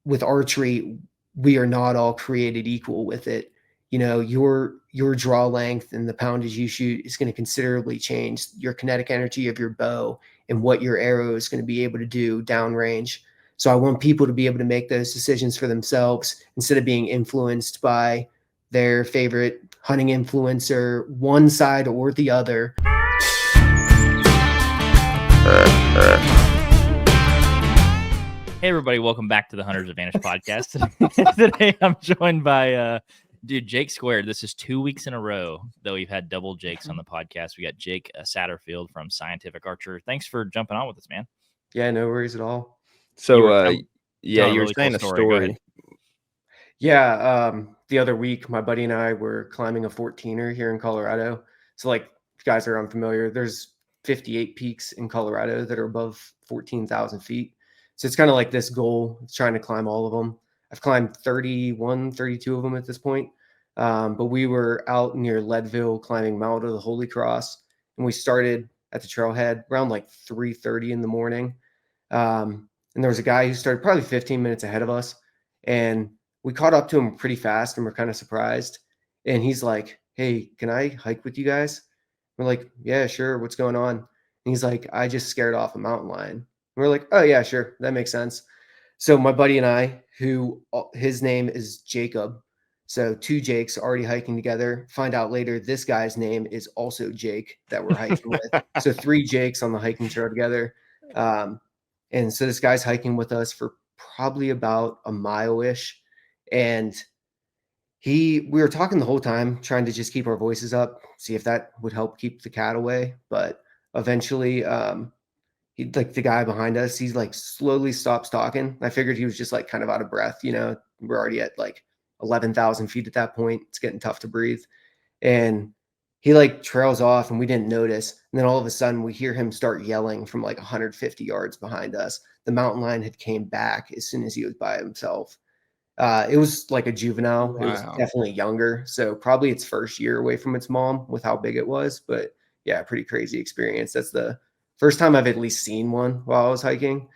with archery, we are not all created equal with it. You know, your draw length and the poundage you shoot is going to considerably change your kinetic energy of your bow and what your arrow is going to be able to do downrange. So I want people to be able to make those decisions for themselves instead of being influenced by their favorite hunting influencer, one side or the other. Hey everybody, welcome back to the Hunter's Advantage podcast. Today I'm joined by Jake Squared. This is 2 weeks in a row that we've had double Jakes on the podcast. We got Jake Satterfield from Scientific Archer. Thanks for jumping on with us, man. Yeah, no worries at all. So you were saying a story. Yeah, the other week my buddy and I were climbing a 14er here in Colorado. So like, if you guys are unfamiliar, there's 58 peaks in Colorado that are above 14,000 feet. So it's kind of like this goal, trying to climb all of them. I've climbed 31, 32 of them at this point. But we were out near Leadville climbing Mount of the Holy Cross, and we started at the trailhead around like 3:30 in the morning. And there was a guy who started probably 15 minutes ahead of us, and we caught up to him pretty fast and we're kind of surprised. And he's like, "Hey, can I hike with you guys?" We're like, "Yeah, sure. What's going on?" And he's like, "I just scared off a mountain lion." We're like, "Oh yeah, sure. That makes sense." So my buddy and I, who his name is Jacob. So two Jakes already hiking together. Find out later, this guy's name is also Jake that we're hiking with. So three Jakes on the hiking trail together. And so this guy's hiking with us for probably about a mile-ish. And we were talking the whole time, trying to just keep our voices up, see if that would help keep the cat away. But eventually, he, like the guy behind us, he's like slowly stops talking. I figured he was just like kind of out of breath. You know, we're already at like 11,000 feet at that point. It's getting tough to breathe. And he like trails off and we didn't notice. And then all of a sudden we hear him start yelling from like 150 yards behind us. The mountain lion had came back as soon as he was by himself. It was like a juvenile. Wow. It was definitely younger. So probably its first year away from its mom with how big it was. But yeah, pretty crazy experience. That's the first time I've at least seen one while I was hiking.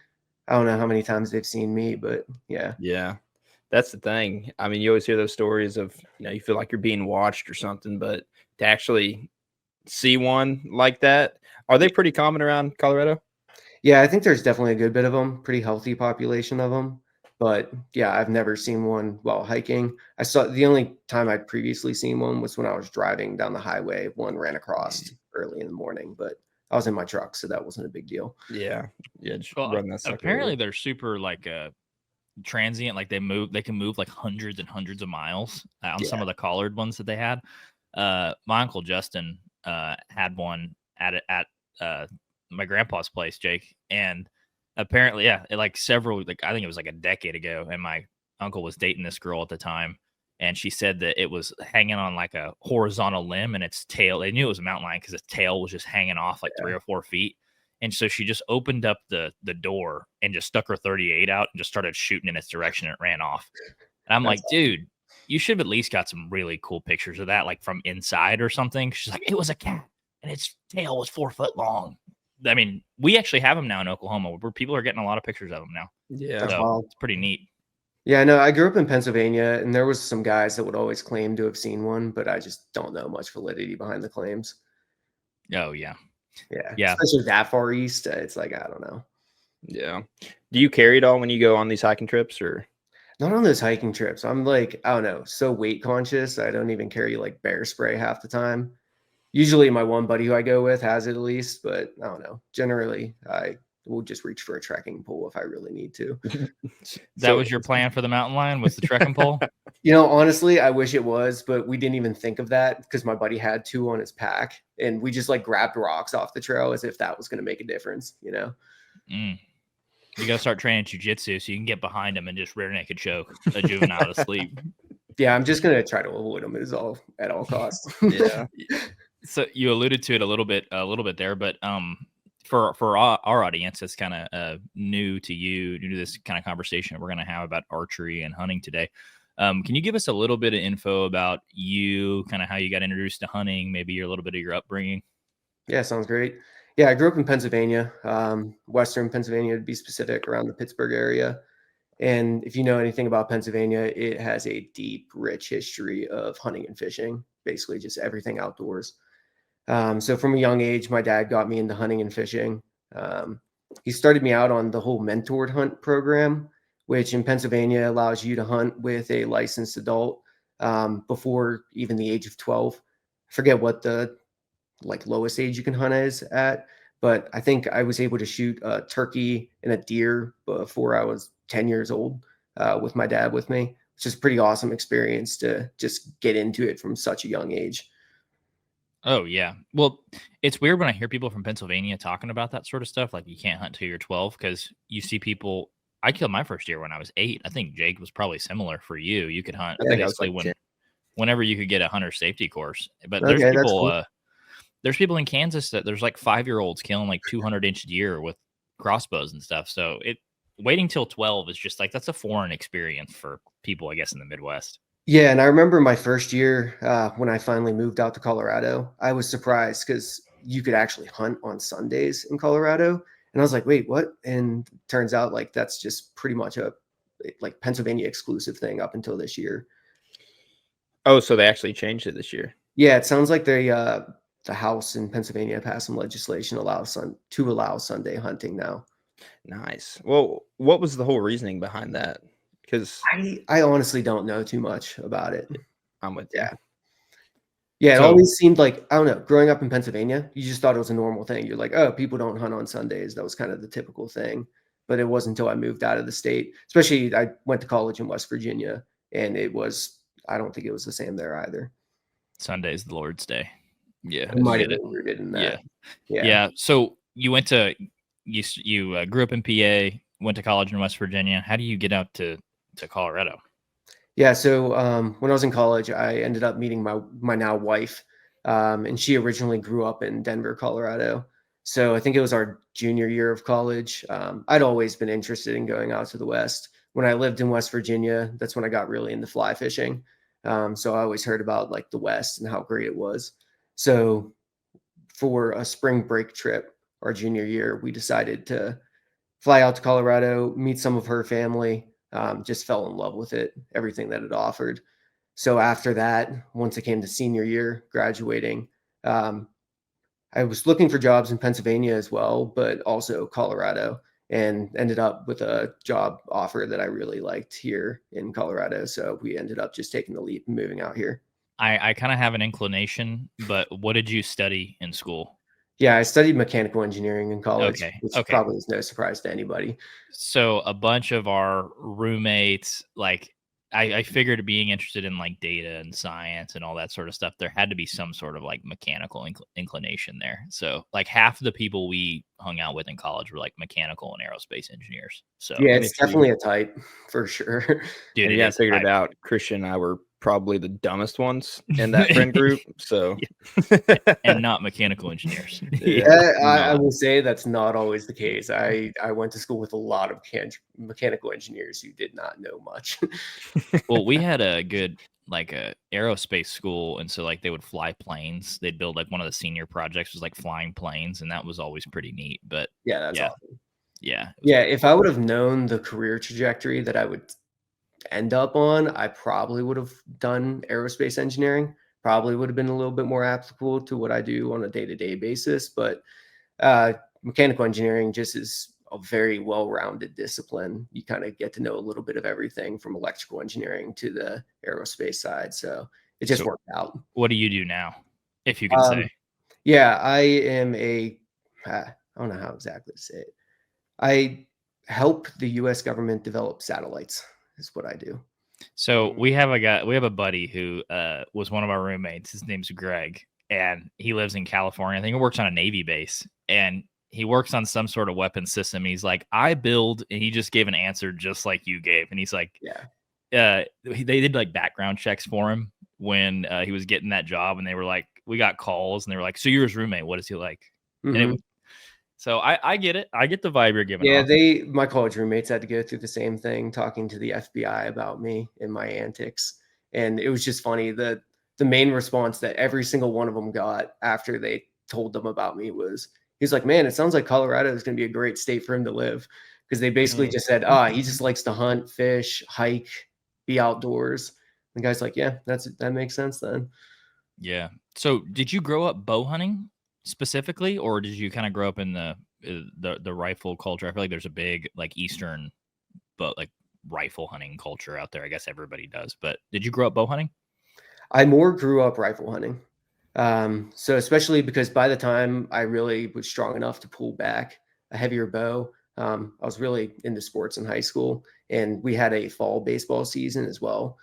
I don't know how many times they've seen me, but yeah. Yeah, that's the thing. I mean, you always hear those stories of, you feel like you're being watched or something, but to actually see one like that, are they pretty common around Colorado? Yeah, I think there's definitely a good bit of them, pretty healthy population of them. But yeah, I've never seen one while hiking. The only time I'd previously seen one was when I was driving down the highway. One ran across early in the morning, but I was in my truck, so that wasn't a big deal. Yeah. Well, apparently they're super like transient. Like they can move like hundreds and hundreds of miles on some of the collared ones that they had. My uncle Justin had one at my grandpa's place, Jake, and apparently, I think it was like a decade ago, and my uncle was dating this girl at the time. And she said that it was hanging on like a horizontal limb, and its tail, they knew it was a mountain lion because its tail was just hanging off like 3 or 4 feet. And so she just opened up the door and just stuck her 38 out and just started shooting in its direction, and it ran off. And I'm like, dude, you should have at least got some really cool pictures of that, like from inside or something. She's like, it was a cat and its tail was 4 foot long. I mean, we actually have them now in Oklahoma where people are getting a lot of pictures of them now. Yeah. So it's pretty neat. Yeah, no, I grew up in Pennsylvania, and there was some guys that would always claim to have seen one, but I just don't know much validity behind the claims. Oh, yeah. Yeah. Especially that far east, it's like, I don't know. Yeah. Do you carry it all when you go on these hiking trips, or? Not on those hiking trips. I'm like, I don't know, so weight conscious. I don't even carry like bear spray half the time. Usually my one buddy who I go with has it at least, but I don't know. Generally, I will just reach for a trekking pole if I really need to. That was your plan for the mountain lion, was the trekking pole? Honestly, I wish it was, but we didn't even think of that because my buddy had 2 on his pack, and we just like grabbed rocks off the trail as if that was going to make a difference, You got to start training jiu-jitsu so you can get behind him and just rear naked choke a juvenile to sleep. Yeah, I'm just going to try to avoid them at all costs. Yeah. So you alluded to it a little bit there, but for our audience that's kind of new to this kind of conversation we're going to have about archery and hunting today, can you give us a little bit of info about you, kind of how you got introduced to hunting, maybe a little bit of your upbringing? Yeah, sounds great. Yeah, I grew up in Pennsylvania, Western Pennsylvania to be specific, around the Pittsburgh area. And if you know anything about Pennsylvania, it has a deep, rich history of hunting and fishing, basically just everything outdoors. So from a young age, my dad got me into hunting and fishing. He started me out on the whole mentored hunt program, which in Pennsylvania allows you to hunt with a licensed adult before even the age of 12. I forget what the lowest age you can hunt is at, but I think I was able to shoot a turkey and a deer before I was 10 years old with my dad with me, which is a pretty awesome experience to just get into it from such a young age. Oh yeah. Well, it's weird when I hear people from Pennsylvania talking about that sort of stuff. Like you can't hunt till you're 12 because you see people. I killed my first deer when I was 8. I think Jake was probably similar for you. You could hunt I think I was basically like 10. whenever you could get a hunter safety course. But Okay, that's cool. there's people in Kansas that there's like 5-year-olds killing like 200-inch deer with crossbows and stuff. So waiting till 12 is just like that's a foreign experience for people, I guess, in the Midwest. Yeah, and I remember my first year when I finally moved out to Colorado, I was surprised because you could actually hunt on Sundays in Colorado. And I was like, wait, what? And turns out like that's just pretty much a Pennsylvania exclusive thing up until this year. Oh, so they actually changed it this year. Yeah, it sounds like the House in Pennsylvania passed some legislation to allow Sunday hunting now. Nice. Well, what was the whole reasoning behind that? Because I honestly don't know too much about it. I'm with you. Yeah. Yeah, it So- always seemed like, I don't know, growing up in Pennsylvania, you just thought it was a normal thing. You're like, oh, people don't hunt on Sundays. That was kind of the typical thing. But it wasn't until I moved out of the state, especially I went to college in West Virginia, and I don't think it was the same there either. Sunday's the Lord's Day. Yeah, It might have been rooted in that. Yeah. So you went to you grew up in PA, went to college in West Virginia. How do you get out to Colorado? Yeah, so when I was in college, I ended up meeting my now wife, and she originally grew up in Denver, Colorado. So I think it was our junior year of college. I'd always been interested in going out to the West. When I lived in West Virginia, that's when I got really into fly fishing. So I always heard about like the West and how great it was. So for a spring break trip, our junior year, we decided to fly out to Colorado, meet some of her family. Just fell in love with it, everything that it offered. So after that, once it came to senior year, graduating, I was looking for jobs in Pennsylvania as well, but also Colorado, and ended up with a job offer that I really liked here in Colorado. So we ended up just taking the leap and moving out here. I kind of have an inclination, but what did you study in school? Yeah, I studied mechanical engineering in college, which Okay. probably is no surprise to anybody. So a bunch of our roommates, like I figured being interested in like data and science and all that sort of stuff, there had to be some sort of like mechanical inclination there. So like half the people we hung out with in college were like mechanical and aerospace engineers. So Yeah, it's definitely a type for sure. Dude, yeah, I figured it out. Christian and I were probably the dumbest ones in that friend group. So and not mechanical engineers. I will say that's not always the case. I went to school with a lot of mechanical engineers who did not know much. Well, we had a good like a aerospace school, and so like they would fly planes. They'd build like one of the senior projects was like flying planes, and that was always pretty neat. But yeah, that's awesome. Yeah. If I would have known the career trajectory that I would end up on, I probably would have done aerospace engineering. Probably would have been a little bit more applicable to what I do on a day-to-day basis. But mechanical engineering just is a very well-rounded discipline. You kind of get to know a little bit of everything from electrical engineering to the aerospace side. So it just worked out. What do you do now, if you can say? Yeah, I am I don't know how exactly to say it. I help the U.S. government develop satellites is what I do. So we have a buddy who was one of our roommates. His name's Greg, and he lives in California. I think he works on a Navy base, and he works on some sort of weapon system. He's like, I build, and he just gave an answer just like you gave. And he's like, they did like background checks for him when he was getting that job, and they were like, we got calls, and they were like, so you're his roommate. What is he like? Mm-hmm. And so I get it. I get the vibe you're giving. Yeah, my college roommates had to go through the same thing, talking to the FBI about me and my antics. And it was just funny. The main response that every single one of them got after they told them about me was, he's like, man, it sounds like Colorado is going to be a great state for him to live. because they basically just said, he just likes to hunt, fish, hike, be outdoors. The guy's like, yeah, that makes sense then. Yeah. So did you grow up bow hunting specifically, or did you kind of grow up in the rifle culture? I feel like there's a big like Eastern like rifle hunting culture out there. I guess everybody does, but did you grow up bow hunting? I more grew up rifle hunting. So especially because by the time I really was strong enough to pull back a heavier bow, I was really into sports in high school, and we had a fall baseball season as well.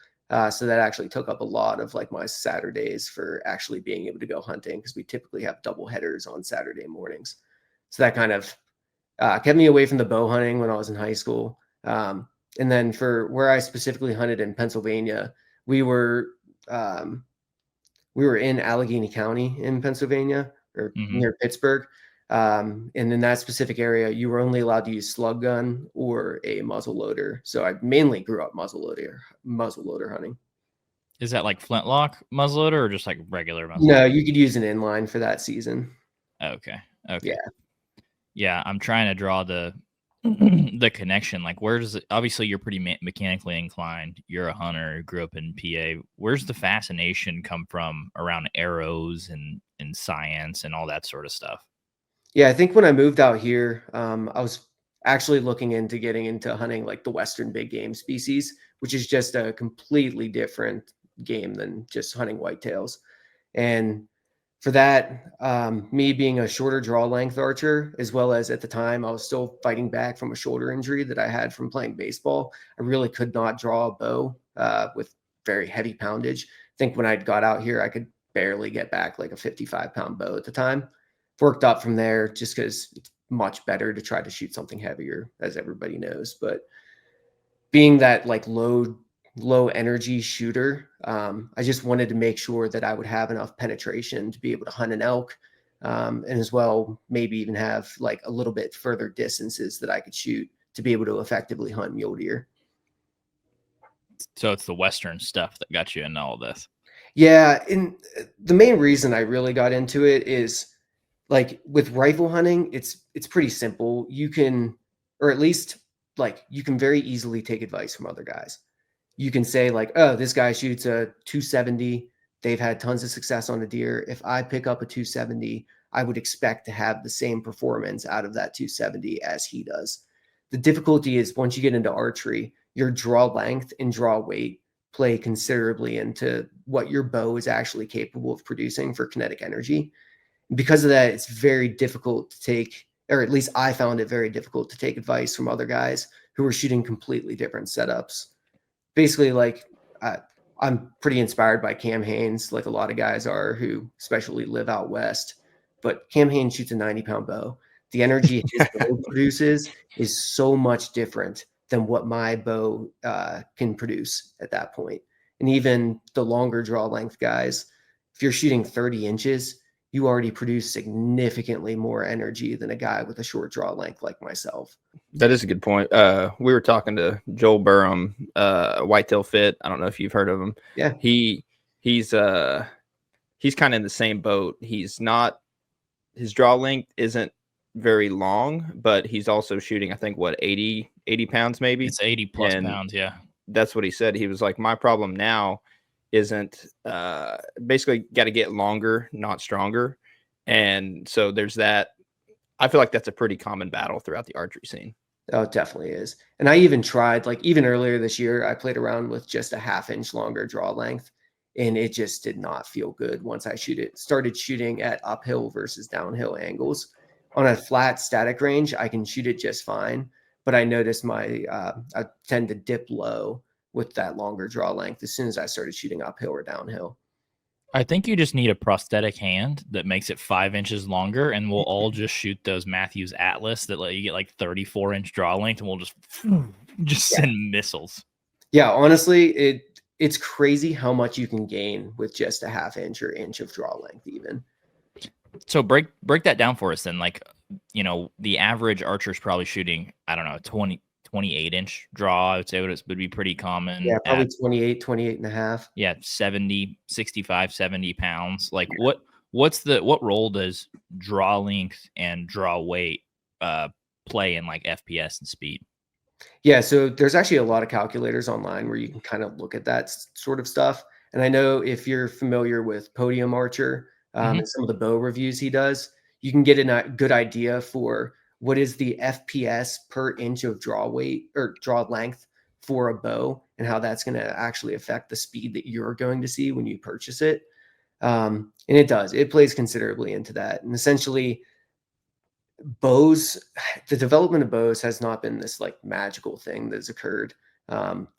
So that actually took up a lot of like my Saturdays for actually being able to go hunting, because we typically have double headers on Saturday mornings. So that kind of kept me away from the bow hunting when I was in high school. And then for where I specifically hunted in Pennsylvania, we were in Allegheny County in Pennsylvania, or near Pittsburgh. And in that specific area, you were only allowed to use slug gun or a muzzle loader. So I mainly grew up muzzle loader hunting. Is that like flintlock muzzleloader or just like regular muzzleloader? No, you could use an inline for that season. Okay. Yeah. Yeah, I'm trying to draw the the connection. Like, where does it? Obviously, you're pretty mechanically inclined. You're a hunter. Grew up in PA. Where's the fascination come from around arrows and science and all that sort of stuff? Yeah, I think when I moved out here, I was actually looking into getting into hunting like the Western big game species, which is just a completely different game than just hunting whitetails. And for that, me being a shorter draw length archer, as well as at the time I was still fighting back from a shoulder injury that I had from playing baseball, I really could not draw a bow with very heavy poundage. I think when I got out here, I could barely get back like a 55-pound bow at the time. Worked up from there just because it's much better to try to shoot something heavier, as everybody knows. But being that like low energy shooter, I just wanted to make sure that I would have enough penetration to be able to hunt an elk, and as well maybe even have like a little bit further distances that I could shoot to be able to effectively hunt mule deer. So it's the Western stuff that got you into all this. Yeah, and the main reason I really got into it is like with rifle hunting, it's pretty simple. You can, or at least like you can very easily take advice from other guys. You can say like, oh, this guy shoots a 270. They've had tons of success on a deer. If I pick up a 270, I would expect to have the same performance out of that 270 as he does. The difficulty is once you get into archery, your draw length and draw weight play considerably into what your bow is actually capable of producing for kinetic energy. Because of that, it's very difficult to take, or at least I found it very difficult to take advice from other guys who are shooting completely different setups. Basically, like I'm pretty inspired by Cam Hanes, like a lot of guys are who especially live out west. But Cam Hanes shoots a 90-pound bow. The energy his bow produces is so much different than what my bow can produce at that point. And even the longer draw length guys, if you're shooting 30 inches, you already produce significantly more energy than a guy with a short draw length like myself. That is a good point. We were talking to Joel Burham, Whitetail Fit. I don't know if you've heard of him. Yeah. He's kind of in the same boat. He's not, his draw length isn't very long, but he's also shooting, I think, what, 80 pounds maybe? It's 80 plus pounds, yeah. That's what he said. He was like, my problem now isn't basically got to get longer, not stronger. And so there's that. I feel like that's a pretty common battle throughout the archery scene. Oh, it definitely is. And I even tried, like even earlier this year, I played around with just a 1/2 inch longer draw length, and it just did not feel good once I started shooting at uphill versus downhill angles. On a flat static range, I can shoot it just fine, but I noticed I tend to dip low with that longer draw length as soon as I started shooting uphill or downhill. I think you just need a prosthetic hand that makes it 5 inches longer, and we'll all just shoot those Matthews Atlas that let you get like 34-inch draw length, and we'll just send missiles. Yeah, honestly, it's crazy how much you can gain with just a 1/2 inch or inch of draw length even. So break that down for us then. Like, you know, the average archer is probably shooting, I don't know, 28-inch draw. I would say would be pretty common. Yeah, probably 28 and a half. Yeah, 65, 70 pounds. Like what role does draw length and draw weight play in like FPS and speed? Yeah, so there's actually a lot of calculators online where you can kind of look at that sort of stuff. And I know if you're familiar with Podium Archer and some of the bow reviews he does, you can get a good idea for what is the FPS per inch of draw weight or draw length for a bow and how that's going to actually affect the speed that you're going to see when you purchase it. And it plays considerably into that. And essentially, bows, the development of bows has not been this like magical thing that's occurred.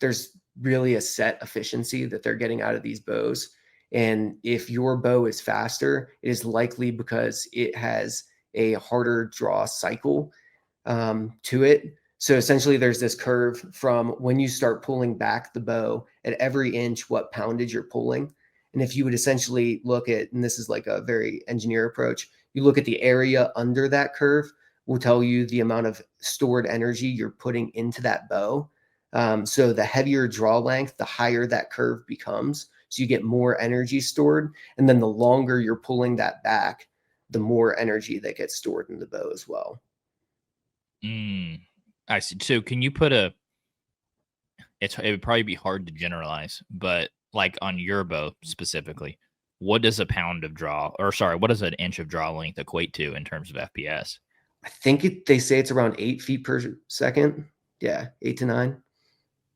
There's really a set efficiency that they're getting out of these bows. And if your bow is faster, it is likely because it has a harder draw cycle to it. So essentially, there's this curve from when you start pulling back the bow at every inch, what poundage you're pulling. And if you would essentially look at, and this is like a very engineer approach, you look at the area under that curve, will tell you the amount of stored energy you're putting into that bow. So the heavier draw length, the higher that curve becomes. So you get more energy stored. And then the longer you're pulling that back, the more energy that gets stored in the bow as well. I see. So can you put it would probably be hard to generalize, but like on your bow specifically, what does a pound of draw, or sorry, what does an inch of draw length equate to in terms of FPS? I think they say it's around 8 feet per second. Yeah, 8 to 9.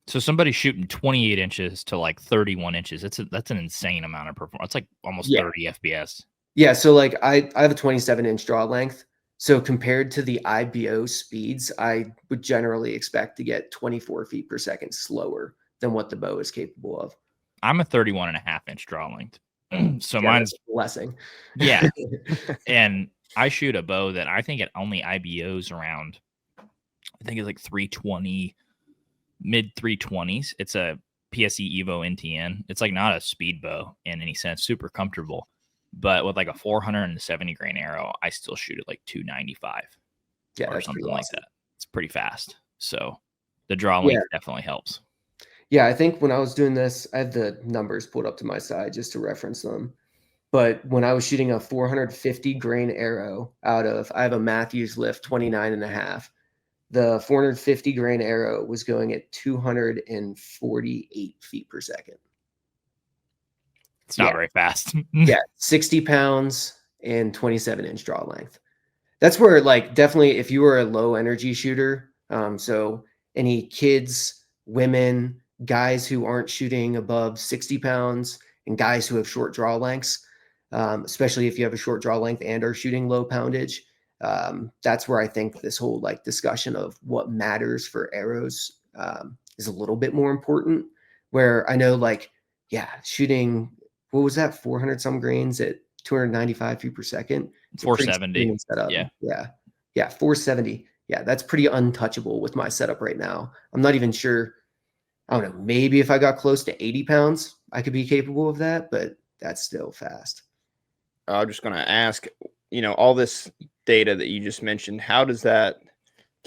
So somebody shooting 28 inches to like 31 inches, that's an insane amount of performance. It's like almost 30 FPS. Yeah, so like I have a 27-inch draw length. So compared to the IBO speeds, I would generally expect to get 24 feet per second slower than what the bow is capable of. I'm a 31.5-inch draw length. So mine's a blessing. Yeah. And I shoot a bow that I think it only IBOs around, I think it's like 320, mid 320s. It's a PSE Evo NTN. It's like not a speed bow in any sense, super comfortable. But with like a 470 grain arrow, I still shoot at like 295. Yeah, or something like that. It's pretty fast. So the draw length definitely helps. Yeah, I think when I was doing this, I have the numbers pulled up to my side just to reference them. But when I was shooting a 450 grain arrow I have a Matthews lift 29.5. The 450 grain arrow was going at 248 feet per second. It's not very fast. 60 pounds and 27-inch draw length. That's where, like, definitely if you were a low energy shooter, so any kids, women, guys who aren't shooting above 60 pounds, and guys who have short draw lengths, especially if you have a short draw length and are shooting low poundage, that's where I think this whole like discussion of what matters for arrows is a little bit more important. Where I know, like, shooting, what was that, 400 some grains at 295 feet per second? 470. Yeah, 470. Yeah, that's pretty untouchable with my setup right now. I'm not even sure. I don't know. Maybe if I got close to 80 pounds, I could be capable of that, but that's still fast. I'm just going to ask, all this data that you just mentioned, can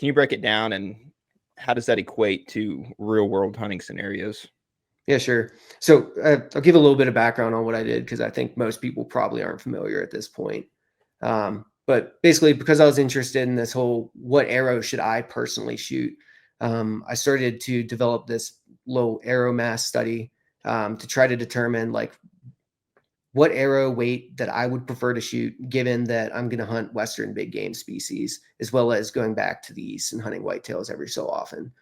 you break it down, and how does that equate to real world hunting scenarios? Yeah, sure. So I'll give a little bit of background on what I did, because I think most people probably aren't familiar at this point. But basically, because I was interested in this whole, what arrow should I personally shoot? I started to develop this low arrow mass study to try to determine like what arrow weight that I would prefer to shoot, given that I'm going to hunt Western big game species, as well as going back to the East and hunting whitetails every so often.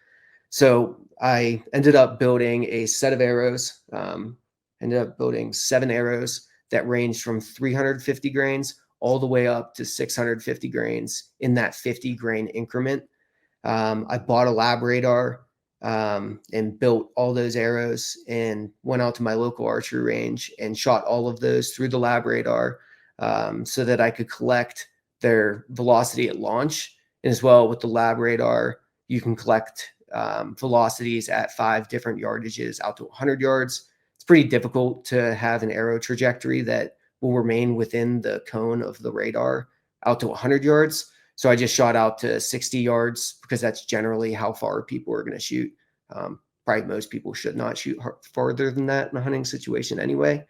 So I ended up building a set of arrows, ended up building 7 arrows that ranged from 350 grains all the way up to 650 grains in that 50 grain increment. I bought a lab radar and built all those arrows and went out to my local archery range and shot all of those through the lab radar so that I could collect their velocity at launch. And as well, with the lab radar, you can collect velocities at 5 different yardages out to 100 yards. It's pretty difficult to have an arrow trajectory that will remain within the cone of the radar out to 100 yards. So I just shot out to 60 yards because that's generally how far people are going to shoot. Probably most people should not shoot farther than that in a hunting situation anyway.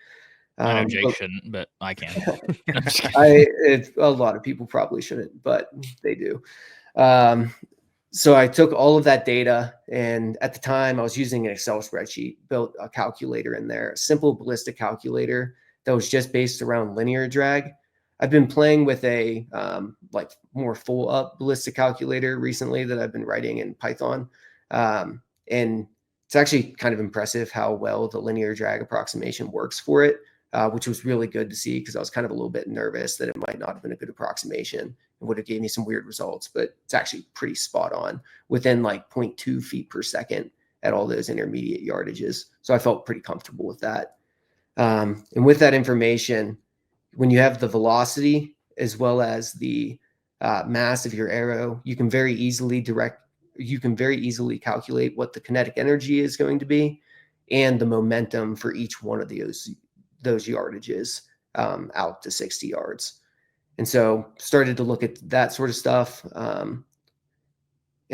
I know Jake shouldn't, but I can. A lot of people probably shouldn't, but they do. So I took all of that data, and at the time I was using an Excel spreadsheet, built a calculator in there, a simple ballistic calculator that was just based around linear drag. I've been playing with a like more full up ballistic calculator recently that I've been writing in Python. And it's actually kind of impressive how well the linear drag approximation works for it, which was really good to see because I was kind of a little bit nervous that it might not have been a good approximation. Would have gave me some weird results, but it's actually pretty spot on within like 0.2 feet per second at all those intermediate yardages. So I felt pretty comfortable with that. And with that information, when you have the velocity as well as the mass of your arrow, you can very easily calculate what the kinetic energy is going to be and the momentum for each one of those yardages out to 60 yards. And so started to look at that sort of stuff. And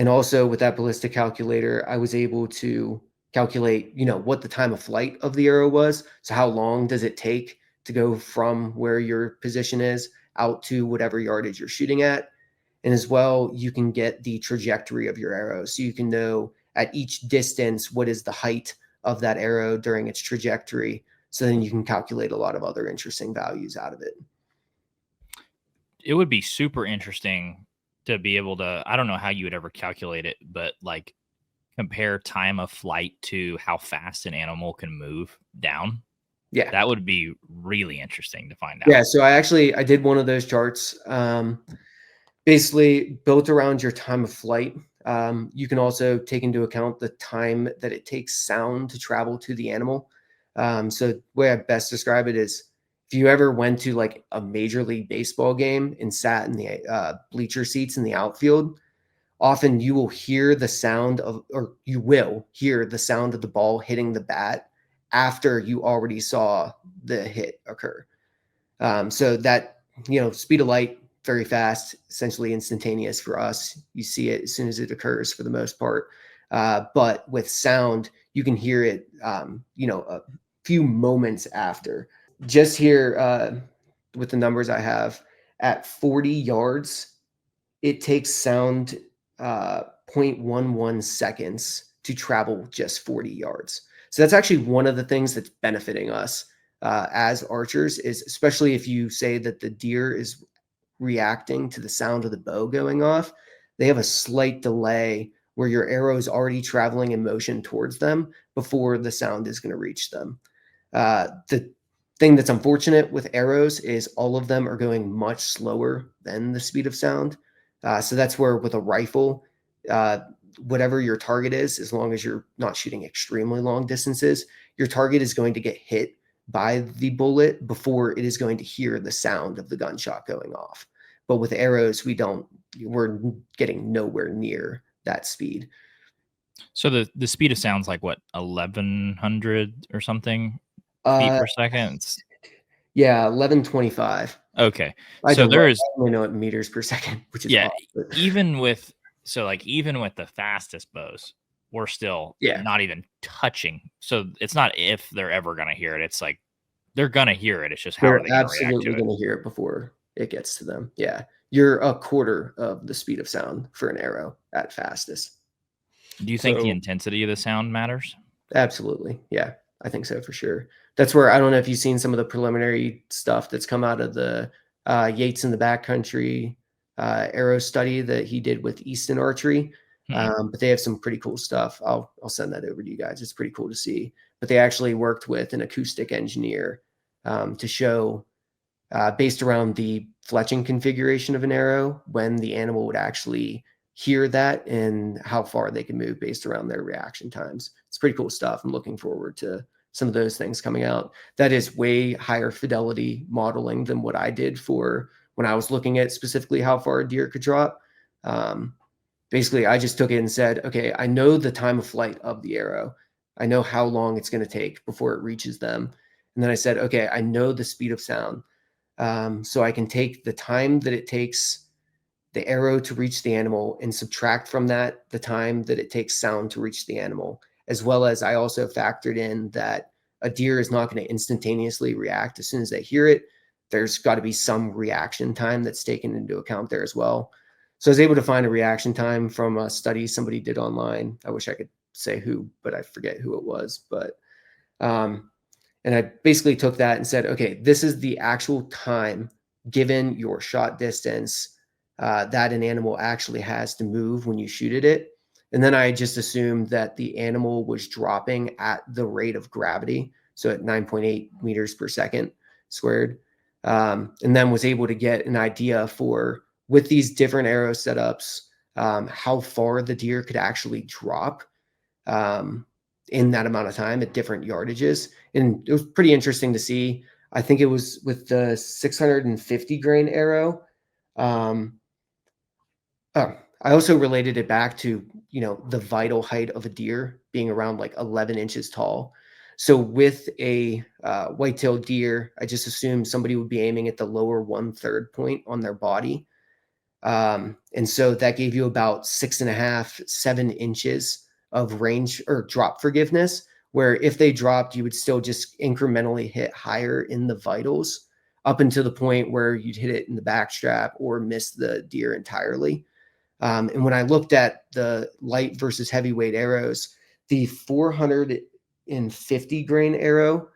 also with that ballistic calculator, I was able to calculate, what the time of flight of the arrow was. So how long does it take to go from where your position is out to whatever yardage you're shooting at. And as well, you can get the trajectory of your arrow. So you can know at each distance, what is the height of that arrow during its trajectory. So then you can calculate a lot of other interesting values out of it. It would be super interesting to be able to, I don't know how you would ever calculate it, but like compare time of flight to how fast an animal can move down. Yeah. That would be really interesting to find out. Yeah. So I did one of those charts, basically built around your time of flight. You can also take into account the time that it takes sound to travel to the animal. So the way I best describe it is, if you ever went to like a Major League Baseball game and sat in the bleacher seats in the outfield, often you will hear the sound of the ball hitting the bat after you already saw the hit occur. So that, speed of light, very fast, essentially instantaneous for us. You see it as soon as it occurs for the most part. But with sound, you can hear it, a few moments after. Just here with the numbers I have, at 40 yards, it takes sound 0.11 seconds to travel just 40 yards. So that's actually one of the things that's benefiting us as archers, is especially if you say that the deer is reacting to the sound of the bow going off, they have a slight delay where your arrow is already traveling in motion towards them before the sound is going to reach them. The thing that's unfortunate with arrows is all of them are going much slower than the speed of sound. So that's where with a rifle, whatever your target is, as long as you're not shooting extremely long distances, your target is going to get hit by the bullet before it is going to hear the sound of the gunshot going off. But with arrows, we're getting nowhere near that speed. So the speed of sound's like what, 1100 or something feet per second? Yeah, 1125. Okay. So there is, I only know it meters per second, which is yeah. odd, even with the fastest bows, we're still not even touching. So it's not if they're ever gonna hear it. It's like they're gonna hear it. It's just how they're are they gonna react absolutely to it? going to hear it before it gets to them. Yeah, you're a quarter of the speed of sound for an arrow at fastest. Do you think the intensity of the sound matters? Absolutely. Yeah, I think so for sure. That's where, I don't know if you've seen some of the preliminary stuff that's come out of the Yates in the Backcountry arrow study that he did with Easton Archery. But they have some pretty cool stuff. I'll send that over to you guys. It's pretty cool to see. But they actually worked with an acoustic engineer to show, based around the fletching configuration of an arrow, when the animal would actually hear that and how far they can move based around their reaction times. It's pretty cool stuff. I'm looking forward to some of those things coming out. That is way higher fidelity modeling than what I did for when I was looking at specifically how far a deer could drop. Basically, I just took it and said, okay, I know the time of flight of the arrow. I know how long it's going to take before it reaches them. And then I said, okay, I know the speed of sound. So I can take the time that it takes the arrow to reach the animal and subtract from that the time that it takes sound to reach the animal, as well as I also factored in that a deer is not going to instantaneously react as soon as they hear it. There's got to be some reaction time that's taken into account there as well. So I was able to find a reaction time from a study somebody did online. I wish I could say who, but I forget who it was. But and I basically took that and said, okay, this is the actual time given your shot distance that an animal actually has to move when you shoot at it. And then I just assumed that the animal was dropping at the rate of gravity, so at 9.8 meters per second squared, and then was able to get an idea for, with these different arrow setups, how far the deer could actually drop in that amount of time at different yardages. And it was pretty interesting to see. I think it was with the 650 grain arrow. I also related it back to, the vital height of a deer being around like 11 inches tall. So with a white-tailed deer, I just assumed somebody would be aiming at the lower 1/3 point on their body. And so that gave you about 6.5, 7 inches of range or drop forgiveness, where if they dropped, you would still just incrementally hit higher in the vitals up until the point where you'd hit it in the backstrap or miss the deer entirely. And when I looked at the light versus heavyweight arrows, the 450 grain arrow,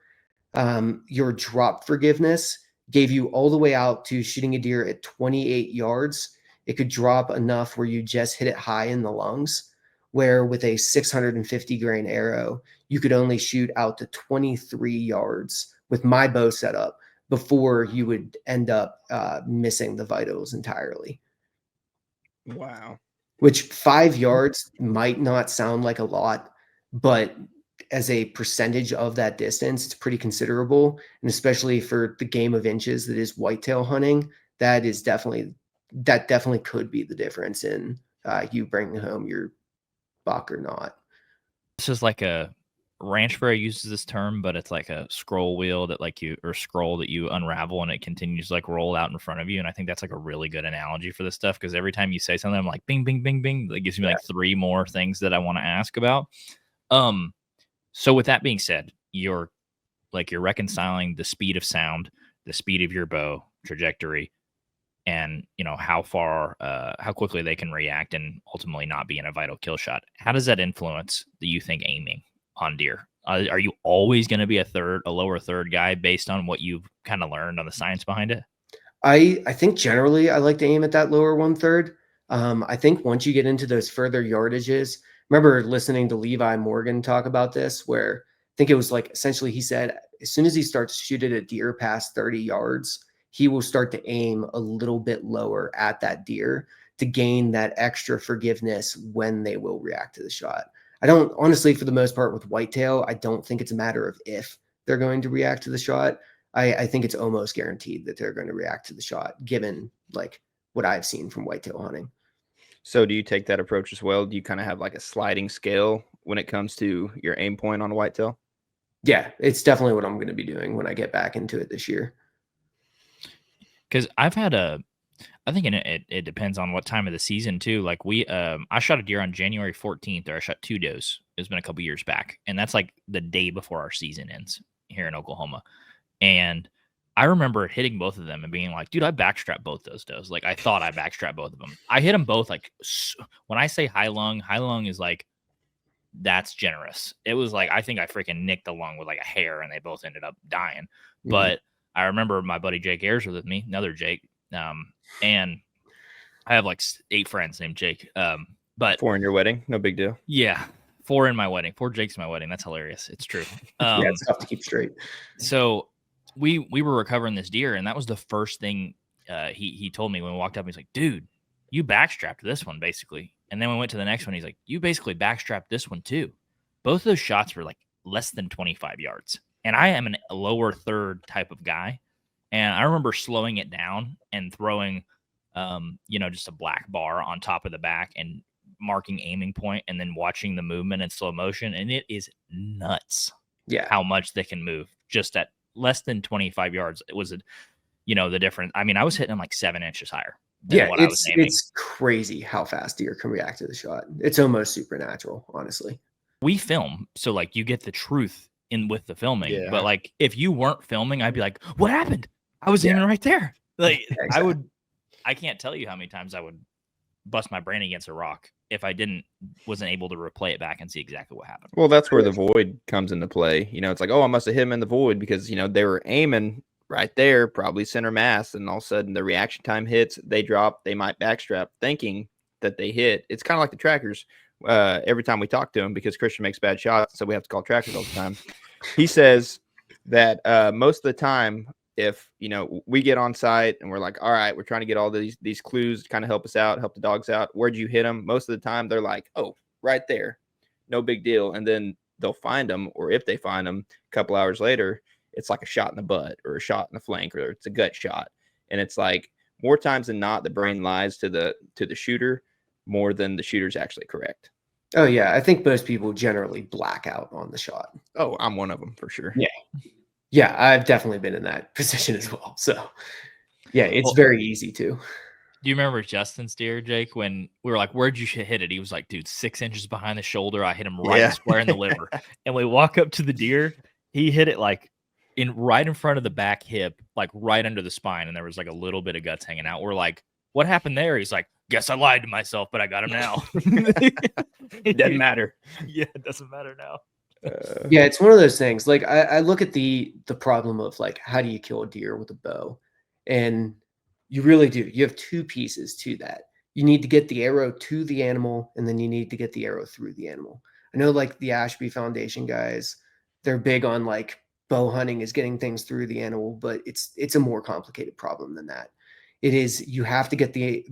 your drop forgiveness gave you all the way out to shooting a deer at 28 yards. It could drop enough where you just hit it high in the lungs, where with a 650 grain arrow, you could only shoot out to 23 yards with my bow setup before you would end up missing the vitals entirely. Wow. Which 5 yards might not sound like a lot, but as a percentage of that distance, it's pretty considerable. And especially for the game of inches that is whitetail hunting, that definitely could be the difference in you bringing home your buck or not. This is like a ranch fair uses this term, but it's like a scroll wheel that scroll that you unravel and it continues to like roll out in front of you. And I think that's like a really good analogy for this stuff, because every time you say something, I'm like bing, bing, bing, bing. That gives me like 3 more things that I want to ask about. So with that being said, you're reconciling the speed of sound, the speed of your bow trajectory, and how quickly they can react and ultimately not be in a vital kill shot. How does that influence you think aiming on deer? Are you always going to be a lower third guy based on what you've kind of learned on the science behind it? I think generally I like to aim at that lower 1/3. I think once you get into those further yardages, remember listening to Levi Morgan talk about this, where I think it was like essentially he said as soon as he starts to shoot at a deer past 30 yards, he will start to aim a little bit lower at that deer to gain that extra forgiveness when they will react to the shot. I don't honestly, for the most part with whitetail, I don't think it's a matter of if they're going to react to the shot. I think it's almost guaranteed that they're going to react to the shot, given like what I've seen from whitetail hunting. So do you take that approach as well? Do you kind of have like a sliding scale when it comes to your aim point on a whitetail? Yeah, it's definitely what I'm going to be doing when I get back into it this year. Because I think it depends on what time of the season too. Like I shot a deer on January 14th, or I shot 2 does. It's been a couple years back, and that's like the day before our season ends here in Oklahoma. And I remember hitting both of them and being like, dude, I backstrapped both those does. Like I thought I backstrapped both of them. I hit them both. Like when I say high lung is like, that's generous. It was like, I think I freaking nicked the lung with like a hair and they both ended up dying. Mm-hmm. But I remember my buddy Jake Ayers was with me, another Jake. And I have like 8 friends named Jake. But 4 in your wedding, no big deal. Yeah, 4 in my wedding, 4 Jakes in my wedding. That's hilarious. It's true. Yeah, it's tough to keep straight. So we were recovering this deer, and that was the first thing he told me when we walked up. He's like, dude, you backstrapped this one basically. And then we went to the next one. He's like, you basically backstrapped this one too. Both of those shots were like less than 25 yards. And I am a lower third type of guy. And I remember slowing it down and throwing, just a black bar on top of the back and marking aiming point and then watching the movement in slow motion. And it is nuts. Yeah. How much they can move just at less than 25 yards. It was, the difference. I mean, I was hitting them like 7 inches higher. Yeah, it's crazy how fast deer can react to the shot. It's almost supernatural, honestly. We film, so like you get the truth in with the filming. Yeah. But like if you weren't filming, I'd be like, what happened? I was aiming right there. Like exactly. I can't tell you how many times I would bust my brain against a rock if I wasn't able to replay it back and see exactly what happened. Well, that's where the void comes into play. It's like, oh, I must have hit him in the void because, they were aiming right there, probably center mass. And all of a sudden the reaction time hits, they drop, they might backstrap thinking that they hit. It's kind of like the trackers. Every time we talk to him, because Christian makes bad shots, so we have to call trackers all the time. He says that most of the time, if we get on site and we're like, all right, we're trying to get all these clues to kind of help us out, help the dogs out. Where'd you hit them? Most of the time, they're like, oh, right there, no big deal. And then they'll find them, or if they find them a couple hours later, it's like a shot in the butt or a shot in the flank, or it's a gut shot. And it's like more times than not, the brain lies to the shooter more than the shooter's actually correct. Oh yeah, I think most people generally black out on the shot. Oh, I'm one of them for sure. Yeah, I've definitely been in that position as well. So yeah, it's very easy to. Do you remember Justin's deer, Jake, when we were like, where'd you hit it? He was like, dude, 6 inches behind the shoulder. I hit him right square in the liver. And we walk up to the deer. He hit it like right in front of the back hip, like right under the spine. And there was like a little bit of guts hanging out. We're like, what happened there? He's like, guess I lied to myself, but I got him now. It doesn't matter. Yeah, it doesn't matter now. Yeah, it's one of those things. Like I look at the problem of like, how do you kill a deer with a bow? And you really do. You have two pieces to that. You need to get the arrow to the animal, and then you need to get the arrow through the animal. I know like the Ashby Foundation guys, they're big on like bow hunting is getting things through the animal, but it's a more complicated problem than that. It is, you have to get the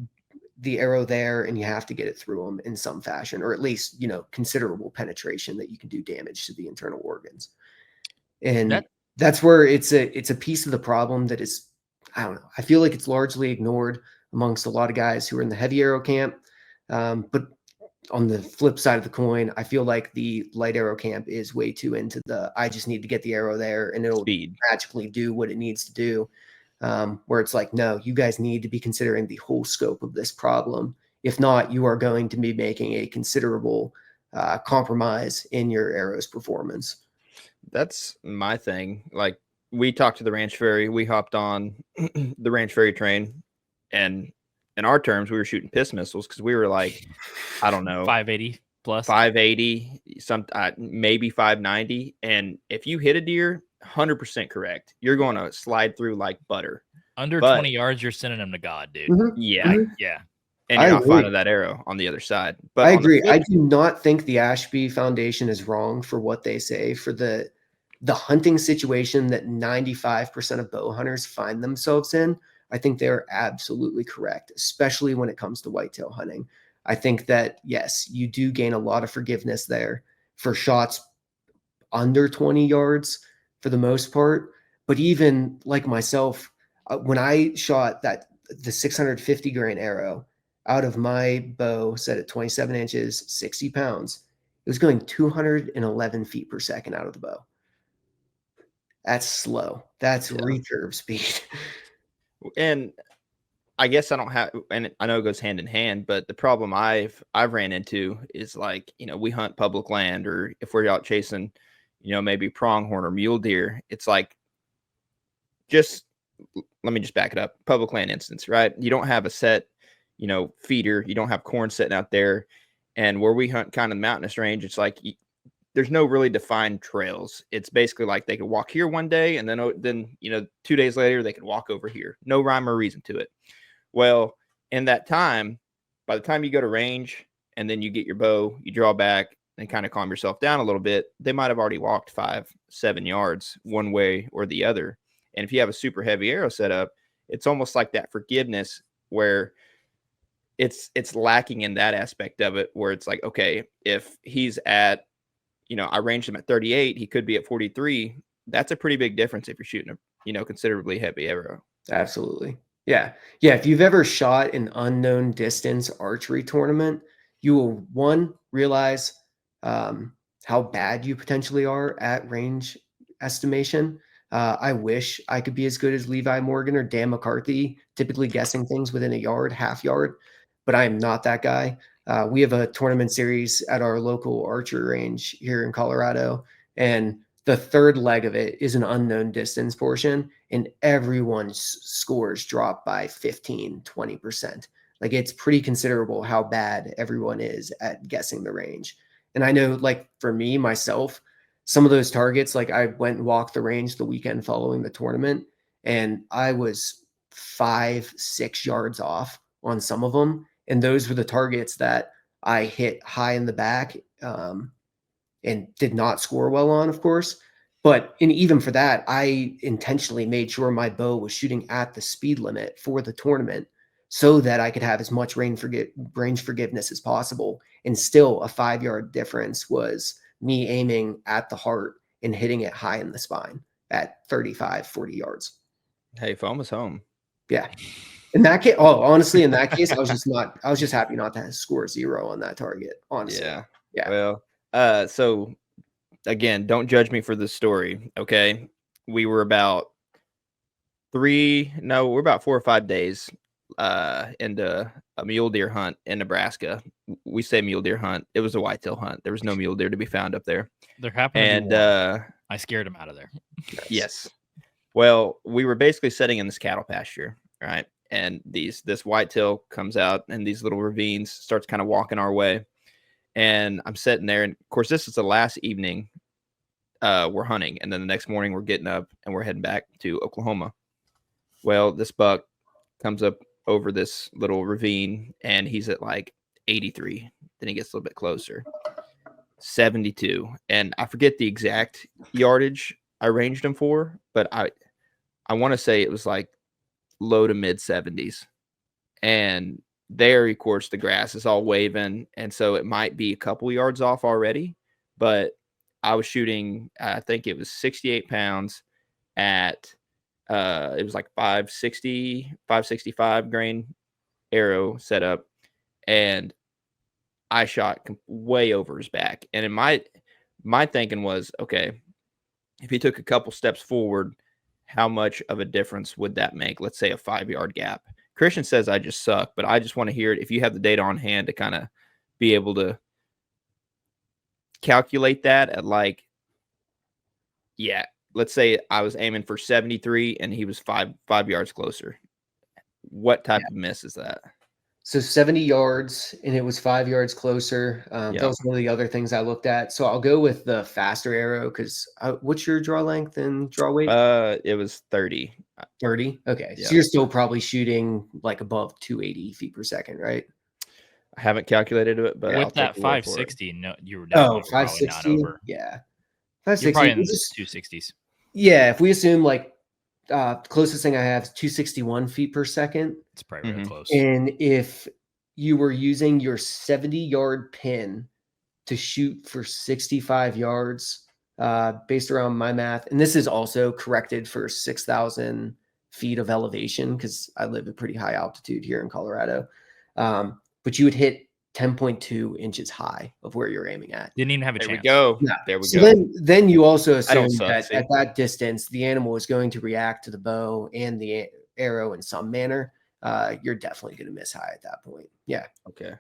arrow there, and you have to get it through them in some fashion, or at least, considerable penetration that you can do damage to the internal organs. And that's where it's a piece of the problem that is, I don't know, I feel like it's largely ignored amongst a lot of guys who are in the heavy arrow camp. But on the flip side of the coin, I feel like the light arrow camp is way too into I just need to get the arrow there and it'll magically do what it needs to do. Where it's like, no, you guys need to be considering the whole scope of this problem. If not, you are going to be making a considerable compromise in your arrow's performance. That's my thing. Like, we talked to the Ranch Fairy. We hopped on the Ranch Fairy train, and in our terms, we were shooting piss missiles because we were like, I don't know, 580 plus, 580, maybe 590. And if you hit a deer, 100% correct, you're going to slide through like butter. Under 20 yards, you're sending them to God, dude. Yeah. Yeah. And you're not finding that arrow on the other side. But I agree. I do not think the Ashby Foundation is wrong for what they say for the hunting situation that 95% of bow hunters find themselves in. I think they're absolutely correct, especially when it comes to whitetail hunting. I think that, yes, you do gain a lot of forgiveness there for shots under 20 yards for the most part. But even like myself, when I shot the 650 grain arrow out of my bow set at 27 inches, 60 pounds, it was going 211 feet per second out of the bow. That's slow. That's recurve speed. And I guess I don't have, and I know it goes hand in hand, but the problem I've ran into is like, we hunt public land, or if we're out chasing, maybe pronghorn or mule deer, it's like, let me just back it up. Public land instance, right? You don't have a set, feeder. You don't have corn sitting out there. And where we hunt kind of mountainous range, it's like, there's no really defined trails. It's basically like they could walk here one day, and then 2 days later they could walk over here. No rhyme or reason to it. Well, in that time, by the time you go to range and then you get your bow, you draw back and kind of calm yourself down a little bit, they might have already walked 5-7 yards one way or the other. And if you have a super heavy arrow set up, it's almost like that forgiveness where it's lacking in that aspect of it, where it's like, okay, if he's at, I ranged him at 38, he could be at 43. That's a pretty big difference if you're shooting a, considerably heavy arrow. Absolutely. Yeah. Yeah. If you've ever shot an unknown distance archery tournament, you will realize how bad you potentially are at range estimation. I wish I could be as good as Levi Morgan or Dan McCarthy, typically guessing things within a yard, half yard, but I am not that guy. We have a tournament series at our local archery range here in Colorado, and the third leg of it is an unknown distance portion, and everyone's scores drop by 15, 20%. Like it's pretty considerable how bad everyone is at guessing the range. And I know, like for me, myself, some of those targets, like I went and walked the range the weekend following the tournament, and I was 5-6 yards off on some of them. And those were the targets that I hit high in the back and did not score well on, of course. But and even for that, I intentionally made sure my bow was shooting at the speed limit for the tournament so that I could have as much range forgiveness as possible. And still, a 5-yard difference was me aiming at the heart and hitting it high in the spine at 35, 40 yards. Hey, foam was home. Yeah. In that case, honestly, in that case, I was just happy not to score 0 on that target. Honestly. Yeah. Well, so again, don't judge me for this story. Okay. We're about 4 or 5 days into a mule deer hunt in Nebraska. We say mule deer hunt. It was a whitetail hunt. There was no mule deer to be found up there. There happened to be one. I scared him out of there. Yes. Well, we were basically sitting in this cattle pasture, right? And this whitetail comes out in these little ravines, starts kind of walking our way. And I'm sitting there. And of course, this is the last evening we're hunting. And then the next morning we're getting up and we're heading back to Oklahoma. Well, this buck comes up over this little ravine and he's at like 83. Then he gets a little bit closer. 72. And I forget the exact yardage I ranged him for, but I want to say it was like low to mid 70s. And there, of course, the grass is all waving. And so it might be a couple yards off already, but I was shooting, I think it was 68 pounds at, it was like 565 grain arrow setup. And I shot way over his back. And in my thinking was, okay, if he took a couple steps forward, how much of a difference would that make? Let's say a 5-yard gap. Christian says I just suck, but I just want to hear it. If you have the data on hand to kind of be able to calculate that at like, yeah, let's say I was aiming for 73 and he was five yards closer. What type of miss is that? So 70 yards, and it was 5 yards closer. That was one of the other things I looked at. So I'll go with the faster arrow because what's your draw length and draw weight? It was 30. 30? Okay. So you're still probably shooting like above 280 feet per second, right? I haven't calculated it, but with that 560, no, you were definitely 560? Not over. Yeah. 560. You're probably in the 260s. Yeah. If we assume like closest thing I have is 261 feet per second. It's probably really close. And if you were using your 70-yard pin to shoot for 65 yards, based around my math, and this is also corrected for 6,000 feet of elevation because I live at pretty high altitude here in Colorado. But you would hit 10.2 inches high of where you're aiming at. Didn't even have a chance. There we go. Yeah. There we so go. Then you also assume that see? at that distance, the animal is going to react to the bow and the arrow in some manner. You're definitely going to miss high at that point. Yeah. Okay.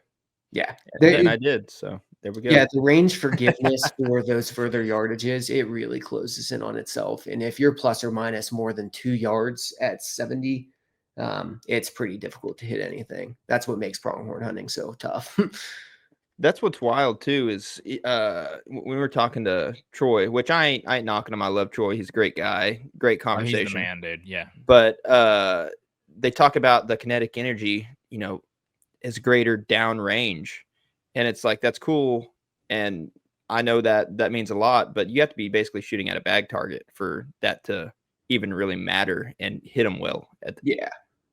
Yeah. And I did. So there we go. Yeah. The range forgiveness for those further yardages, it really closes in on itself. And if you're plus or minus more than 2 yards at 70, it's pretty difficult to hit anything. That's what makes pronghorn hunting so tough. That's what's wild too is when we were talking to Troy, which I ain't knocking him. I love Troy. He's a great guy. Great conversation. He's the man, dude. Yeah. But they talk about the kinetic energy, is greater downrange. And it's like, that's cool. And I know that means a lot, but you have to be basically shooting at a bag target for that to even really matter and hit them well.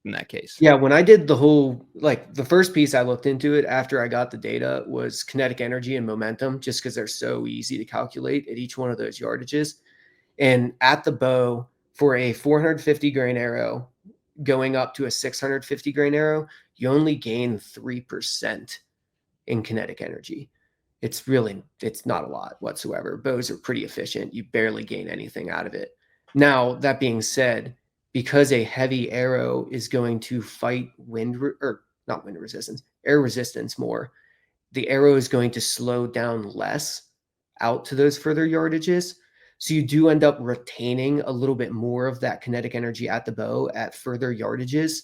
In that case. Yeah. When I did the first piece I looked into it after I got the data was kinetic energy and momentum, just because they're so easy to calculate at each one of those yardages. And at the bow for a 450 grain arrow going up to a 650 grain arrow, you only gain 3% in kinetic energy. It's not a lot whatsoever. Bows are pretty efficient. You barely gain anything out of it. Now, that being said, because a heavy arrow is going to fight air resistance more, the arrow is going to slow down less out to those further yardages. So you do end up retaining a little bit more of that kinetic energy at the bow at further yardages.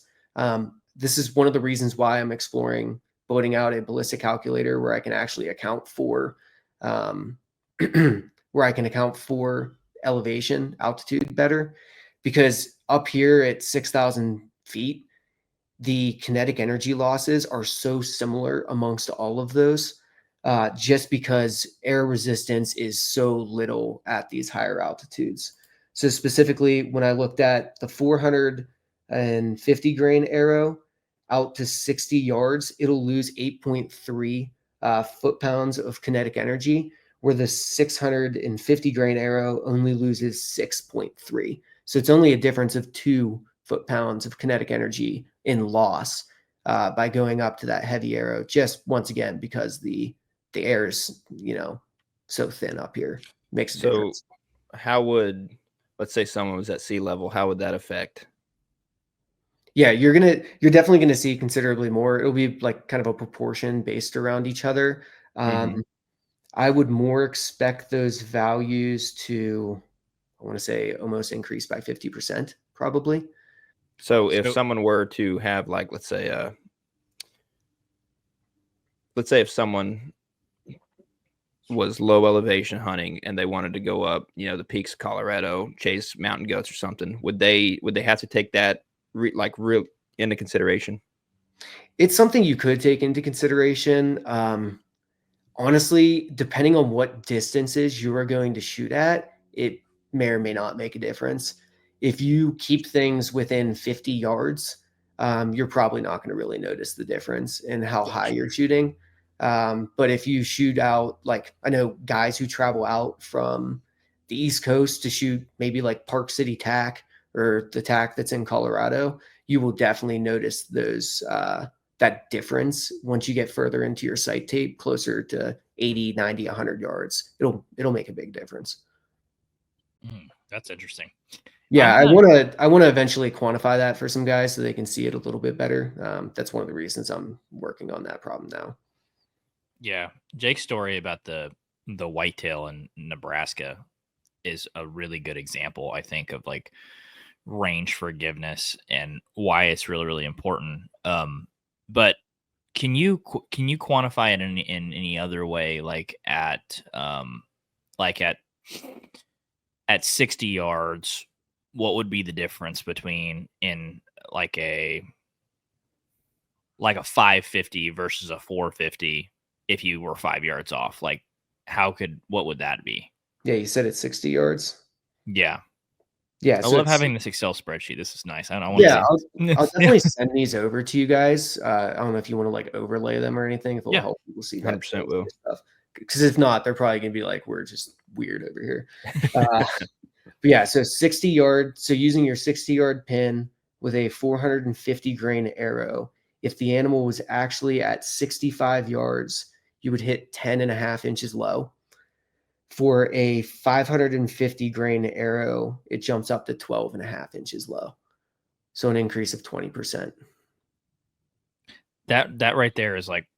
this is one of the reasons why I'm exploring building out a ballistic calculator where I can actually account for where I can account for elevation, altitude better, because up here at 6,000 feet, the kinetic energy losses are so similar amongst all of those, just because air resistance is so little at these higher altitudes. So specifically, when I looked at the 450 grain arrow out to 60 yards, it'll lose 8.3 foot-pounds of kinetic energy, where the 650 grain arrow only loses 6.3. So it's only a difference of 2 foot-pounds of kinetic energy in loss by going up to that heavy arrow, just once again because the air is, so thin up here. Makes a difference. How would, let's say someone was at sea level, how would that affect? Yeah, you're definitely gonna see considerably more. It'll be like kind of a proportion based around each other. I would more expect those values to, I want to say, almost increase by 50%, probably. So if someone were to have, like, let's say if someone was low elevation hunting and they wanted to go up, the peaks of Colorado, chase mountain goats or something, would they have to take that real into consideration? It's something you could take into consideration. Honestly, depending on what distances you are going to shoot at, it may or may not make a difference. If you keep things within 50 yards, you're probably not going to really notice the difference in how high you're shooting. But if you shoot out, like I know guys who travel out from the East Coast to shoot maybe like Park City tack or the tack that's in Colorado, you will definitely notice those that difference once you get further into your sight tape, closer to 80, 90, 100 yards. It'll make a big difference. That's interesting. Yeah, I want to eventually quantify that for some guys so they can see it a little bit better. That's one of the reasons I'm working on that problem now. Yeah, Jake's story about the whitetail in Nebraska is a really good example, I think, of like range forgiveness and why it's really, really important. But can you quantify it in any other way, like at 60 yards, what would be the difference between in like a 550 versus a 450 if you were 5 yards off? Like what would that be? Yeah, you said it's 60 yards. Yeah. Yeah, I love having this Excel spreadsheet. This is nice. I want yeah, to see. I'll definitely send these over to you guys. I don't know if you want to like overlay them or anything. If it'll help people see that 100% will. Stuff. Because if not, they're probably gonna be like, we're just weird over here. But yeah, so 60 yard. So using your 60-yard pin with a 450 grain arrow, if the animal was actually at 65 yards, you would hit 10.5 inches low. For a 550 grain arrow, it jumps up to 12.5 inches low. So an increase of 20%. That right there is like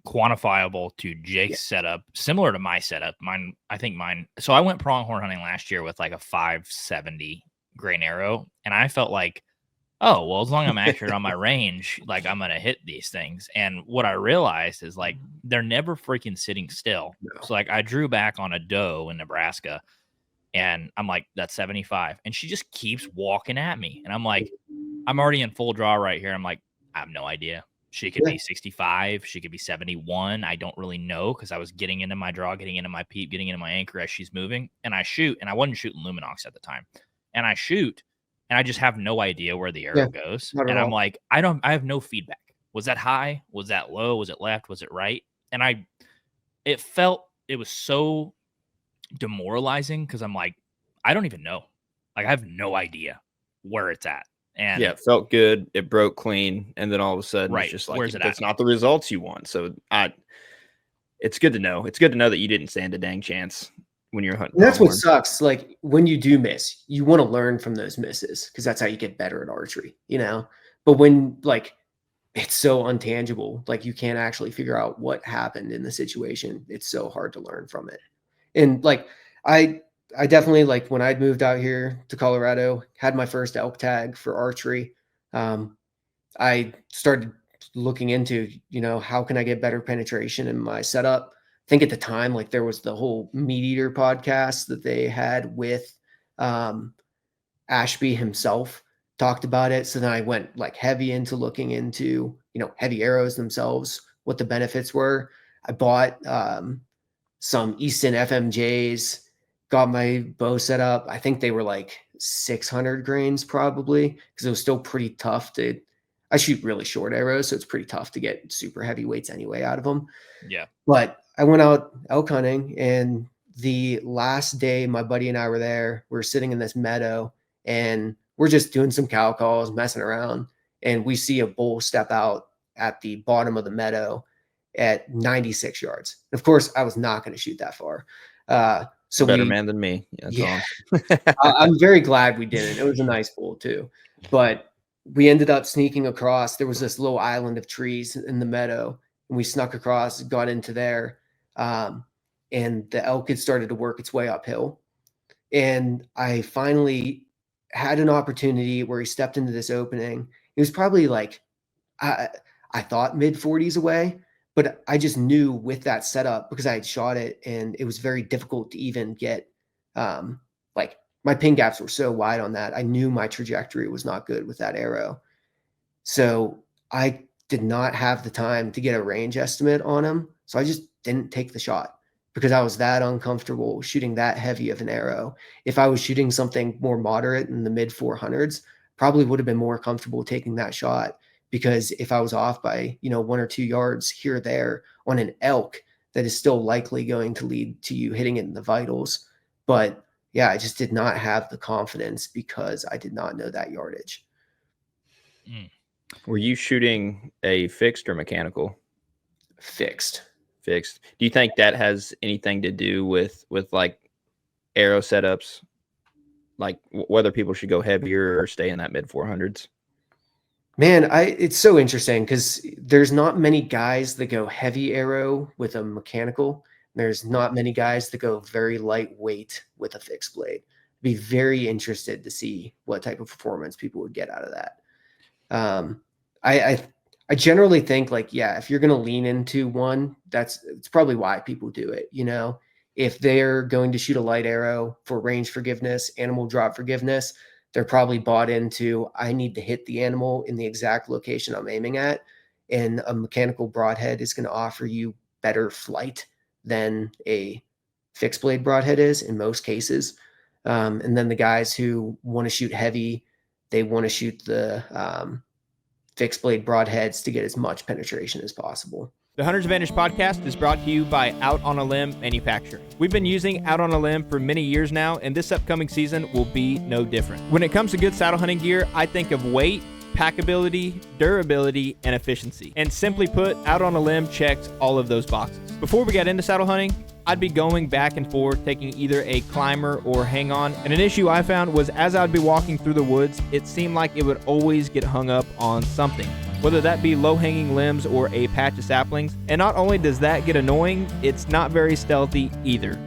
quantifiable to Jake's setup, similar to my setup. I think mine. So I went pronghorn hunting last year with like a 570 grain arrow, and I felt like, oh, well, as long as I'm accurate on my range, like I'm going to hit these things. And what I realized is like, they're never freaking sitting still. No. So like I drew back on a doe in Nebraska and I'm like, that's 75. And she just keeps walking at me. And I'm like, I'm already in full draw right here. I'm like, I have no idea. She could be 65. She could be 71. I don't really know because I was getting into my draw, getting into my peep, getting into my anchor as she's moving. And I shoot, and I wasn't shooting Luminox at the time. And I shoot, and I just have no idea where the arrow goes. And I'm like, I have no feedback. Was that high? Was that low? Was it left? Was it right? And it was so demoralizing because I'm like, I don't even know. Like, I have no idea where it's at. And yeah, it felt good. It broke clean. And then all of a sudden, it's just like, that's not the results you want. So it's good to know. It's good to know that you didn't stand a dang chance when you're hunting. And that's what sucks. Like when you do miss, you want to learn from those misses because that's how you get better at archery, But when like it's so untangible, like you can't actually figure out what happened in the situation. It's so hard to learn from it. And like I definitely, like when I'd moved out here to Colorado, had my first elk tag for archery. I started looking into, how can I get better penetration in my setup? I think at the time, like there was the whole Meat Eater podcast that they had with Ashby himself talked about it. So then I went like heavy into looking into, heavy arrows themselves, what the benefits were. I bought some Easton FMJs, got my bow set up. I think they were like 600 grains probably, because it was still pretty tough to. I shoot really short arrows, so it's pretty tough to get super heavy weights anyway out of them. Yeah. But I went out elk hunting, and the last day my buddy and I were there, we were sitting in this meadow, and we're just doing some cow calls, messing around, and we see a bull step out at the bottom of the meadow at 96 yards. Of course, I was not going to shoot that far. So better man than me. Yeah, I'm very glad we didn't. It was a nice bull too, but we ended up sneaking across. There was this little island of trees in the meadow, and we snuck across, got into there, and the elk had started to work its way uphill. And I finally had an opportunity where he stepped into this opening. It was probably like, I thought mid 40s away, but I just knew with that setup, because I had shot it and it was very difficult to even get, like my pin gaps were so wide on that. I knew my trajectory was not good with that arrow. So I did not have the time to get a range estimate on him. So I just didn't take the shot because I was that uncomfortable shooting that heavy of an arrow. If I was shooting something more moderate in the mid 400s, probably would have been more comfortable taking that shot, because if I was off by, 1 or 2 yards here or there on an elk, that is still likely going to lead to you hitting it in the vitals. But yeah, I just did not have the confidence because I did not know that yardage. Were you shooting a fixed or mechanical? Fixed. Do you think that has anything to do with like arrow setups, like whether people should go heavier or stay in that mid 400s? Man, it's so interesting because there's not many guys that go heavy arrow with a mechanical. There's not many guys that go very lightweight with a fixed blade. I'd be very interested to see what type of performance people would get out of that. I generally think like, yeah, if you're going to lean into one, it's probably why people do it. If they're going to shoot a light arrow for range forgiveness, animal drop forgiveness, they're probably bought into, I need to hit the animal in the exact location I'm aiming at. And a mechanical broadhead is going to offer you better flight than a fixed blade broadhead is in most cases. And then the guys who want to shoot heavy, they want to shoot the fixed blade broadheads to get as much penetration as possible. The Hunter's Advantage podcast is brought to you by Out on a Limb Manufacturing. We've been using Out on a Limb for many years now, and this upcoming season will be no different. When it comes to good saddle hunting gear, I think of weight, packability, durability, and efficiency. And simply put, Out on a Limb checks all of those boxes. Before we got into saddle hunting, I'd be going back and forth taking either a climber or hang on. And an issue I found was as I'd be walking through the woods, it seemed like it would always get hung up on something, whether that be low-hanging limbs or a patch of saplings. And not only does that get annoying, it's not very stealthy either.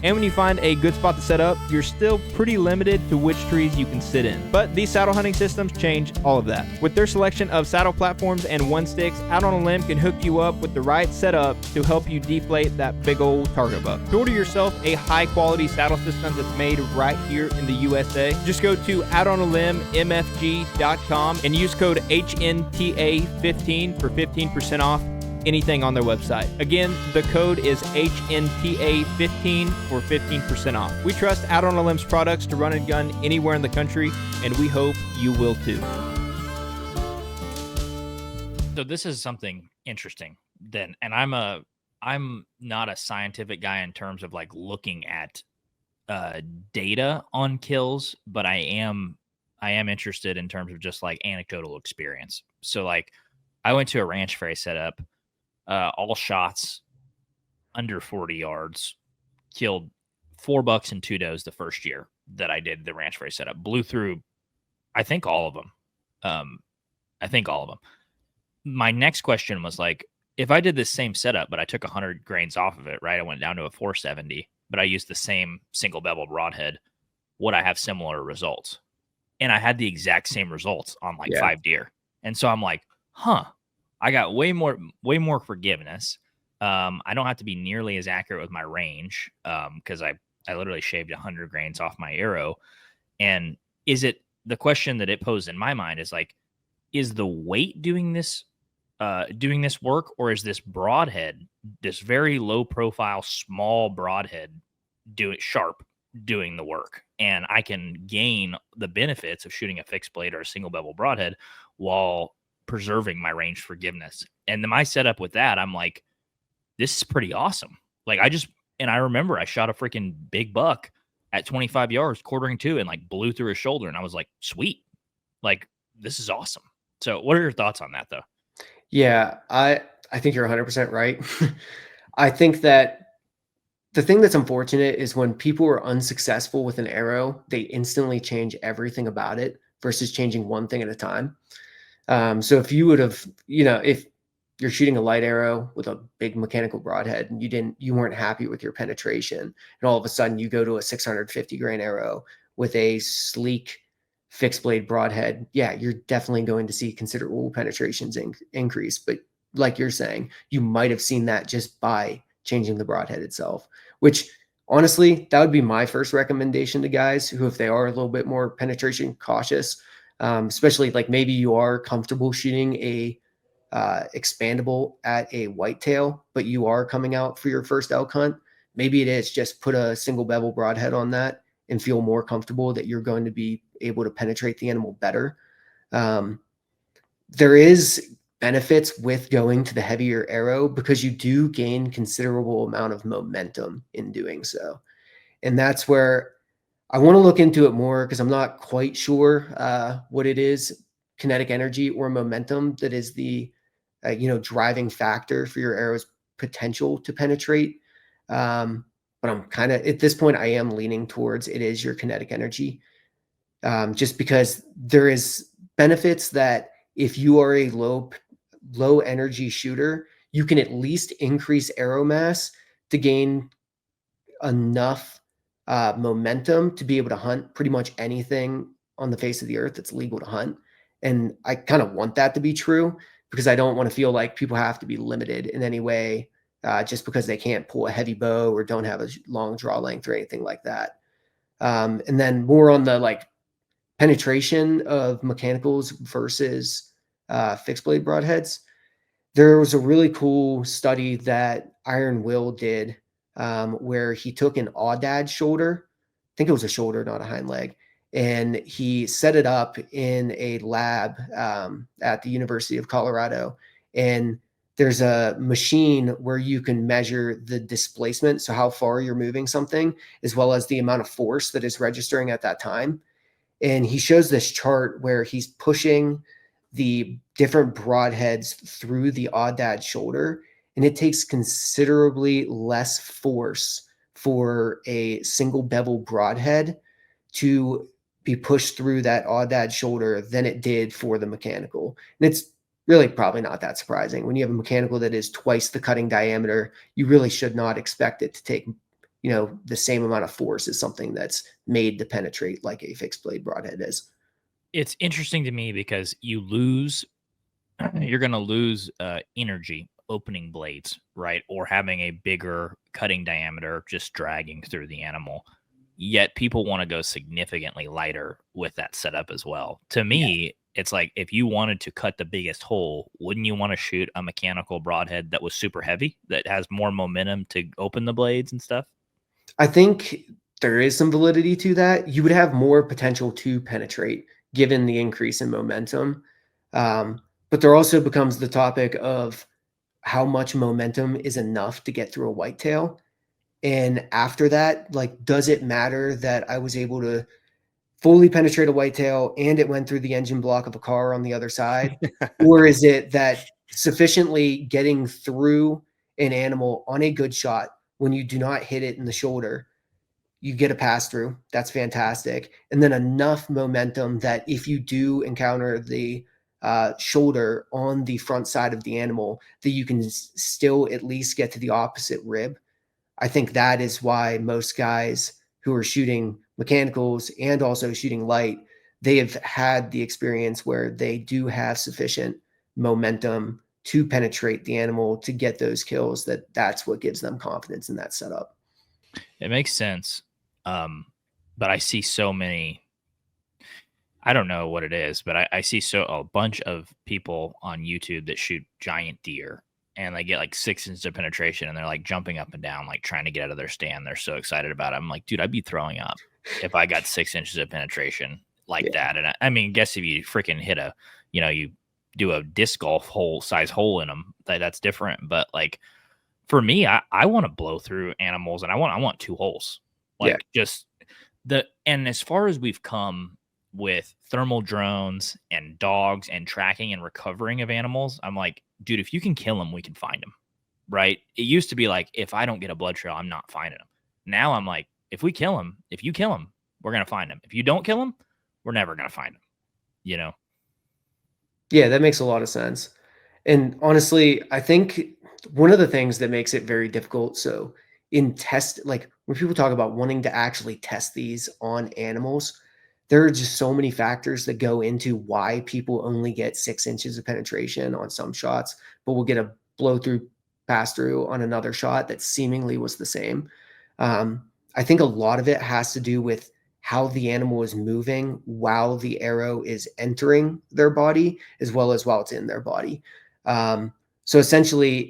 And when you find a good spot to set up, you're still pretty limited to which trees you can sit in. But these saddle hunting systems change all of that. With their selection of saddle platforms and one sticks, Out on a Limb can hook you up with the right setup to help you deflate that big old target buck. To order yourself a high-quality saddle system that's made right here in the USA, just go to outonialimbmfg.com and use code HNTA15 for 15% off anything on their website. Again, the code is HNTA15 for 15% off. We trust Out on a Limb's products to run and gun anywhere in the country, and we hope you will too. So this is something interesting then, and I'm not a scientific guy in terms of like looking at data on kills, but I am interested in terms of just like anecdotal experience. So like I went to a ranch fair setup. All shots under 40 yards, killed 4 bucks and 2 does the first year that I did the ranch fair setup. Blew through, I think all of them. My next question was like, if I did this same setup, but I took 100 grains off of it, right? I went down to a 470, but I used the same single bevel broadhead. Would I have similar results? And I had the exact same results on like 5 deer. And so I'm like, I got way more forgiveness. I don't have to be nearly as accurate with my range because I literally shaved 100 grains off my arrow. And the question that it posed in my mind is like, is the weight doing this work, or is this broadhead, this very low profile, small broadhead doing the work? And I can gain the benefits of shooting a fixed blade or a single bevel broadhead while preserving my range forgiveness. And then my setup with that, I'm like, this is pretty awesome. Like I remember I shot a freaking big buck at 25 yards, quartering two, and like blew through his shoulder. And I was like, sweet. Like, this is awesome. So what are your thoughts on that though? Yeah, I think you're 100% right. I think that the thing that's unfortunate is when people are unsuccessful with an arrow, they instantly change everything about it versus changing one thing at a time. So if you would have, if you're shooting a light arrow with a big mechanical broadhead and you weren't happy with your penetration, and all of a sudden you go to a 650 grain arrow with a sleek fixed blade broadhead, yeah, you're definitely going to see considerable penetrations increase. But like you're saying, you might have seen that just by changing the broadhead itself, which honestly, that would be my first recommendation to guys who, if they are a little bit more penetration cautious, especially like maybe you are comfortable shooting a expandable at a whitetail, but you are coming out for your first elk hunt. Maybe it is just put a single bevel broadhead on that and feel more comfortable that you're going to be able to penetrate the animal better. There is benefits with going to the heavier arrow because you do gain considerable amount of momentum in doing so. And that's where I want to look into it more because I'm not quite sure what it is, kinetic energy or momentum, that is the driving factor for your arrow's potential to penetrate. But I'm kind of, at this point, I am leaning towards it is your kinetic energy, just because there is benefits that if you are a low energy shooter, you can at least increase arrow mass to gain enough momentum to be able to hunt pretty much anything on the face of the earth that's legal to hunt. And I kind of want that to be true because I don't want to feel like people have to be limited in any way just because they can't pull a heavy bow or don't have a long draw length or anything like that. And then more on the like penetration of mechanicals versus fixed blade broadheads. There was a really cool study that Iron Will did where he took an aoudad shoulder. I think it was a shoulder, not a hind leg. And he set it up in a lab at the University of Colorado. And there's a machine where you can measure the displacement, so how far you're moving something, as well as the amount of force that is registering at that time. And he shows this chart where he's pushing the different broadheads through the aoudad shoulder, and it takes considerably less force for a single bevel broadhead to be pushed through that aoudad shoulder than it did for the mechanical. And it's really probably not that surprising. When you have a mechanical that is twice the cutting diameter, you really should not expect it to take the same amount of force as something that's made to penetrate like a fixed blade broadhead is. It's interesting to me because you're going to lose energy opening blades, right? Or having a bigger cutting diameter just dragging through the animal. Yet people want to go significantly lighter with that setup as well. To me, It's like if you wanted to cut the biggest hole, wouldn't you want to shoot a mechanical broadhead that was super heavy, that has more momentum to open the blades and stuff? I think there is some validity to that. You would have more potential to penetrate given the increase in momentum. But there also becomes the topic of how much momentum is enough to get through a whitetail. And after that, like, does it matter that I was able to fully penetrate a whitetail and it went through the engine block of a car on the other side? Or is it that sufficiently getting through an animal on a good shot, when you do not hit it in the shoulder, you get a pass through? That's fantastic. And then enough momentum that if you do encounter the shoulder on the front side of the animal, that you can still at least get to the opposite rib. I think that is why most guys who are shooting mechanicals and also shooting light, they have had the experience where they do have sufficient momentum to penetrate the animal to get those kills, that's what gives them confidence in that setup. It makes sense. But I see so many, I don't know what it is, but I see a bunch of people on YouTube that shoot giant deer and they get like 6 inches of penetration and they're like jumping up and down, like trying to get out of their stand. They're so excited about it. I'm like, dude, I'd be throwing up if I got 6 inches of penetration like that. And I mean, guess if you freaking hit you do a disc golf size hole in them, that's different. But like for me, I want to blow through animals and I want 2 holes. Like just and as far as we've come with thermal drones and dogs and tracking and recovering of animals, I'm like, dude, if you can kill them, we can find them, right? It used to be like, if I don't get a blood trail, I'm not finding them. Now I'm like, if you kill them, we're going to find them. If you don't kill them, we're never going to find them, Yeah, that makes a lot of sense. And honestly, I think one of the things that makes it very difficult, so like when people talk about wanting to actually test these on animals, there are just so many factors that go into why people only get 6 inches of penetration on some shots, but will get a blow through pass through on another shot that seemingly was the same. I think a lot of it has to do with how the animal is moving while the arrow is entering their body, as well as while it's in their body. So essentially,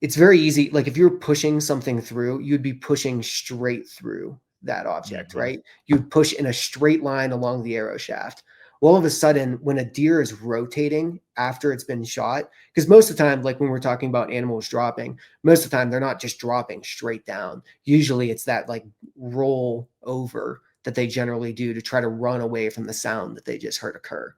it's very easy. Like if you're pushing something through, you'd be pushing straight through that object, right? You'd push in a straight line along the arrow shaft. Well, all of a sudden, when a deer is rotating after it's been shot, because most of the time, like when we're talking about animals dropping, most of the time they're not just dropping straight down. Usually it's that like roll over that they generally do to try to run away from the sound that they just heard occur.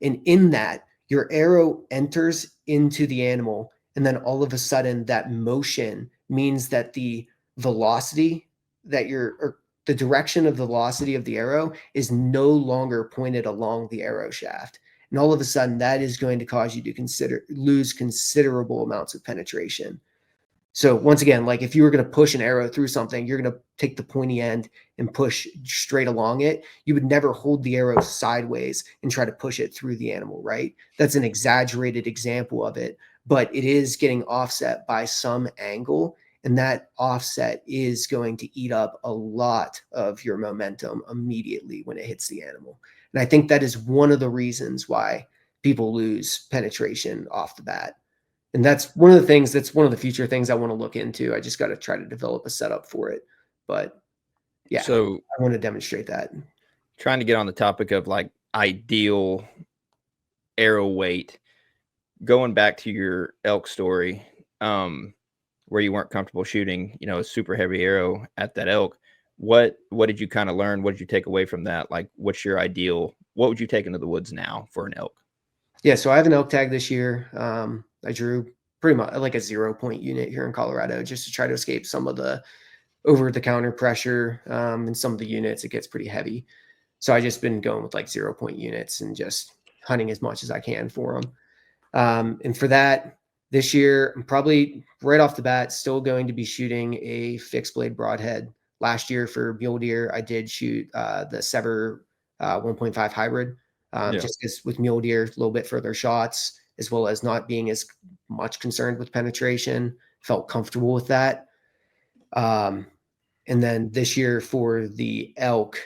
And in that, your arrow enters into the animal, and then all of a sudden that motion means that the velocity or the direction of the velocity of the arrow is no longer pointed along the arrow shaft. And all of a sudden that is going to cause you to lose considerable amounts of penetration. So once again, like if you were going to push an arrow through something, you're going to take the pointy end and push straight along it. You would never hold the arrow sideways and try to push it through the animal, right? That's an exaggerated example of it, but it is getting offset by some angle, and that offset is going to eat up a lot of your momentum immediately when it hits the animal. And I think that is one of the reasons why people lose penetration off the bat. And that's one of the future things I want to look into. I just got to try to develop a setup for it. But yeah, so I want to demonstrate that. Trying to get on the topic of like ideal arrow weight, going back to your elk story, where you weren't comfortable shooting, a super heavy arrow at that elk. What did you kind of learn? What did you take away from that? Like, what's your ideal? What would you take into the woods now for an elk? Yeah, so I have an elk tag this year. I drew pretty much like a 0-point unit here in Colorado just to try to escape some of the over-the-counter pressure. In some of the units, it gets pretty heavy. So I just been going with like 0-point units and just hunting as much as I can for them. And for that, this year, I'm probably right off the bat still going to be shooting a fixed blade broadhead. Last year for mule deer, I did shoot the Sever 1.5 hybrid. Just because with mule deer, a little bit further shots, as well as not being as much concerned with penetration, felt comfortable with that. And then this year for the elk,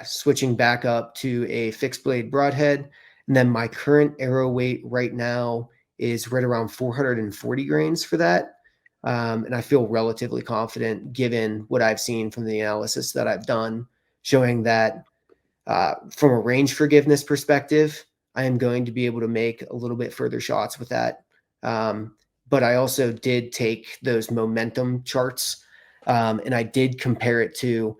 switching back up to a fixed blade broadhead. And then my current arrow weight right now is right around 440 grains for that. And I feel relatively confident given what I've seen from the analysis that I've done, showing that from a range forgiveness perspective, I am going to be able to make a little bit further shots with that. But I also did take those momentum charts and I did compare it to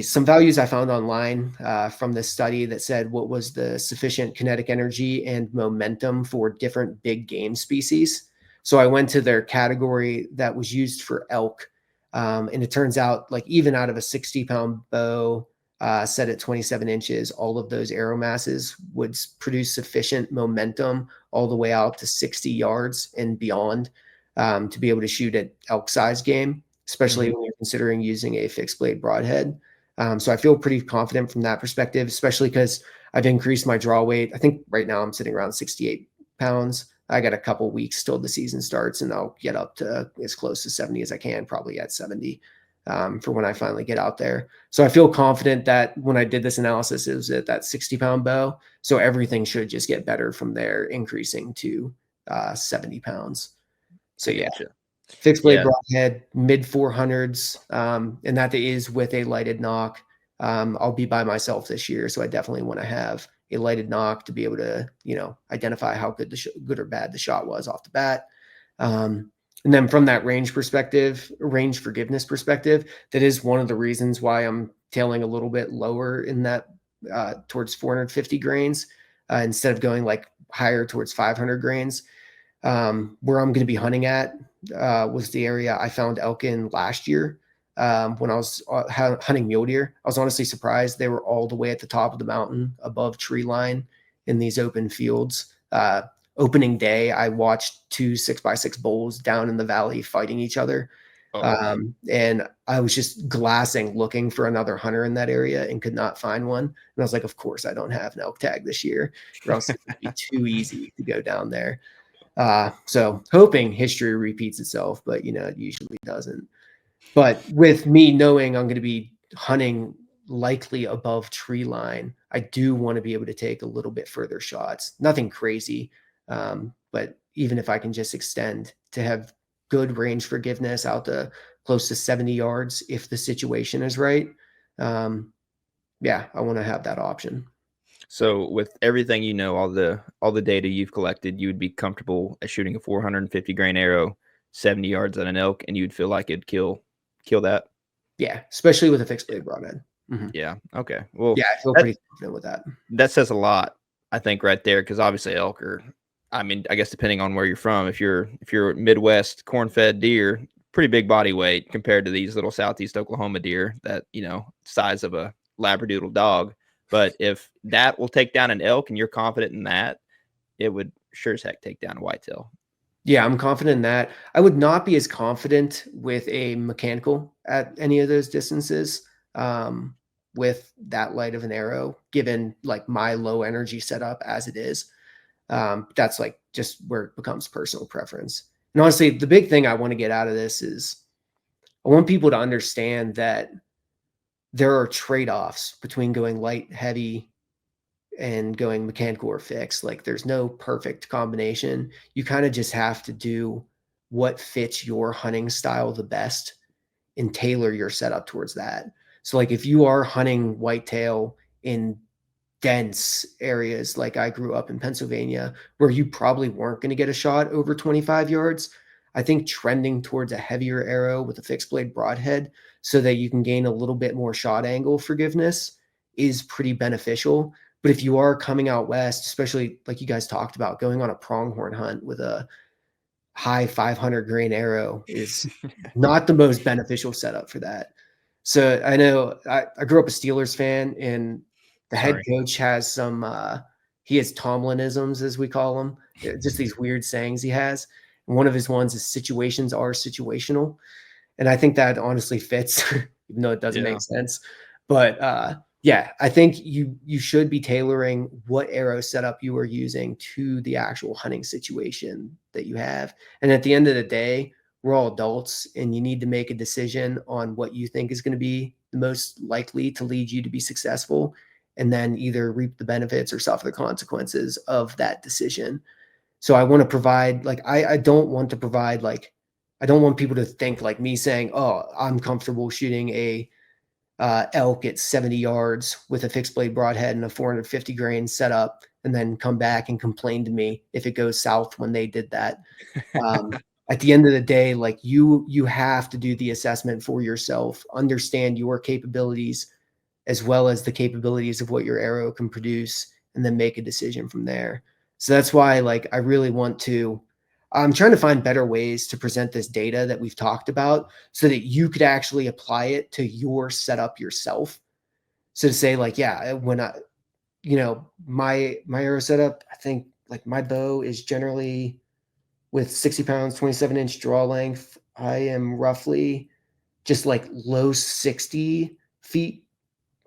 some values I found online from this study that said what was the sufficient kinetic energy and momentum for different big game species. So I went to their category that was used for elk. And it turns out like even out of a 60-pound bow, set at 27 inches, all of those arrow masses would produce sufficient momentum all the way out to 60 yards and beyond to be able to shoot at elk size game, especially when you're considering using a fixed blade broadhead. So I feel pretty confident from that perspective, especially because I've increased my draw weight. I think right now I'm sitting around 68 pounds. I got a couple weeks till the season starts, and I'll get up to as close to 70 as I can, probably at 70 for when I finally get out there. So I feel confident that when I did this analysis, it was at that 60-pound bow. So everything should just get better from there, increasing to 70 pounds. So yeah, Gotcha. fixed blade broadhead, mid 400s, and that is with a lighted knock. I'll be by myself this year, so I definitely want to have a lighted knock to be able to, identify how good good or bad the shot was off the bat. And then from that range forgiveness perspective, that is one of the reasons why I'm tailing a little bit lower in that towards 450 grains instead of going like higher towards 500 grains. Where I'm going to be hunting at was the area I found elk in last year when I was hunting mule deer. I was honestly surprised they were all the way at the top of the mountain above tree line in these open fields. Opening day, I watched 2 6x6 bulls down in the valley fighting each other. And I was just glassing looking for another hunter in that area and could not find one. And I was like, of course I don't have an elk tag this year, or else it would be too easy to go down there. So hoping history repeats itself, but it usually doesn't. But with me knowing I'm going to be hunting likely above tree line, I do want to be able to take a little bit further shots. Nothing crazy. But even if I can just extend to have good range forgiveness out to close to 70 yards, if the situation is right. I want to have that option. So with everything, all the data you've collected, you would be comfortable at shooting a 450 grain arrow 70 yards at an elk, and you'd feel like it'd kill that. Yeah, especially with a fixed blade broadhead. Mm-hmm. Yeah. Okay. Well, yeah, I feel pretty confident with that. That says a lot, I think, right there, because obviously elk are, I guess depending on where you're from, if you're Midwest corn-fed deer, pretty big body weight compared to these little Southeast Oklahoma deer that size of a Labradoodle dog. But if that will take down an elk and you're confident in that, it would sure as heck take down a whitetail. Yeah, I'm confident in that. I would not be as confident with a mechanical at any of those distances with that light of an arrow, given like my low energy setup as it is. That's like just where it becomes personal preference. And honestly, the big thing I want to get out of this is I want people to understand that there are trade-offs between going light, heavy, and going mechanical or fixed. Like there's no perfect combination. You kind of just have to do what fits your hunting style the best and tailor your setup towards that. So like if you are hunting whitetail in dense areas, like I grew up in Pennsylvania, where you probably weren't going to get a shot over 25 yards, I think trending towards a heavier arrow with a fixed blade broadhead so that you can gain a little bit more shot angle forgiveness is pretty beneficial. But if you are coming out west, especially like you guys talked about, going on a pronghorn hunt with a high 500 grain arrow is not the most beneficial setup for that. So I know I grew up a Steelers fan, and the head coach has some, he has Tomlinisms, as we call them, just these weird sayings he has. And one of his ones is situations are situational. And I think that honestly fits, even though it doesn't make sense. But I think you should be tailoring what arrow setup you are using to the actual hunting situation that you have. And at the end of the day, we're all adults, and you need to make a decision on what you think is going to be the most likely to lead you to be successful, and then either reap the benefits or suffer the consequences of that decision. So I want to provide, like, I don't want to provide, like, I don't want people to think like me saying, oh, I'm comfortable shooting a elk at 70 yards with a fixed blade broadhead and a 450 grain setup, and then come back and complain to me if it goes south when they did that. At the end of the day, like you have to do the assessment for yourself, understand your capabilities as well as the capabilities of what your arrow can produce, and then make a decision from there. So that's why, like, I really want to, I'm trying to find better ways to present this data that we've talked about so that you could actually apply it to your setup yourself. So to say, like, yeah, when my arrow setup, I think like my bow is generally with 60 pounds, 27-inch draw length. I am roughly just like low 60 feet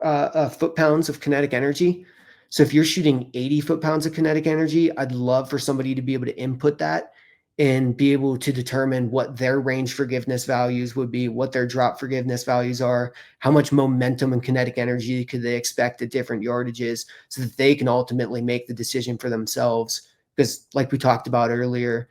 foot-pounds of kinetic energy. So if you're shooting 80 foot-pounds of kinetic energy, I'd love for somebody to be able to input that and be able to determine what their range forgiveness values would be, what their drop forgiveness values are, how much momentum and kinetic energy could they expect at different yardages, so that they can ultimately make the decision for themselves. Because like we talked about earlier,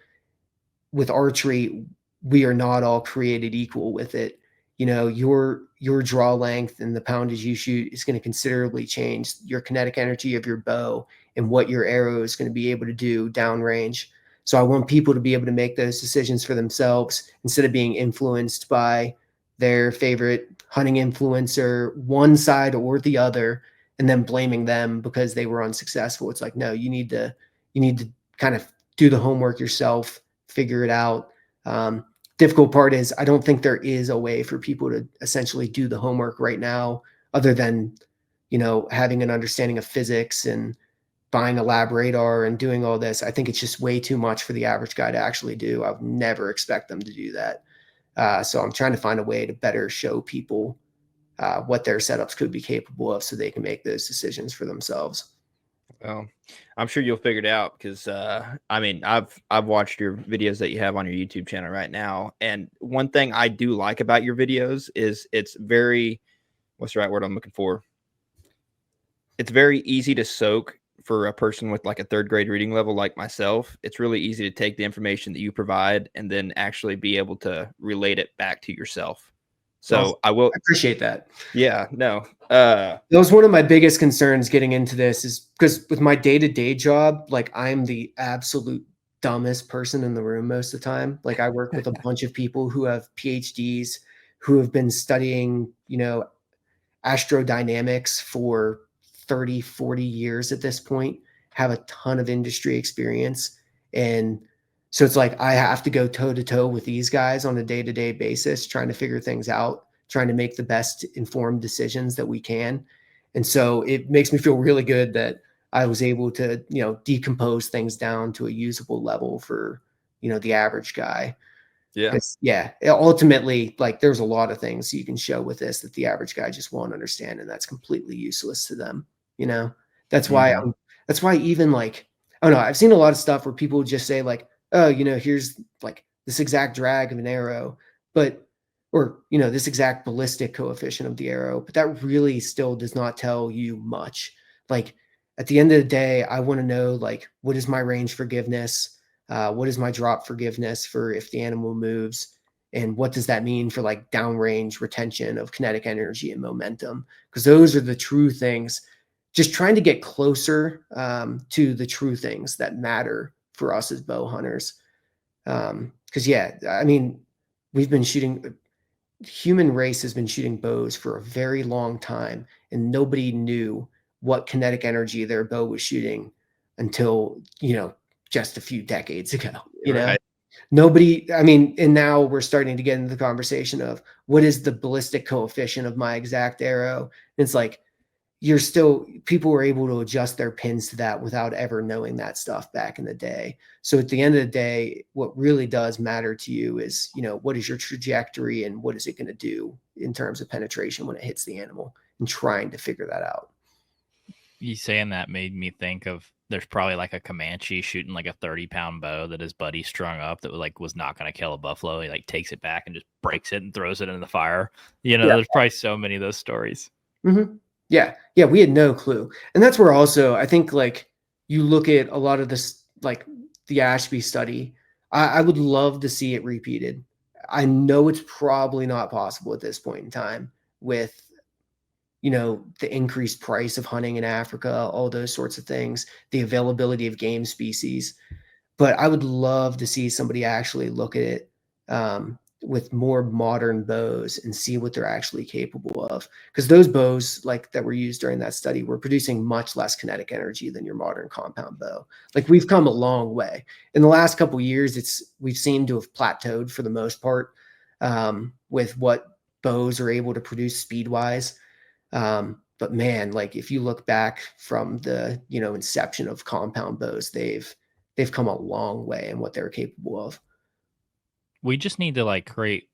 with archery, we are not all created equal with it. You know, your draw length and the poundage you shoot is going to considerably change your kinetic energy of your bow and what your arrow is going to be able to do downrange. So I want people to be able to make those decisions for themselves instead of being influenced by their favorite hunting influencer, one side or the other, and then blaming them because they were unsuccessful. It's like, no, you need to kind of do the homework yourself, figure it out. Difficult part is I don't think there is a way for people to essentially do the homework right now, other than, having an understanding of physics and buying a lab radar and doing all this. I think it's just way too much for the average guy to actually do. I would never expect them to do that. So I'm trying to find a way to better show people what their setups could be capable of so they can make those decisions for themselves. Well, I'm sure you'll figure it out because I mean, I've watched your videos that you have on your YouTube channel right now, and one thing I do like about your videos is it's very, what's the right word I'm looking for? It's very easy to soak for a person with like a third grade reading level like myself. It's really easy to take the information that you provide and then actually be able to relate it back to yourself. So I appreciate that. Yeah, no. That was one of my biggest concerns getting into this, is because with my day-to-day job, like, I'm the absolute dumbest person in the room most of the time. Like, I work with a bunch of people who have PhDs, who have been studying, astrodynamics for 30, 40 years at this point, have a ton of industry experience. And so it's like I have to go toe to toe with these guys on a day-to-day basis, trying to figure things out, trying to make the best informed decisions that we can. And so it makes me feel really good that I was able to, decompose things down to a usable level for, the average guy. Yeah. Ultimately, like, there's a lot of things you can show with this that the average guy just won't understand, and that's completely useless to them. That's why even, like, I don't know, I've seen a lot of stuff where people just say, like, oh, here's like this exact drag of an arrow, or this exact ballistic coefficient of the arrow, but that really still does not tell you much. Like, at the end of the day, I want to know, like, what is my range forgiveness? What is my drop forgiveness for if the animal moves? And what does that mean for, like, downrange retention of kinetic energy and momentum? Because those are the true things. Just trying to get closer to the true things that matter for us as bow hunters. Because, I mean, human race has been shooting bows for a very long time, and nobody knew what kinetic energy their bow was shooting until, just a few decades ago. Right. Nobody, I mean, and now we're starting to get into the conversation of what is the ballistic coefficient of my exact arrow. And it's like, people were able to adjust their pins to that without ever knowing that stuff back in the day. So at the end of the day, what really does matter to you is, what is your trajectory and what is it going to do in terms of penetration when it hits the animal, and trying to figure that out. You saying that made me think of, there's probably like a Comanche shooting like a 30-pound bow that his buddy strung up that was not going to kill a buffalo. He like takes it back and just breaks it and throws it in the fire. There's probably so many of those stories. Mm-hmm. Yeah. We had no clue. And that's where also, I think, like, you look at a lot of this, like the Ashby study, I would love to see it repeated. I know it's probably not possible at this point in time with, the increased price of hunting in Africa, all those sorts of things, the availability of game species. But I would love to see somebody actually look at it with more modern bows and see what they're actually capable of. Because those bows, like, that were used during that study, were producing much less kinetic energy than your modern compound bow. Like, we've come a long way. In the last couple of years, we've seemed to have plateaued for the most part with what bows are able to produce speed-wise. But man, like, if you look back from the, inception of compound bows, they've come a long way in what they're capable of. We just need to, like, create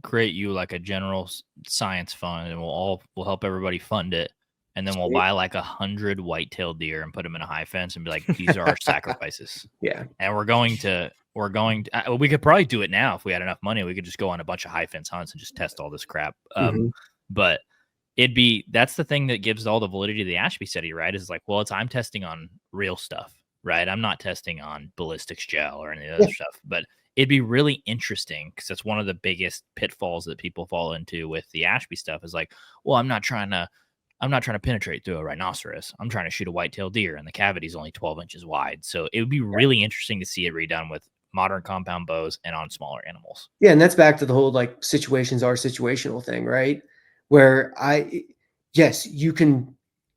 create you like a general science fund, and we'll help everybody fund it, and then we'll buy like 100 whitetail deer and put them in a high fence and be like, these are our sacrifices. Yeah. And we could probably do it now if we had enough money. We could just go on a bunch of high fence hunts and just test all this crap. But that's the thing that gives all the validity to the Ashby study, right? Is like, well, I'm testing on real stuff, right? I'm not testing on ballistics gel or any other stuff, but it'd be really interesting because that's one of the biggest pitfalls that people fall into with the Ashby stuff is like, well, I'm not trying to penetrate through a rhinoceros. I'm trying to shoot a whitetail deer and the cavity is only 12 inches wide. So it would be really interesting to see it redone with modern compound bows and on smaller animals. Yeah. And that's back to the whole like situations are situational thing, right? Where yes, you can,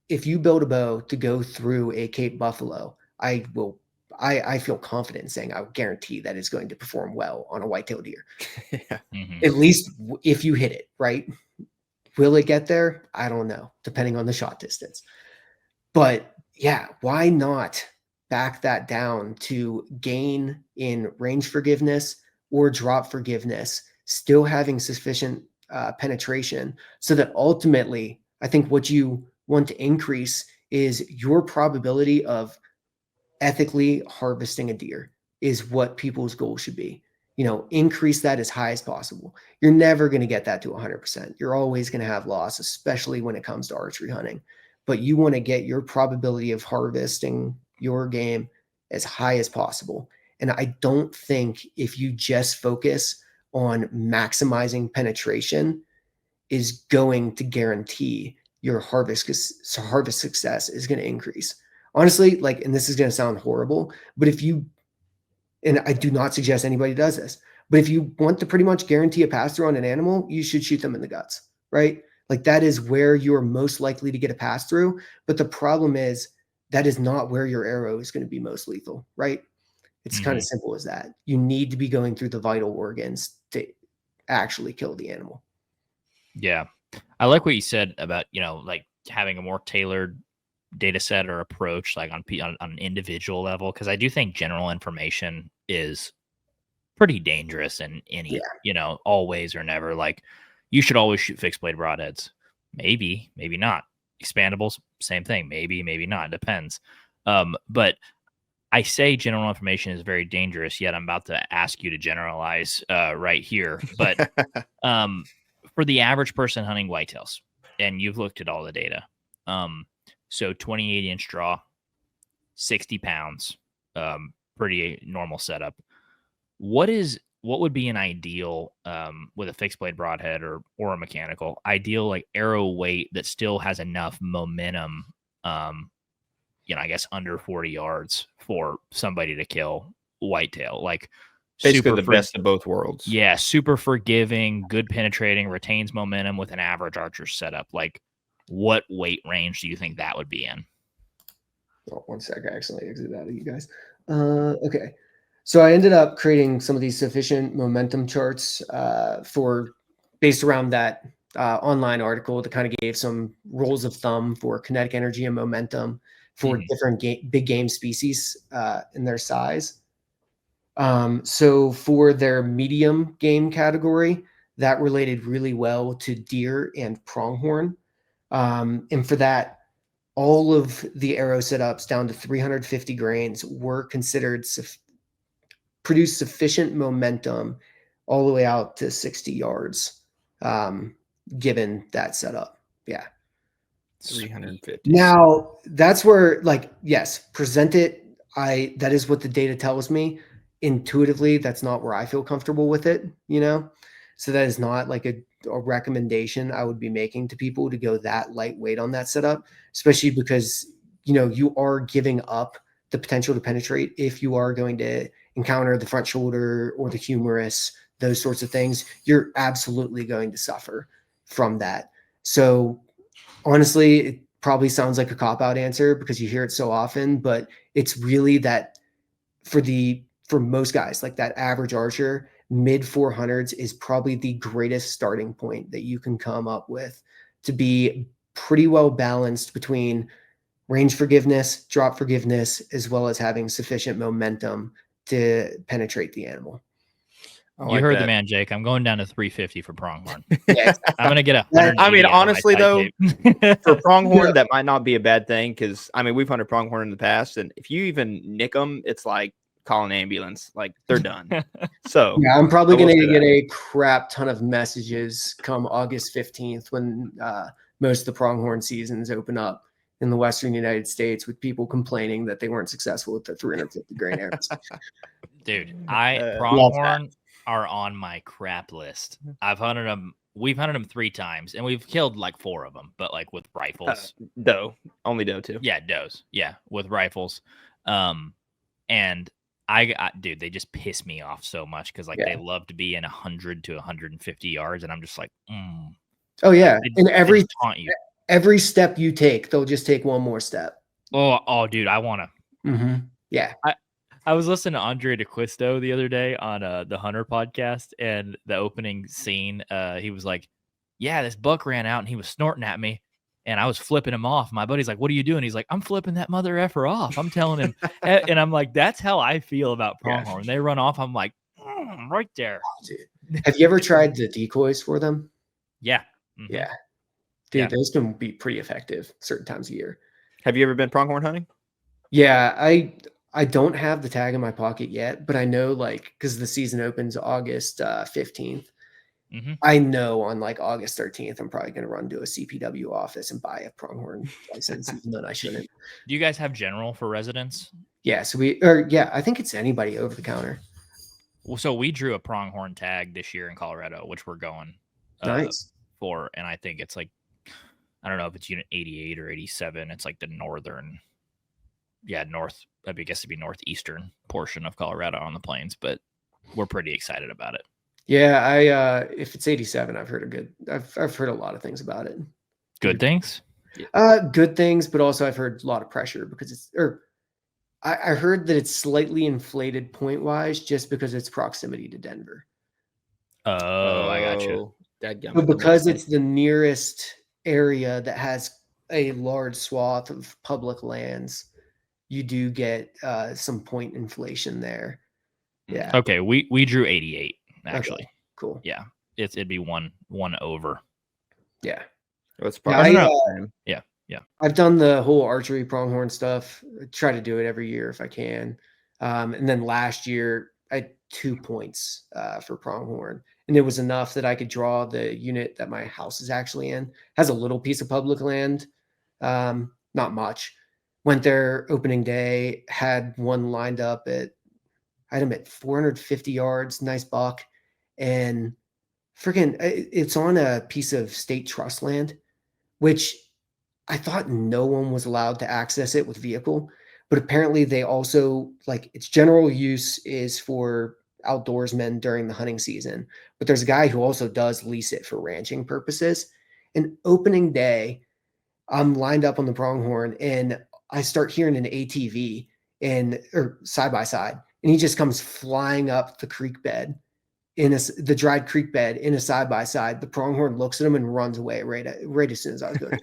if you build a bow to go through a Cape Buffalo, I feel confident in saying I would guarantee that it's going to perform well on a whitetail deer. At least if you hit it, right? Will it get there? I don't know, depending on the shot distance. But yeah, why not back that down to gain in range forgiveness or drop forgiveness, still having sufficient penetration, so that ultimately, I think what you want to increase is your probability of ethically harvesting a deer is what people's goal should be. Increase that as high as possible. You're never going to get that to 100%. You're always going to have loss, especially when it comes to archery hunting. But you want to get your probability of harvesting your game as high as possible. And I don't think if you just focus on maximizing penetration is going to guarantee your harvest success is going to increase. Honestly, and this is going to sound horrible, but and I do not suggest anybody does this, but if you want to pretty much guarantee a pass through on an animal, you should shoot them in the guts, right? Like that is where you're most likely to get a pass through. But the problem is that is not where your arrow is going to be most lethal, right? It's kind of simple as that. You need to be going through the vital organs to actually kill the animal. Yeah. I like what you said about, like having a more tailored data set or approach, like on an individual level. Cause I do think general information is pretty dangerous in any, always or never. Like you should always shoot fixed blade broadheads. Maybe not. Expandables, same thing. Maybe not. Depends. But I say general information is very dangerous, yet I'm about to ask you to generalize right here. But for the average person hunting whitetails, and you've looked at all the data, so 28-inch draw, 60 pounds, pretty normal setup. What would be an ideal with a fixed blade broadhead or a mechanical ideal like arrow weight that still has enough momentum, I guess under 40 yards for somebody to kill whitetail, like basically the best of both worlds. Yeah, super forgiving, good penetrating, retains momentum with an average archer setup. Like, what weight range do you think that would be in? Oh, 1 sec, I accidentally exited out of you guys. Okay, so I ended up creating some of these sufficient momentum charts based around that online article that kind of gave some rules of thumb for kinetic energy and momentum for different big game species in their size. So for their medium game category, that related really well to deer and pronghorn. And for that, all of the arrow setups down to 350 grains were considered produce sufficient momentum all the way out to 60 yards, given that setup. Yeah. 350. Now that's where, yes, present it. That is what the data tells me. Intuitively, that's not where I feel comfortable with it, so that is not like a recommendation I would be making to people to go that lightweight on that setup, especially because, you are giving up the potential to penetrate if you are going to encounter the front shoulder or the humerus, those sorts of things. You're absolutely going to suffer from that. So honestly, it probably sounds like a cop-out answer because you hear it so often, but it's really that for most guys, like that average archer, mid 400s is probably the greatest starting point that you can come up with to be pretty well balanced between range forgiveness, drop forgiveness, as well as having sufficient momentum to penetrate the animal. You heard the man, Jake. I'm going down to 350 for Pronghorn. Yeah, I'm gonna get a. I mean, honestly though, for Pronghorn, Yeah. that might not be a bad thing because I mean we've hunted Pronghorn in the past, and if you even nick them, it's like call an ambulance. Like they're done. So yeah, I'm probably I will going to say get that. a crap ton of messages come August 15th when most of the pronghorn seasons open up in the Western United States with people complaining that they weren't successful with the 350 grain arrows. Dude, love Pronghorn are on my crap list. I've hunted them. We've hunted them 3 times, and we've killed like 4 of them, but like with rifles. Doe, only doe too. Yeah, does. Yeah, with rifles. And dude, they just piss me off so much because like they love to be in 100 to 150 yards, and I'm just like, oh yeah, like, and they just taunt you. every step you take, they'll just take one more step. Oh, dude, I want to. Mm-hmm. Yeah. I was listening to Andre DeQuisto the other day on the Hunter podcast, and the opening scene, he was like, yeah, this buck ran out and he was snorting at me, and I was flipping him off. My buddy's like, what are you doing? He's like, I'm flipping that mother effer off. I'm telling him. And I'm like, that's how I feel about pronghorn. They run off. I'm like, right there. Dude. Have you ever tried the decoys for them? Yeah. Mm-hmm. Yeah. Dude, those can be pretty effective certain times of year. Have you ever been pronghorn hunting? Yeah, I don't have the tag in my pocket yet, but I know like because the season opens August 15th. Mm-hmm. I know on like August 13th, I'm probably going to run to a CPW office and buy a pronghorn license, even though I shouldn't. Do you guys have general for residents? Yeah, so I think it's anybody over the counter. Well, so we drew a pronghorn tag this year in Colorado, which we're going Nice for, and I think it's like, I don't know if it's unit 88 or 87. It's like the northern, north. I guess it'd be northeastern portion of Colorado on the plains, but we're pretty excited about it. Yeah, if it's 87, I've heard a lot of things about it. Good things? Good things, but also I've heard a lot of pressure because I heard that it's slightly inflated point wise just because it's proximity to Denver. Oh, I got you. But because it's the nearest area that has a large swath of public lands, you do get some point inflation there. Yeah. Okay, we drew 88 actually. Okay, cool. Yeah, it'd be one over. Yeah. It's probably yeah. I've done the whole archery pronghorn stuff. I try to do it every year if I can. And then last year I had 2 points for pronghorn, and it was enough that I could draw the unit that my house is actually in. It has a little piece of public land, not much. Went there opening day, had one lined up I had him at 450 yards, nice buck, and freaking it's on a piece of state trust land, which I thought no one was allowed to access it with vehicle, but apparently they also like its general use is for outdoorsmen during the hunting season. But there's a guy who also does lease it for ranching purposes. And opening day, I'm lined up on the pronghorn and I start hearing an ATV or side by side, and he just comes flying up the creek bed the dried creek bed in a side by side. The pronghorn looks at him and runs away right as soon as I was going.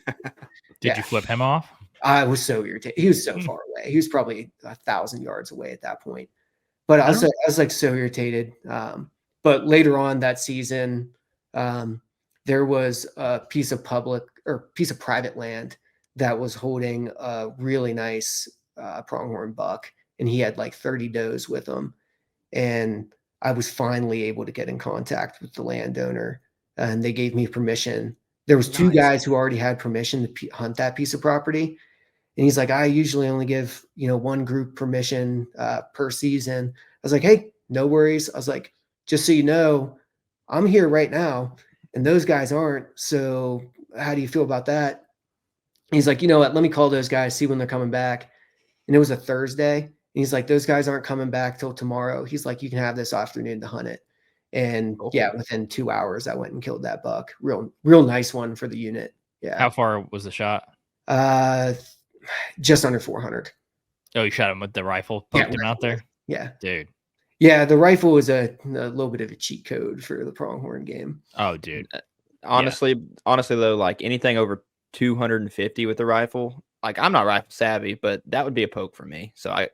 Did you flip him off? I was so irritated. He was so far away. He was probably 1,000 yards away at that point. But I was like so irritated. But later on that season, there was a piece of private land that was holding a really nice pronghorn buck, and he had like 30 does with him. And I was finally able to get in contact with the landowner, and they gave me permission. There was 2 guys who already had permission to hunt that piece of property. And he's like, I usually only give, 1 group permission per season. I was like, hey, no worries. I was like, just so you know, I'm here right now and those guys aren't. So how do you feel about that? He's like, you know what? Let me call those guys, see when they're coming back. And it was a Thursday. And he's like, those guys aren't coming back till tomorrow. He's like, you can have this afternoon to hunt it. And within 2 hours, I went and killed that buck. Real nice one for the unit. Yeah. How far was the shot? Just under 400. Oh, you shot him with the rifle? Poked him out there? Yeah. Dude. Yeah, the rifle was a little bit of a cheat code for the pronghorn game. Oh, dude. Honestly though, like anything over 250 with the rifle, like I'm not rifle savvy, but that would be a poke for me. So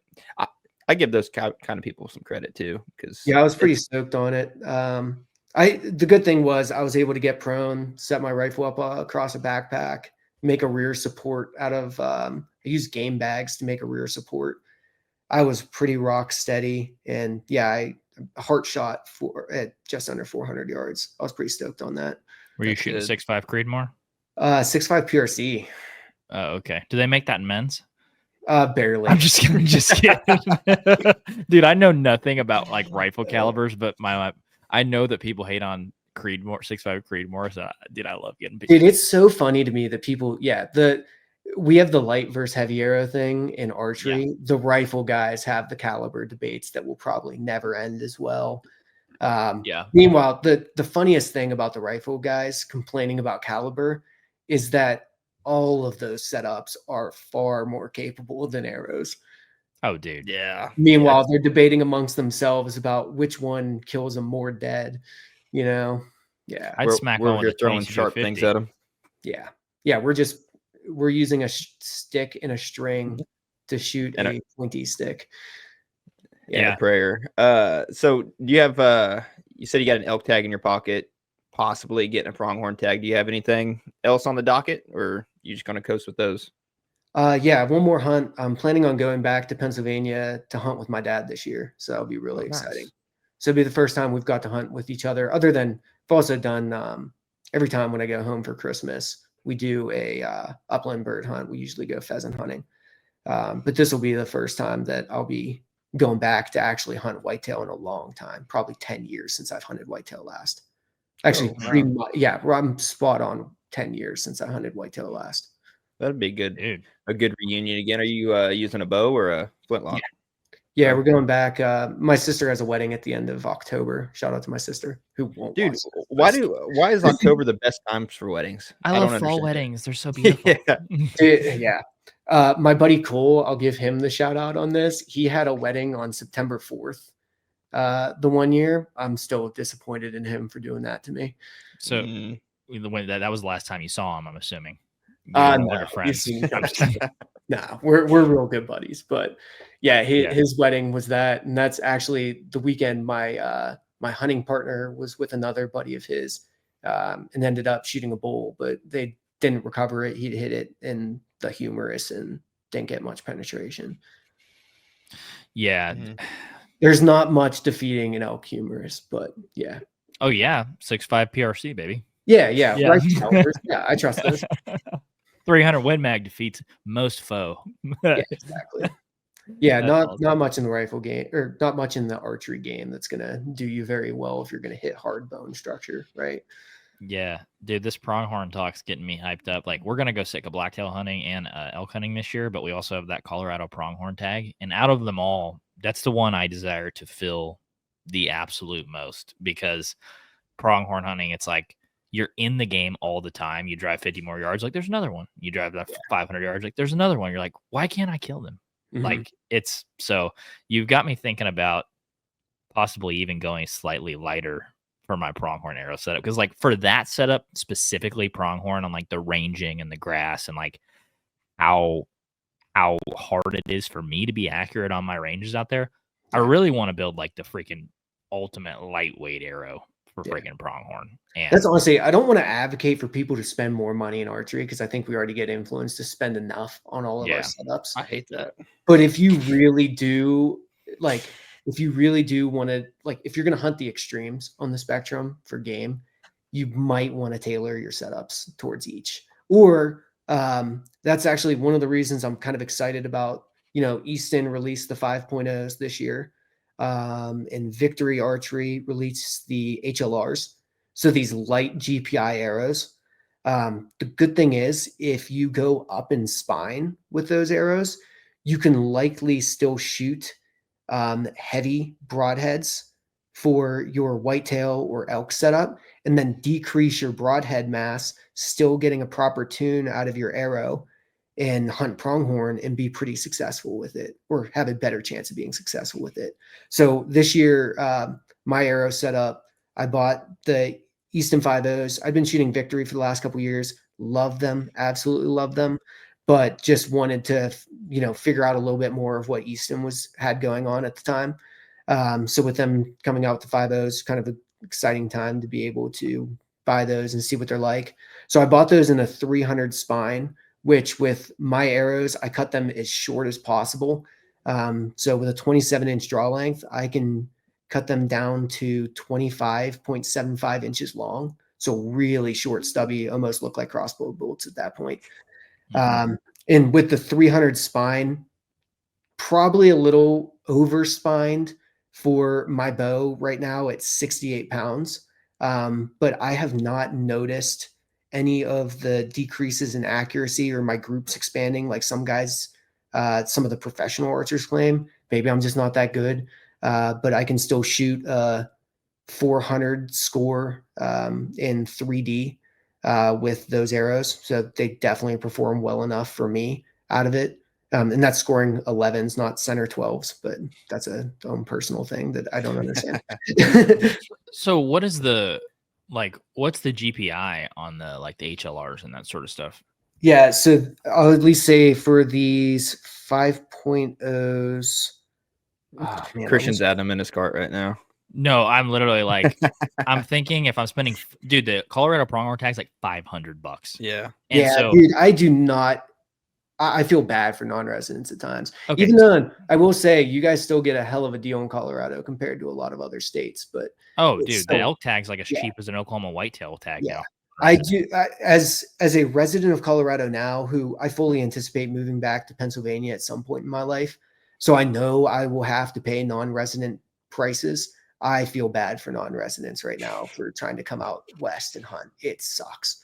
I give those kind of people some credit too, because I was pretty stoked on it. The good thing was I was able to get prone, set my rifle up across a backpack, make a rear support out of. I used game bags to make a rear support. I was pretty rock steady, and I heart shot at just under 400 yards. I was pretty stoked on that. Were you shooting 6.5 Creedmoor? 6.5 PRC. Oh, okay. Do they make that in men's? Barely. I'm just kidding. Dude, I know nothing about like rifle calibers, but I know that people hate on Creedmoor, 6.5 Creedmoor. So, dude, I love getting pictures. Dude, it's so funny to me that people, we have the light versus heavy arrow thing in archery. Yeah. The rifle guys have the caliber debates that will probably never end as well. Meanwhile, the funniest thing about the rifle guys complaining about caliber is that all of those setups are far more capable than arrows. Oh, dude. Yeah. Meanwhile, they're debating amongst themselves about which one kills them more dead, Yeah. I'd smack on here throwing sharp things at them. Yeah. We're using a stick and a string to shoot a pointy stick. Yeah. A prayer. So do you have, you said you got an elk tag in your pocket, possibly getting a pronghorn tag. Do you have anything else on the docket, or you just going to coast with those? One more hunt. I'm planning on going back to Pennsylvania to hunt with my dad this year. So it'll be really exciting. Nice. So it'll be the first time we've got to hunt with each other, other than I've also done, every time when I go home for Christmas, we do a upland bird hunt. We usually go pheasant hunting. But this will be the first time that I'll be going back to actually hunt whitetail in a long time, probably 10 years since I've hunted whitetail last. Actually, I'm spot on 10 years since I hunted whitetail last. That'd be good. Dude. A good reunion again. Are you using a bow or a flintlock? Yeah, we're going back. My sister has a wedding at the end of October. Shout out to my sister who won't. Dude, why is October the best times for weddings? I love fall weddings. They're so beautiful. My buddy Cole, I'll give him the shout out on this. He had a wedding on September 4th. The one year, I'm still disappointed in him for doing that to me. So that was the last time you saw him, I'm assuming. No, friends. No, we're real good buddies. But his wedding was that, and that's actually the weekend my hunting partner was with another buddy of his, and ended up shooting a bull, but they didn't recover it. He'd hit it in the humerus and didn't get much penetration. Yeah. There's not much defeating an elk humerus, but yeah. Oh yeah, 6.5 PRC, baby. Yeah. Right. Yeah, I trust those. 300 Win Mag defeats most foe. Yeah, exactly. Yeah, not much in the rifle game, or not much in the archery game that's gonna do you very well if you're gonna hit hard bone structure, right? Yeah, dude, this pronghorn talk's getting me hyped up. Like, we're gonna go sick of blacktail hunting and elk hunting this year, but we also have that Colorado pronghorn tag, and out of them all, that's the one I desire to fill the absolute most, because pronghorn hunting, it's like you're in the game all the time. You drive 50 more yards, like there's another one. You drive that 500 yards, like there's another one. You're like, why can't I kill them? Mm-hmm. Like, it's so you've got me thinking about possibly even going slightly lighter for my pronghorn arrow setup, because like for that setup specifically, pronghorn, on like the ranging and the grass and like how hard it is for me to be accurate on my ranges out there, I really want to build like the freaking ultimate lightweight arrow for freaking pronghorn. And that's honestly, I don't want to advocate for people to spend more money in archery, because I think we already get influenced to spend enough on all of our setups. I hate that. But if you really do, want to, like, if you're going to hunt the extremes on the spectrum for game, you might want to tailor your setups towards each. Or that's actually one of the reasons I'm kind of excited about, Easton released the 5.0s this year. And Victory Archery released the HLRs. So these light GPI arrows. The good thing is, if you go up in spine with those arrows, you can likely still shoot heavy broadheads for your whitetail or elk setup, and then decrease your broadhead mass, still getting a proper tune out of your arrow, and hunt pronghorn and be pretty successful with it, or have a better chance of being successful with it. So this year, my arrow setup, I bought the Easton 5.0s. I've been shooting Victory for the last couple of years. Love them. Absolutely love them. but just wanted to, figure out a little bit more of what Easton had going on at the time. So with them coming out with the 5.0s, kind of an exciting time to be able to buy those and see what they're like. So I bought those in a 300 spine, which with my arrows, I cut them as short as possible. So with a 27-inch draw length, I can cut them down to 25.75 inches long. So really short, stubby, almost look like crossbow bolts at that point. And with the 300 spine, probably a little over spined for my bow right now at 68 pounds. But I have not noticed any of the decreases in accuracy or my groups expanding like some guys, some of the professional archers claim. Maybe I'm just not that good, but I can still shoot a 400 score in 3D with those arrows. So they definitely perform well enough for me out of it. And that's scoring 11s, not center 12s, but that's a own personal thing that I don't understand. So what's the GPI on the HLRs and that sort of stuff? Yeah. So I'll at least say for these 5.0s, Christian's at him in his cart right now. No, I'm literally I'm thinking if I'm spending, dude, the Colorado Pronghorn tag's like $500. Yeah. And so, dude, I do not. I feel bad for non-residents at times. Okay. Even though I will say you guys still get a hell of a deal in Colorado compared to a lot of other states. But dude, the elk tag's like as cheap as an Oklahoma whitetail tag now. I do as a resident of Colorado now, who I fully anticipate moving back to Pennsylvania at some point in my life. So I know I will have to pay non-resident prices. I feel bad for non-residents right now for trying to come out west and hunt. It sucks.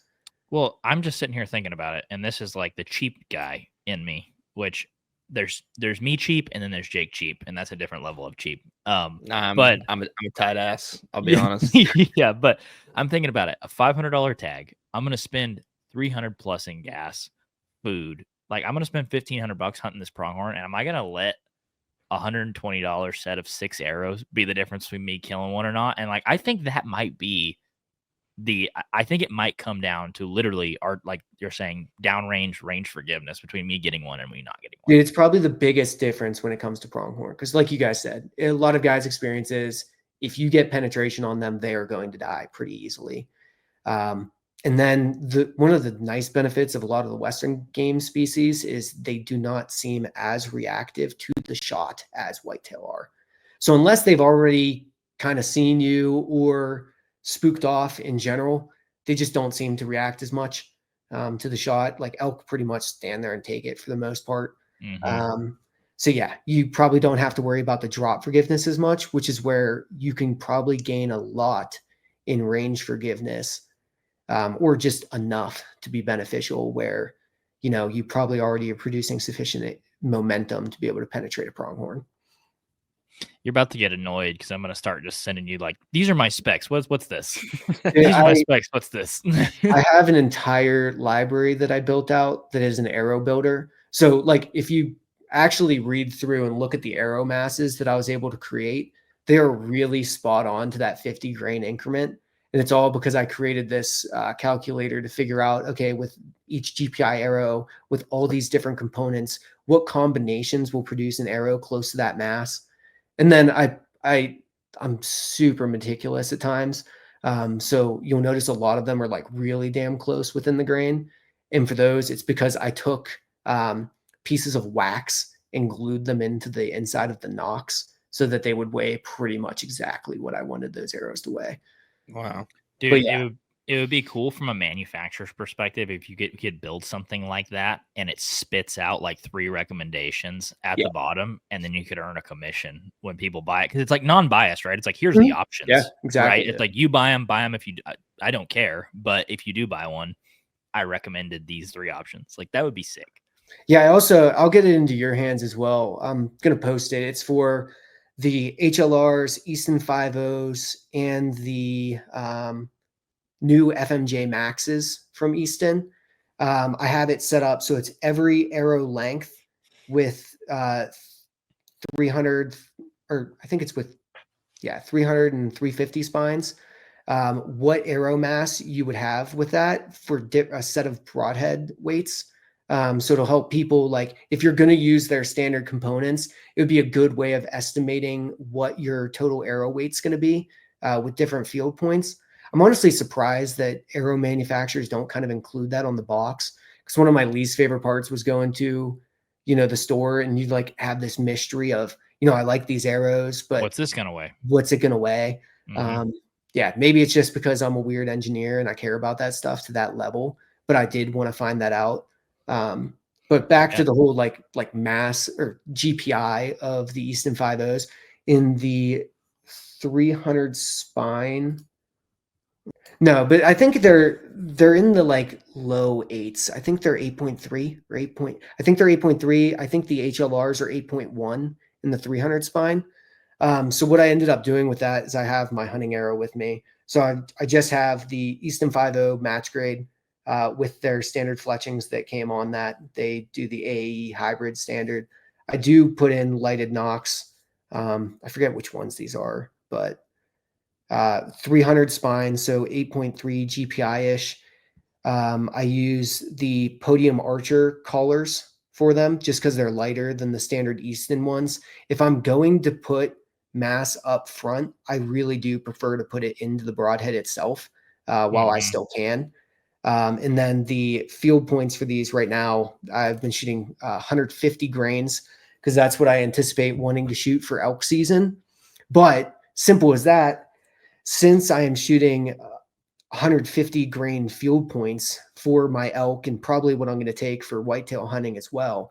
Well, I'm just sitting here thinking about it, and this is like the cheap guy in me, which there's me cheap, and then there's Jake cheap, and that's a different level of cheap. But I'm a tight ass. I'll be honest. Yeah, but I'm thinking about it. A $500 tag. I'm gonna spend $300 plus in gas, food. Like I'm gonna spend $1,500 hunting this pronghorn, and am I gonna let $120 set of 6 arrows be the difference between me killing one or not? And I think that might be I think it might come down to literally like you're saying, downrange range forgiveness between me getting one and me not getting one. Dude, it's probably the biggest difference when it comes to pronghorn. Because like you guys said, a lot of guys' experience is if you get penetration on them, they are going to die pretty easily. And then one of the nice benefits of a lot of the Western game species is they do not seem as reactive to the shot as whitetail are. So unless they've already kind of seen you or spooked off in general, they just don't seem to react as much to the shot. Like elk pretty much stand there and take it for the most part. So yeah, you probably don't have to worry about the drop forgiveness as much, which is where you can probably gain a lot in range forgiveness, or just enough to be beneficial where, you probably already are producing sufficient momentum to be able to penetrate a pronghorn. You're about to get annoyed because I'm going to start just sending you these are my specs. What's this? Dude, These are my specs. What's this? I have an entire library that I built out that is an arrow builder. So if you actually read through and look at the arrow masses that I was able to create, they are really spot on to that 50 grain increment. And it's all because I created this calculator to figure out, okay, with each GPI arrow, with all these different components, what combinations will produce an arrow close to that mass. And then I'm super meticulous at times. So you'll notice a lot of them are really damn close within the grain. And for those, it's because I took pieces of wax and glued them into the inside of the nocks so that they would weigh pretty much exactly what I wanted those arrows to weigh. Wow. Dude, yeah. It would be cool from a manufacturer's perspective if you could build something like that and it spits out 3 recommendations at the bottom, and then you could earn a commission when people buy it, because it's non-biased, right? It's here's the options. Yeah, exactly. Right? It's you buy them if you. I don't care, but if you do buy one, I recommended these 3 options. That would be sick. Yeah, I'll get it into your hands as well. I'm gonna post it. It's for the HLRs, Easton 5.0s, and the new FMJ Maxes from Easton. I have it set up so it's every arrow length with 300, or I think it's with 300 and 350 spines. What arrow mass you would have with that for a set of broadhead weights. So it'll help people, like if you're going to use their standard components, it would be a good way of estimating what your total arrow weight's going to be with different field points. I'm honestly surprised that arrow manufacturers don't kind of include that on the box, because one of my least favorite parts was going to, the store and you like have this mystery of, I like these arrows, but what's this going to weigh? What's it going to weigh? Yeah, maybe it's just because I'm a weird engineer and I care about that stuff to that level, but I did want to find that out. But back to the whole like mass or GPI of the Easton 5.0s in the 300 spine. No, but I think they're in the like low eights. I think they're 8.3 or 8. I think they're 8.3. I think the HLRs are 8.1 in the 300 spine. So what I ended up doing with that is I have my hunting arrow with me. So I just have the Easton 5.0 match grade with their standard fletchings that came on that. They do the AE hybrid standard. I do put in lighted nocks. I forget which ones these are, but 300 spine, so 8.3 GPI-ish. I use the Podium Archer collars for them just because they're lighter than the standard Easton ones. If I'm going to put mass up front, I really do prefer to put it into the Broadhead itself while I still can. And then the field points for these right now, I've been shooting 150 grains because that's what I anticipate wanting to shoot for elk season. But simple as that, since I am shooting 150 grain field points for my elk and probably what I'm going to take for whitetail hunting as well,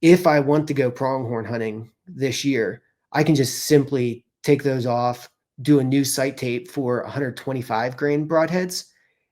if I want to go pronghorn hunting this year, I can just simply take those off, do a new sight tape for 125 grain broadheads.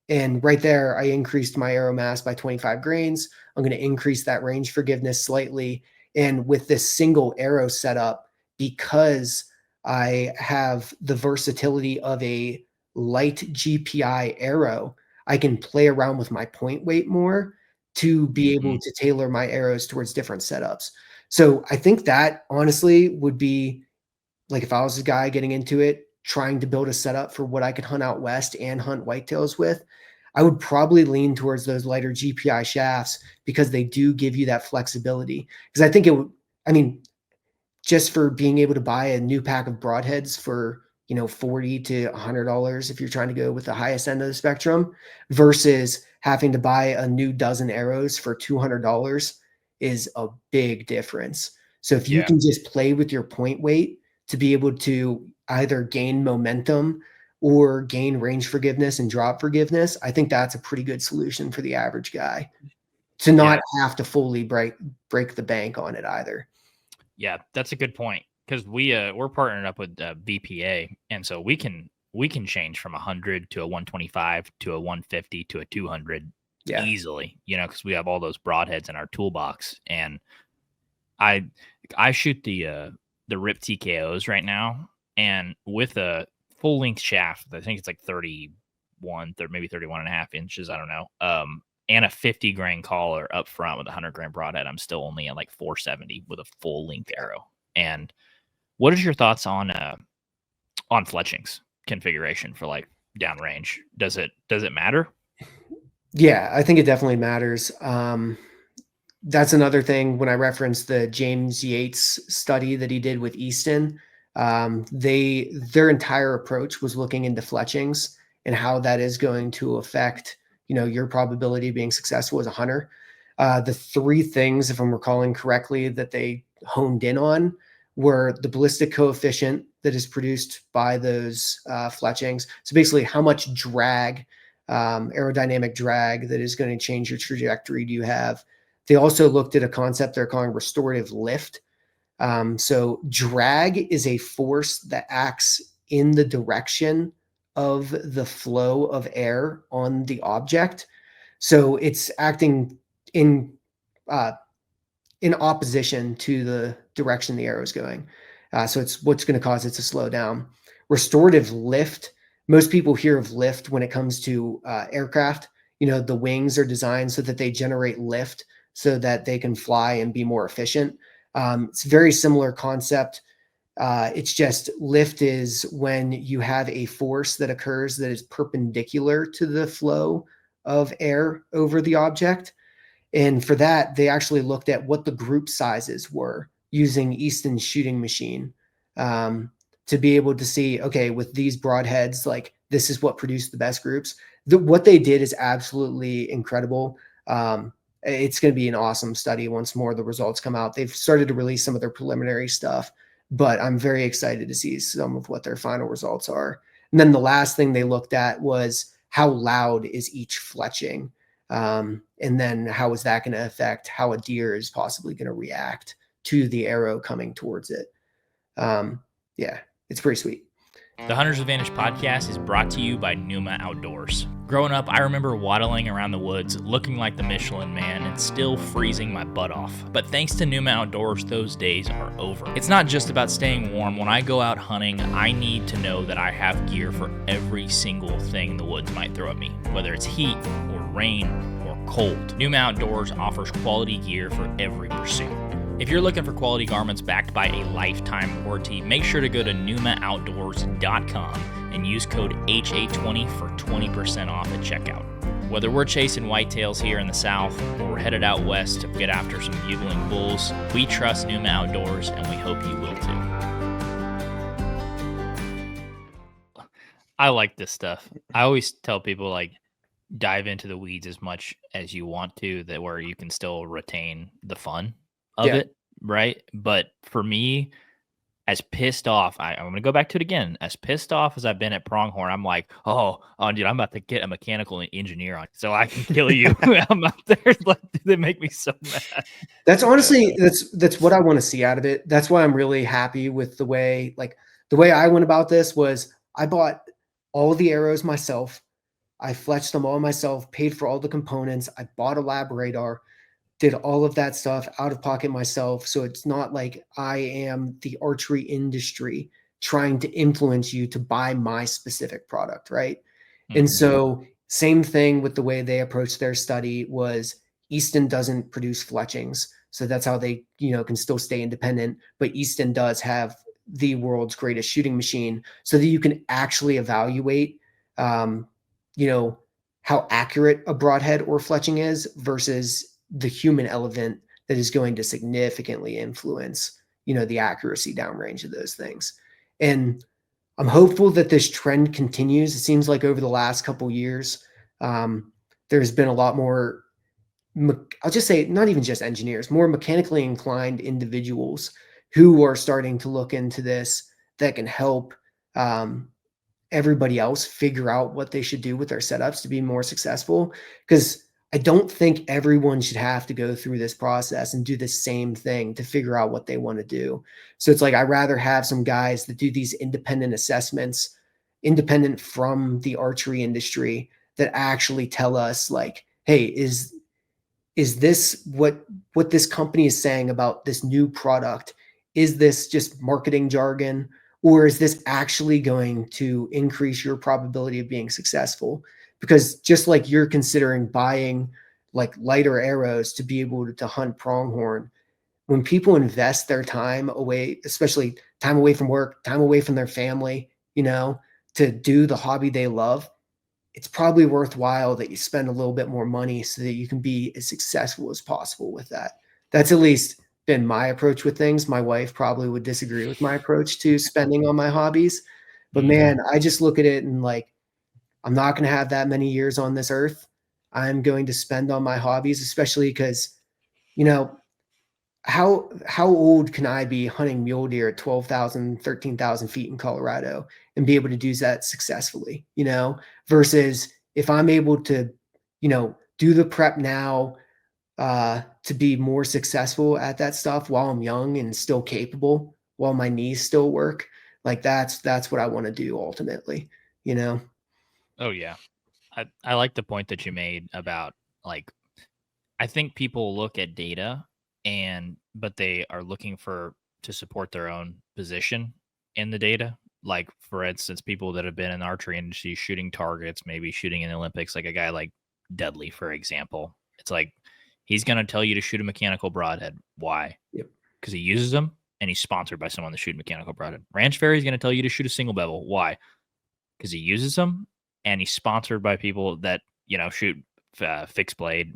And right there, I increased my arrow mass by 25 grains. I'm going to increase that range forgiveness slightly. And with this single arrow setup, because I have the versatility of a light GPI arrow, I can play around with my point weight more to be able to tailor my arrows towards different setups. So I think that honestly would be like, if I was a guy getting into it, trying to build a setup for what I could hunt out west and hunt whitetails with, I would probably lean towards those lighter GPI shafts because they do give you that flexibility. Because I think it would, just for being able to buy a new pack of broadheads for, $40 to $100 if you're trying to go with the highest end of the spectrum versus having to buy a new dozen arrows for $200 is a big difference. So if you can just play with your point weight to be able to either gain momentum or gain range forgiveness and drop forgiveness, I think that's a pretty good solution for the average guy to not have to fully break the bank on it either. Yeah, that's a good point, because we're partnered up with VPA, and so we can change from 100 to a 125 to a 150 to a 200 easily, because we have all those broadheads in our toolbox. And I shoot the RIP TKOs right now, and with a full length shaft, I think it's like 31, maybe 31 and a half inches, I don't know. And a 50 grain collar up front with a 100 grain broadhead, I'm still only at like 470 with a full length arrow. And what is your thoughts on Fletching's configuration for like downrange? Does it matter? Yeah, I think it definitely matters. That's another thing when I referenced the James Yates study that he did with Easton. Their entire approach was looking into fletchings and how that is going to affect your probability of being successful as a hunter. The three things, if I'm recalling correctly, that they honed in on were the ballistic coefficient that is produced by those fletchings. So basically how much drag, aerodynamic drag that is going to change your trajectory do you have? They also looked at a concept they're calling restorative lift. So drag is a force that acts in the direction of the flow of air on the object. So it's acting in opposition to the direction the arrow is going. So it's what's going to cause it to slow down. Restorative lift. Most people hear of lift when it comes to aircraft. The wings are designed so that they generate lift so that they can fly and be more efficient. It's a very similar concept. It's just lift is when you have a force that occurs that is perpendicular to the flow of air over the object. And for that, they actually looked at what the group sizes were using Easton's shooting machine, to be able to see, okay, with these broadheads, like this is what produced the best groups. What they did is absolutely incredible. It's going to be an awesome study once more of the results come out. They've started to release some of their preliminary stuff, but I'm very excited to see some of what their final results are. And then the last thing they looked at was how loud is each fletching. And then how is that going to affect how a deer is possibly going to react to the arrow coming towards it. Yeah, it's pretty sweet. The Hunter's Advantage podcast is brought to you by Numa Outdoors. Growing up, I remember waddling around the woods looking like the Michelin Man and still freezing my butt off. But thanks to Numa Outdoors, those days are over. It's not just about staying warm. When I go out hunting, I need to know that I have gear for every single thing the woods might throw at me, whether it's heat or rain or cold. Numa Outdoors offers quality gear for every pursuit. If you're looking for quality garments backed by a lifetime warranty, make sure to go to NumaOutdoors.com and use code HA20 for 20% off at checkout. Whether we're chasing whitetails here in the south or we're headed out west to get after some bugling bulls, we trust Numa Outdoors and we hope you will too. I like this stuff. I always tell people, like, dive into the weeds as much as you want to, that where you can still retain the fun of it, right? But for me, as pissed off, I'm going to go back to it again. As pissed off as I've been at Pronghorn, I'm like, oh, dude, I'm about to get a mechanical engineer on so I can kill you. I'm out there, like, they make me so mad. That's honestly, that's what I want to see out of it. That's why I'm really happy with the way I went about this was I bought all the arrows myself. I fletched them all myself, paid for all the components. I bought a lab radar, did all of that stuff out of pocket myself. So it's not like I am the archery industry trying to influence you to buy my specific product, right? Mm-hmm. And so same thing with the way they approached their study was Easton doesn't produce fletchings. So that's how they, can still stay independent. But Easton does have the world's greatest shooting machine so that you can actually evaluate, how accurate a broadhead or fletching is versus the human element that is going to significantly influence, the accuracy downrange of those things. And I'm hopeful that this trend continues. It seems like over the last couple of years, there's been a lot more, I'll just say, not even just engineers, more mechanically inclined individuals who are starting to look into this that can help everybody else figure out what they should do with their setups to be more successful. Because I don't think everyone should have to go through this process and do the same thing to figure out what they want to do. So it's like, I'd rather have some guys that do these independent assessments, independent from the archery industry, that actually tell us, like, hey, is this what this company is saying about this new product? Is this just marketing jargon? Or is this actually going to increase your probability of being successful? Because just like you're considering buying like lighter arrows to be able to hunt pronghorn, when people invest their time away, especially time away from work, time away from their family, to do the hobby they love, it's probably worthwhile that you spend a little bit more money so that you can be as successful as possible with that. That's at least been my approach with things. My wife probably would disagree with my approach to spending on my hobbies, but man, I just look at it and like, I'm not going to have that many years on this earth. I'm going to spend on my hobbies, especially because, how old can I be hunting mule deer at 12,000, 13,000 feet in Colorado and be able to do that successfully, versus if I'm able to, do the prep now to be more successful at that stuff while I'm young and still capable, while my knees still work. Like that's what I want to do ultimately, Oh yeah. I like the point that you made about, like, I think people look at data but they are looking to support their own position in the data. Like, for instance, people that have been in the archery industry shooting targets, maybe shooting in the Olympics, like a guy like Deadly, for example. It's like, he's going to tell you to shoot a mechanical broadhead. Why? Yep. Because he uses them and he's sponsored by someone to shoot mechanical broadhead. Ranch Fairy is going to tell you to shoot a single bevel. Why? Because he uses them and he's sponsored by people that, shoot fixed blade,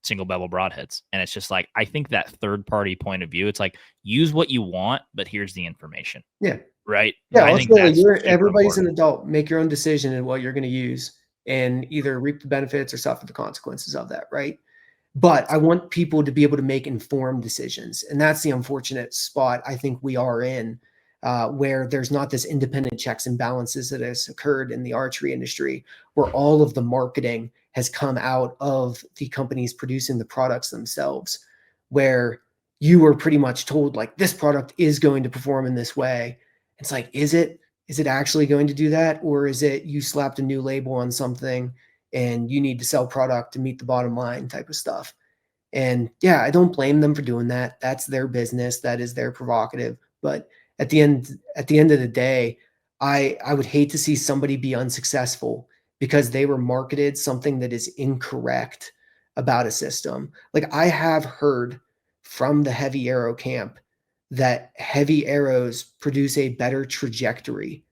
single bevel broadheads. And it's just like, I think that third party point of view, it's like, use what you want, but here's the information. Yeah. Right. Yeah. I think that's everybody's important. an adult. Make your own decision in what you're going to use and either reap the benefits or suffer the consequences of that. Right. But I want people to be able to make informed decisions. And that's the unfortunate spot I think we are in, where there's not this independent checks and balances that has occurred in the archery industry, where all of the marketing has come out of the companies producing the products themselves, where you were pretty much told like this product is going to perform in this way. It's like, is it actually going to do that? Or is it you slapped a new label on something and you need to sell product to meet the bottom line type of stuff? And yeah, I don't blame them for doing that. That's their business. That is their prerogative. But at the end of the day, I would hate to see somebody be unsuccessful because they were marketed something that is incorrect about a system. Like I have heard from the heavy arrow camp that heavy arrows produce a better trajectory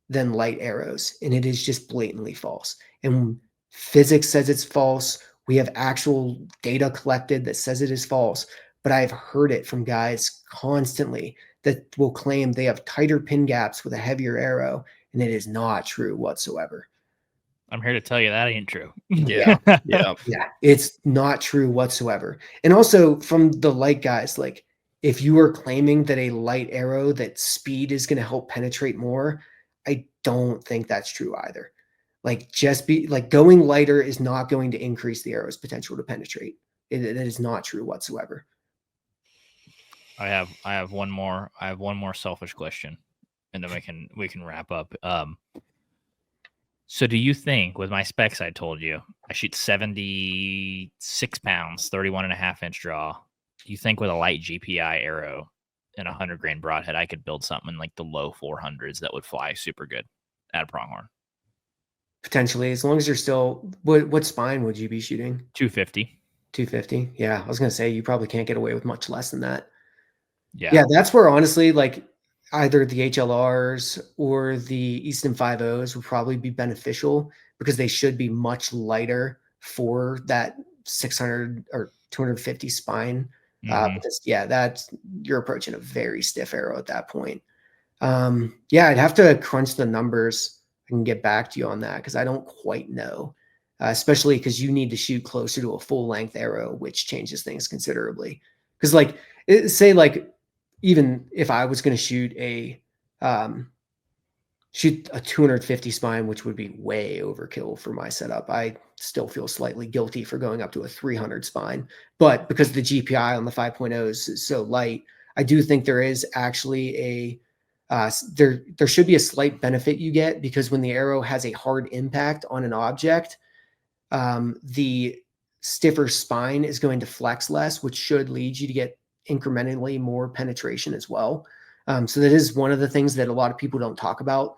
than light arrows. And it is just blatantly false. And physics says it's false. We have actual data collected that says it is false. But I've heard it from guys constantly that will claim they have tighter pin gaps with a heavier arrow. And it is not true whatsoever. I'm here to tell you that ain't true. Yeah. Yeah. It's not true whatsoever. And also from the light guys, like if you are claiming that a light arrow, that speed is going to help penetrate more, I don't think that's true either. Like going lighter is not going to increase the arrow's potential to penetrate. It is not true whatsoever. I have one more selfish question, and then we can wrap up. So do you think with my specs I told you, I shoot 76 pounds, 31.5-inch draw. Do you think with a light GPI arrow and 100 grain broadhead, I could build something in like the low 400s that would fly super good at a pronghorn? Potentially, as long as you're still, what spine would you be shooting? 250. 250. Yeah. I was going to say, you probably can't get away with much less than that. Yeah. That's where honestly, like either the HLRs or the Easton 5.0s would probably be beneficial because they should be much lighter for that 600 or 250 spine. Because that's, you're approaching a very stiff arrow at that point. I'd have to crunch the numbers. I can get back to you on that because I don't quite know, especially because you need to shoot closer to a full length arrow, which changes things considerably. Because even if I was going to shoot a 250 spine, which would be way overkill for my setup, I still feel slightly guilty for going up to a 300 spine. But because the GPI on the 5.0 is so light, I do think there is actually there should be a slight benefit you get because when the arrow has a hard impact on an object, the stiffer spine is going to flex less, which should lead you to get incrementally more penetration as well. So that is one of the things that a lot of people don't talk about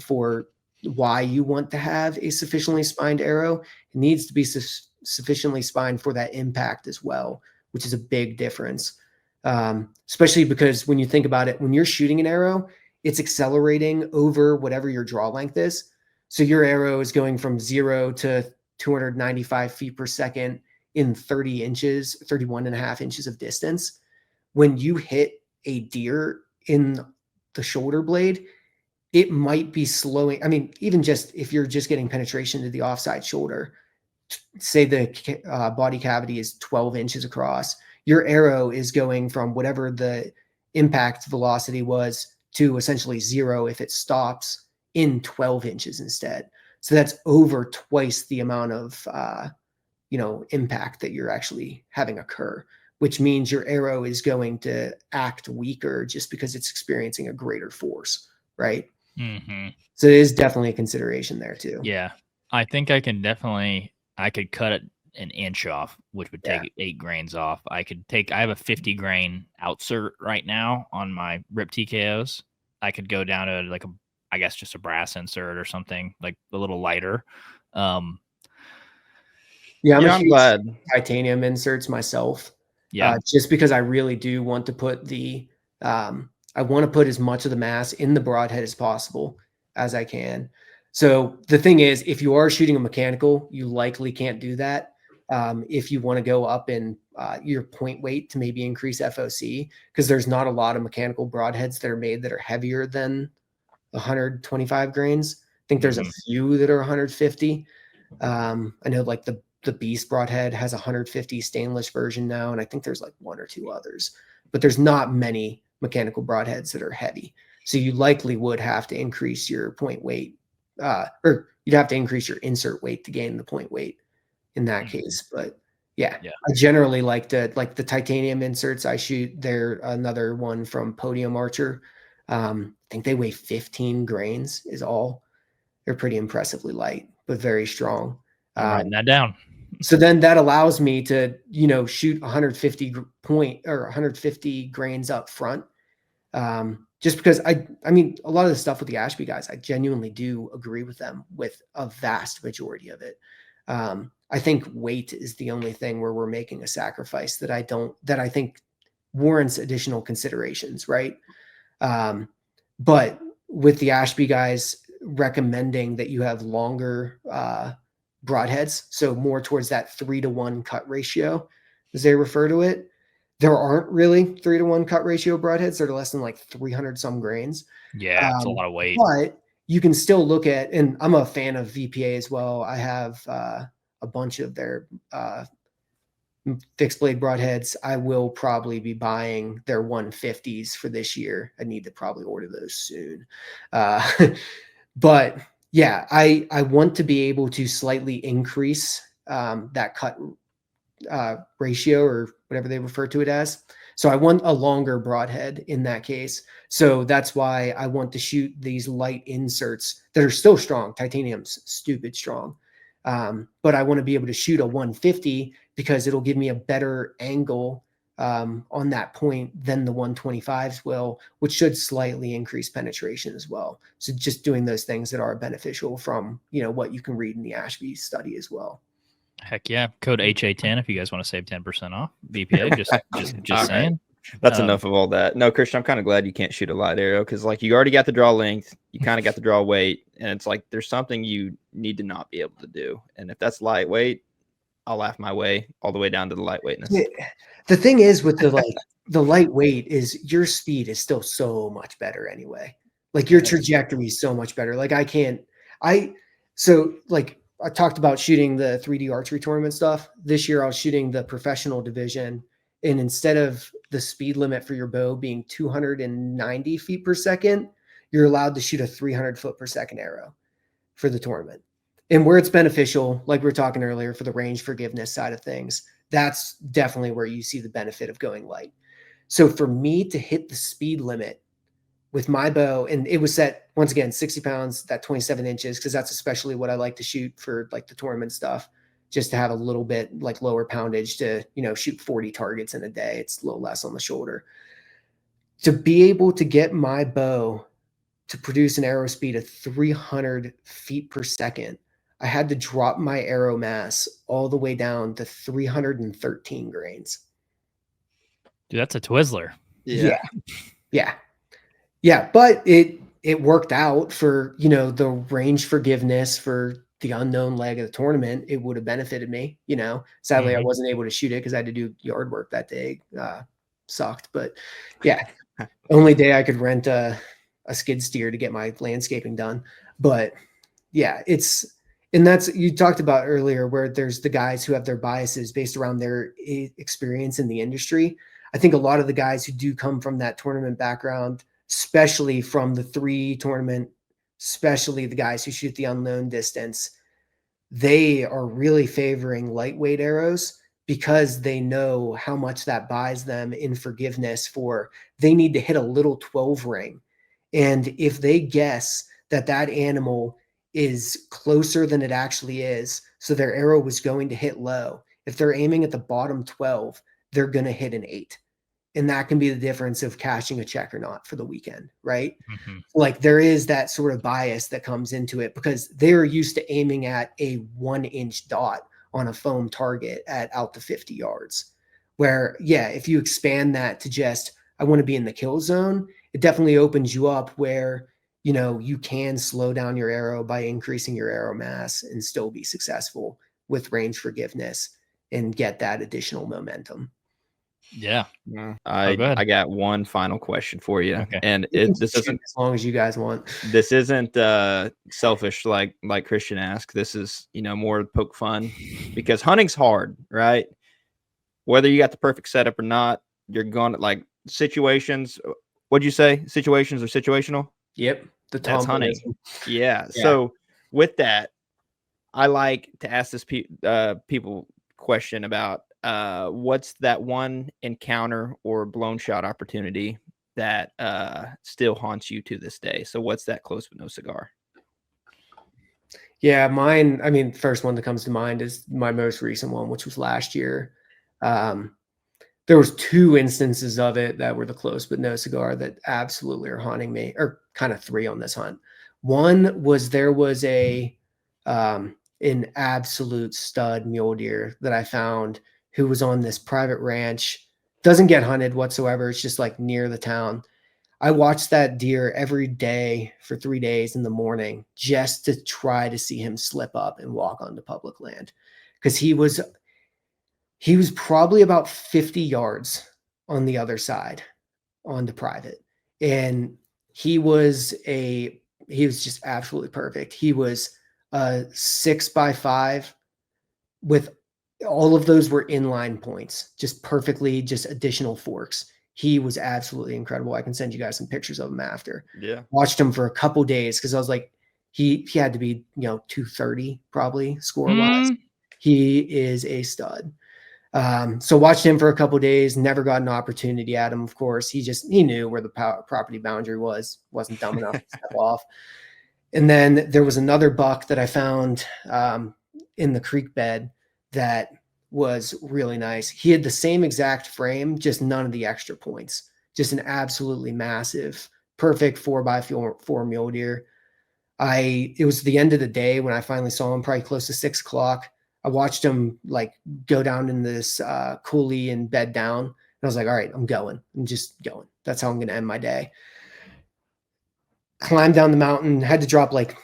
for why you want to have a sufficiently spined arrow. It needs to be sufficiently spined for that impact as well, which is a big difference. Especially because when you think about it, when you're shooting an arrow, it's accelerating over whatever your draw length is. So your arrow is going from 0 to 295 feet per second in 30 inches, 31.5 inches of distance. When you hit a deer in the shoulder blade, it might be slowing. I mean, even just if you're just getting penetration to the offside shoulder, say the body cavity is 12 inches across, your arrow is going from whatever the impact velocity was to essentially 0 if it stops in 12 inches instead. So that's over twice the amount of impact that you're actually having occur, which means your arrow is going to act weaker just because it's experiencing a greater force, right? So it is definitely a consideration there too. Yeah, I think I could cut it an inch off, which would take 8 grains off. I have a 50 grain outsert right now on my Rip TKOs. I could go down to just a brass insert or something like a little lighter. I'm glad titanium inserts myself. Yeah. Just because I really do want to put I want to put as much of the mass in the broadhead as possible as I can. So the thing is, if you are shooting a mechanical, you likely can't do that. if you want to go up in your point weight to maybe increase FOC, because there's not a lot of mechanical broadheads that are made that are heavier than 125 grains. I think there's a few that are 150. I know like the Beast Broadhead has 150 stainless version now, and I think there's like one or two others, but there's not many mechanical broadheads that are heavy. So you likely would have to increase your point weight, or you'd have to increase your insert weight to gain the point weight in that case. But yeah, I generally like the titanium inserts I shoot. They're another one from Podium Archer. I think they weigh 15 grains is all. They're pretty impressively light, but very strong. I'm writing that down. So then that allows me to, shoot 150 grains up front. Just because I mean, a lot of the stuff with the Ashby guys, I genuinely do agree with them with a vast majority of it. I think weight is the only thing where we're making a sacrifice that I think warrants additional considerations. Right. But with the Ashby guys recommending that you have longer, broadheads, so more towards that 3-to-1 cut ratio, as they refer to it. There aren't really 3-to-1 cut ratio broadheads that are less than like 300 some grains. Yeah, it's a lot of weight. But you can still look at, and I'm a fan of VPA as well. I have a bunch of their fixed blade broadheads. I will probably be buying their 150s for this year. I need to probably order those soon. But yeah, I want to be able to slightly increase that cut ratio, or whatever they refer to it as. So I want a longer broadhead in that case. So that's why I want to shoot these light inserts that are still strong. Titanium's stupid strong. But I want to be able to shoot a 150 because it'll give me a better angle on that point than the 125s will, which should slightly increase penetration as well. So just doing those things that are beneficial from, what you can read in the Ashby study as well. Heck yeah. Code HA10 if you guys want to save 10% off. VPA, just saying. Right. That's enough of all that. No, Christian, I'm kind of glad you can't shoot a light arrow, because like you already got the draw length, you kind of got the draw weight, and it's like there's something you need to not be able to do. And if that's lightweight, I'll laugh my way all the way down to the lightweightness. The thing is with the lightweight is your speed is still so much better anyway. Like your trajectory is so much better. Like I talked about shooting the 3D archery tournament stuff. This year I was shooting the professional division, and instead of the speed limit for your bow being 290 feet per second, you're allowed to shoot a 300 foot per second arrow for the tournament. And where it's beneficial, like we were talking earlier, for the range forgiveness side of things, that's definitely where you see the benefit of going light. So for me to hit the speed limit with my bow, and it was set, once again, 60 pounds, that 27 inches, because that's especially what I like to shoot for like the tournament stuff, just to have a little bit like lower poundage to, shoot 40 targets in a day. It's a little less on the shoulder. To be able to get my bow to produce an arrow speed of 300 feet per second, I had to drop my arrow mass all the way down to 313 grains. Dude, that's a Twizzler. Yeah. But it worked out for, the range forgiveness for the unknown leg of the tournament. It would have benefited me, sadly I wasn't able to shoot it because I had to do yard work that day. Sucked, but yeah, only day I could rent a skid steer to get my landscaping done. But yeah, and that's, you talked about earlier, where there's the guys who have their biases based around their experience in the industry. I think a lot of the guys who do come from that tournament background, especially from the 3 tournament, especially the guys who shoot the unknown distance, they are really favoring lightweight arrows because they know how much that buys them in forgiveness for, they need to hit a little 12 ring. And if they guess that animal is closer than it actually is, so their arrow was going to hit low, if they're aiming at the bottom 12, they're going to hit an 8. And that can be the difference of cashing a check or not for the weekend, right? Mm-hmm. Like there is that sort of bias that comes into it because they're used to aiming at a 1-inch dot on a foam target at out to 50 yards. Where, yeah, if you expand that to just, I want to be in the kill zone, it definitely opens you up where, you can slow down your arrow by increasing your arrow mass and still be successful with range forgiveness and get that additional momentum. Yeah. I got one final question for you. Okay. And this isn't as long as you guys want. This isn't selfish like Christian asked. This is, more poke fun, because hunting's hard, right? Whether you got the perfect setup or not, you're going to like situations. What'd you say? Situations are situational? Yep. That's hunting. Yeah. So with that, I like to ask this people question about what's that one encounter or blown shot opportunity that still haunts you to this day. So what's that close but no cigar? Yeah, mine, I mean, first one that comes to mind is my most recent one, which was last year. There was 2 instances of it that were the close but no cigar that absolutely are haunting me, or kind of 3 on this hunt. One was there was an absolute stud mule deer that I found who was on this private ranch. Doesn't get hunted whatsoever. It's just like near the town. I watched that deer every day for 3 days in the morning just to try to see him slip up and walk onto public land, because he was probably about 50 yards on the other side onto private. And he was just absolutely perfect. He was a 6x5 with all of those were inline points, just perfectly, just additional forks. He was absolutely incredible. I can send you guys some pictures of him after. Yeah. Watched him for a couple days because I was like, he had to be, 230 probably score-wise. He is a stud. So watched him for a couple days, never got an opportunity at him. Of course, he knew where the property boundary wasn't dumb enough to step off. And then there was another buck that I found in the creek bed that was really nice. He had the same exact frame, just none of the extra points. Just an absolutely massive, perfect 4x4 mule deer. It was the end of the day when I finally saw him, probably close to 6 o'clock. I watched him like go down in this coulee and bed down. And I was like, all right, I'm going. I'm just going. That's how I'm going to end my day. Climbed down the mountain, had to drop like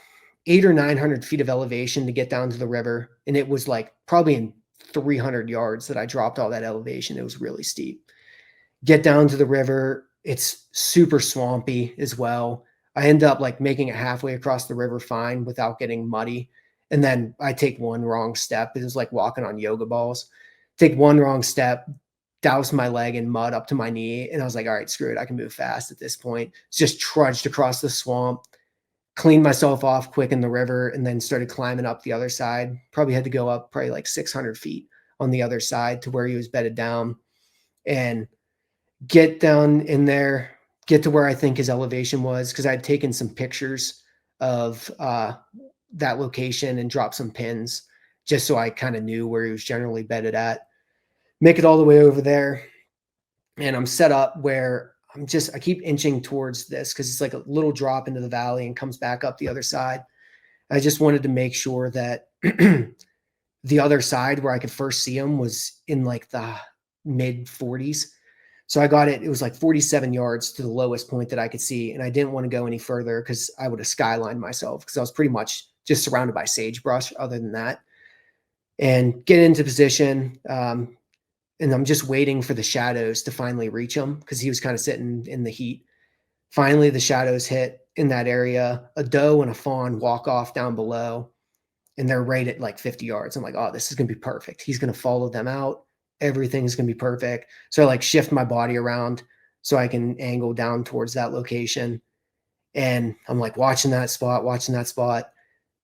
800 or 900 feet of elevation to get down to the river. And it was like probably in 300 yards that I dropped all that elevation. It was really steep. Get down to the river. It's super swampy as well. I end up like making it halfway across the river fine without getting muddy. And then I take one wrong step. It was like walking on yoga balls. Take one wrong step, douse my leg in mud up to my knee. And I was like, all right, screw it. I can move fast at this point. Just trudged across the swamp, cleaned myself off quick in the river, and then started climbing up the other side. Probably had to go up probably like 600 feet on the other side to where he was bedded down, and get down in there, get to where I think his elevation was, because I'd taken some pictures of that location and dropped some pins just so I kind of knew where he was generally bedded at. Make it all the way over there, and I'm set up where I keep inching towards this because it's like a little drop into the valley and comes back up the other side. I just wanted to make sure that the other side where I could first see him was in like the mid 40s. So I got it. It was like 47 yards to the lowest point that I could see. And I didn't want to go any further because I would have skylined myself, because I was pretty much just surrounded by sagebrush other than that. And get into position. And I'm just waiting for the shadows to finally reach him, because he was kind of sitting in the heat. Finally, the shadows hit in that area. A doe and a fawn walk off down below, and they're right at like 50 yards. I'm like, oh, this is going to be perfect. He's going to follow them out. Everything's going to be perfect. So I like shift my body around so I can angle down towards that location. And I'm like watching that spot.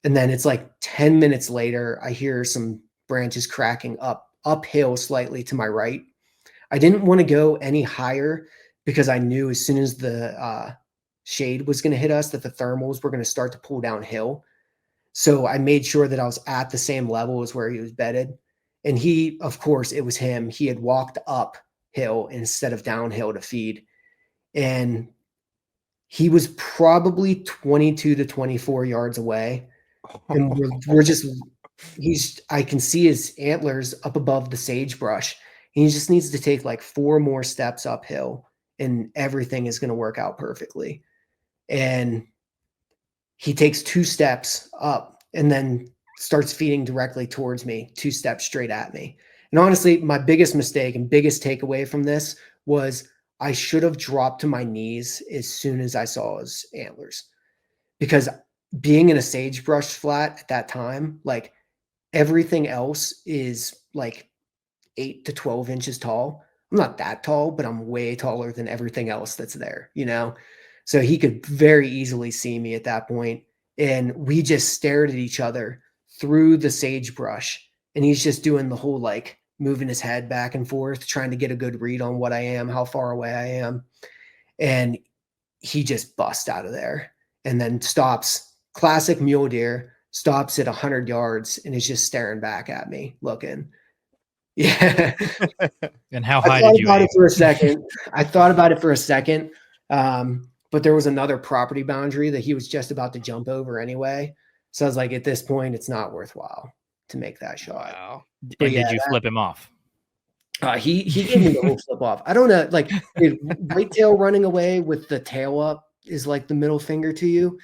And then it's like 10 minutes later, I hear some branches cracking uphill slightly to my right. I didn't want to go any higher because I knew as soon as the shade was going to hit us that the thermals were going to start to pull downhill. So I made sure that I was at the same level as where he was bedded. And he, of course, it was him. He had walked uphill instead of downhill to feed. And he was probably 22 to 24 yards away. And I can see his antlers up above the sagebrush. He just needs to take like 4 more steps uphill and everything is going to work out perfectly. And he takes 2 steps up and then starts feeding directly towards me, 2 steps straight at me. And honestly, my biggest mistake and biggest takeaway from this was I should have dropped to my knees as soon as I saw his antlers, because being in a sagebrush flat at that time, like everything else is like 8 to 12 inches tall. I'm not that tall, but I'm way taller than everything else that's there, you know? So he could very easily see me at that point. And we just stared at each other through the sagebrush. And he's just doing the whole like moving his head back and forth, trying to get a good read on what I am, how far away I am. And he just busts out of there and then stops, classic mule deer, stops at 100 yards and is just staring back at me looking. Yeah. And how high did you aim? I thought about it for a second. But there was another property boundary that he was just about to jump over anyway. So I was like, at this point, it's not worthwhile to make that shot. Wow. And did you flip him off? He gave me the whole flip off. I don't know, like whitetail running away with the tail up is like the middle finger to you,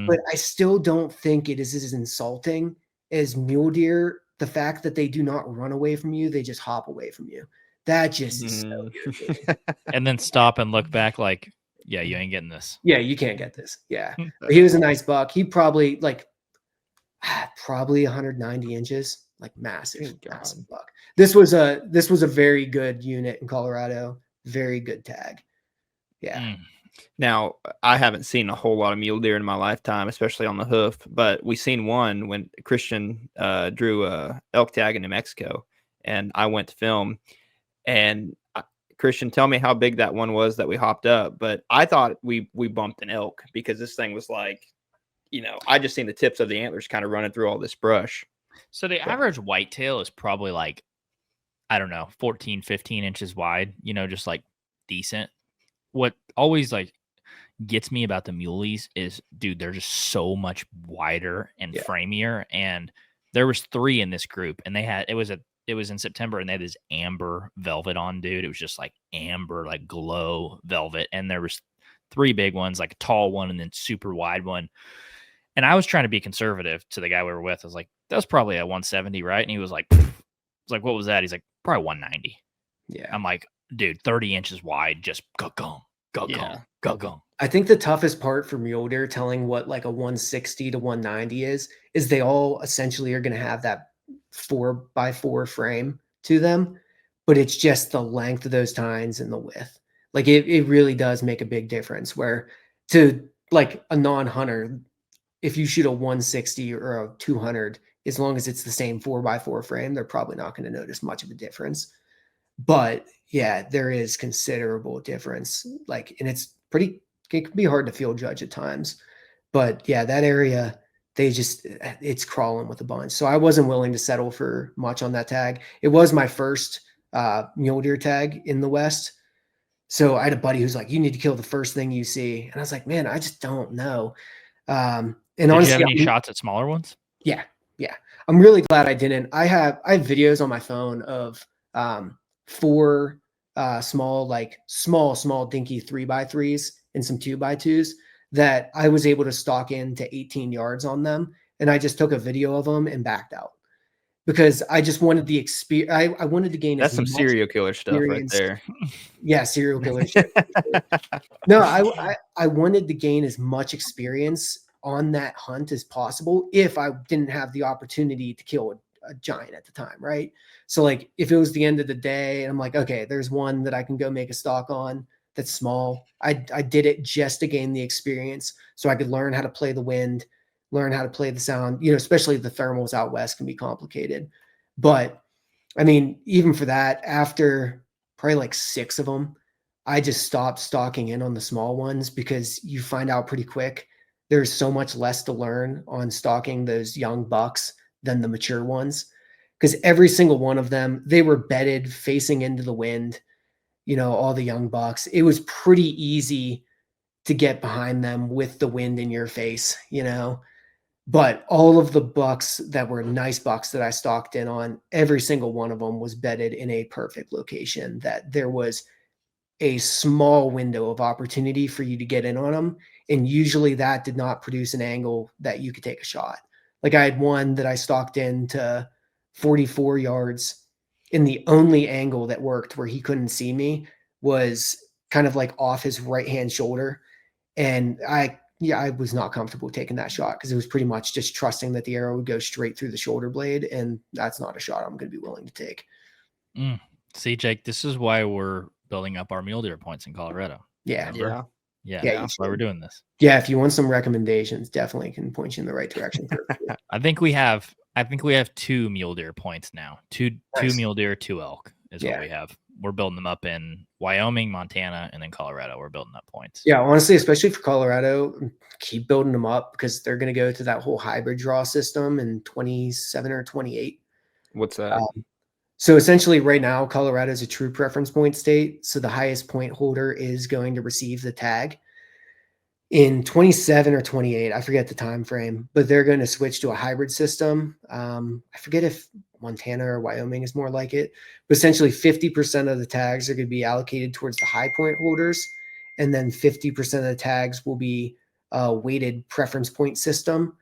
but I still don't think it is as insulting as mule deer. The fact that they do not run away from you, they just hop away from you. That just is so irritating. And then stop and look back like, yeah, you ain't getting this. Yeah, you can't get this. Yeah. But he was a nice buck. He probably 190 inches, like massive buck. This was a very good unit in Colorado. Very good tag. Yeah. Now, I haven't seen a whole lot of mule deer in my lifetime, especially on the hoof, but we seen one when Christian drew a elk tag in New Mexico, and I went to film. And Christian, tell me how big that one was that we hopped up. But I thought we bumped an elk because this thing was like, I just seen the tips of the antlers kind of running through all this brush. So the average whitetail is probably like, I don't know, 14, 15 inches wide, just like decent. What always like gets me about the muleys is, dude, they're just so much wider and framier. And there was 3 in this group, and it was in September, and they had this amber velvet on, dude. It was just like amber, like glow velvet. And there was 3 big ones, like a tall one and then super wide one. And I was trying to be conservative to the guy we were with. I was like, that was probably a 170, right? And he was like, what was that? He's like, probably 190. Yeah. I'm like, dude, 30 inches wide, just go. I think the toughest part for mule deer telling what like a 160 to 190 is they all essentially are going to have that 4x4 frame to them, but it's just the length of those tines and the width. Like it really does make a big difference, where to like a non-hunter, if you shoot a 160 or a 200, as long as it's the same 4x4 frame, they're probably not going to notice much of a difference. But yeah, there is considerable difference. Like, and it can be hard to field judge at times. But yeah, that area, it's crawling with a bunch. So I wasn't willing to settle for much on that tag. It was my first mule deer tag in the West. So I had a buddy who's like, you need to kill the first thing you see. And I was like, man, I just don't know. And did honestly, you have any shots at smaller ones? Yeah. I'm really glad I didn't. I have videos on my phone of 4 small dinky 3x3s and some 2x2s that I was able to stalk into 18 yards on them. And I just took a video of them and backed out because I just wanted the experience. I wanted to gain. That's some serial killer stuff right there. Yeah. Serial killer shit. No, I wanted to gain as much experience on that hunt as possible if I didn't have the opportunity to kill a giant at the time, right? So like if it was the end of the day and I'm like, okay, there's one that I can go make a stalk on that's small. I did it just to gain the experience so I could learn how to play the wind, learn how to play the sound, especially the thermals out West can be complicated. But I mean, even for that, after probably like 6 of them, I just stopped stalking in on the small ones because you find out pretty quick there's so much less to learn on stalking those young bucks than the mature ones. Because every single one of them, they were bedded facing into the wind, all the young bucks. It was pretty easy to get behind them with the wind in your face, But all of the bucks that were nice bucks that I stalked in on, every single one of them was bedded in a perfect location that there was a small window of opportunity for you to get in on them. And usually that did not produce an angle that you could take a shot. Like I had one that I stalked into 44 yards and the only angle that worked where he couldn't see me was kind of like off his right-hand shoulder. And I was not comfortable taking that shot because it was pretty much just trusting that the arrow would go straight through the shoulder blade. And that's not a shot I'm going to be willing to take. See, Jake, this is why we're building up our mule deer points in Colorado. Yeah. Remember? Yeah. That's why we're doing this. Yeah. If you want some recommendations, definitely can point you in the right direction. I think we have 2 mule deer points now. Two mule deer, 2 elk is what we have. We're building them up in Wyoming, Montana, and then Colorado. We're building up points. Yeah, honestly, especially for Colorado, keep building them up because they're going to go to that whole hybrid draw system in 27 or 28. What's that? So essentially right now, Colorado is a true preference point state. So the highest point holder is going to receive the tag. In 27 or 28, I forget the time frame, but they're going to switch to a hybrid system. I forget if Montana or Wyoming is more like it, but essentially 50% of the tags are going to be allocated towards the high point holders, and then 50% of the tags will be a weighted preference point system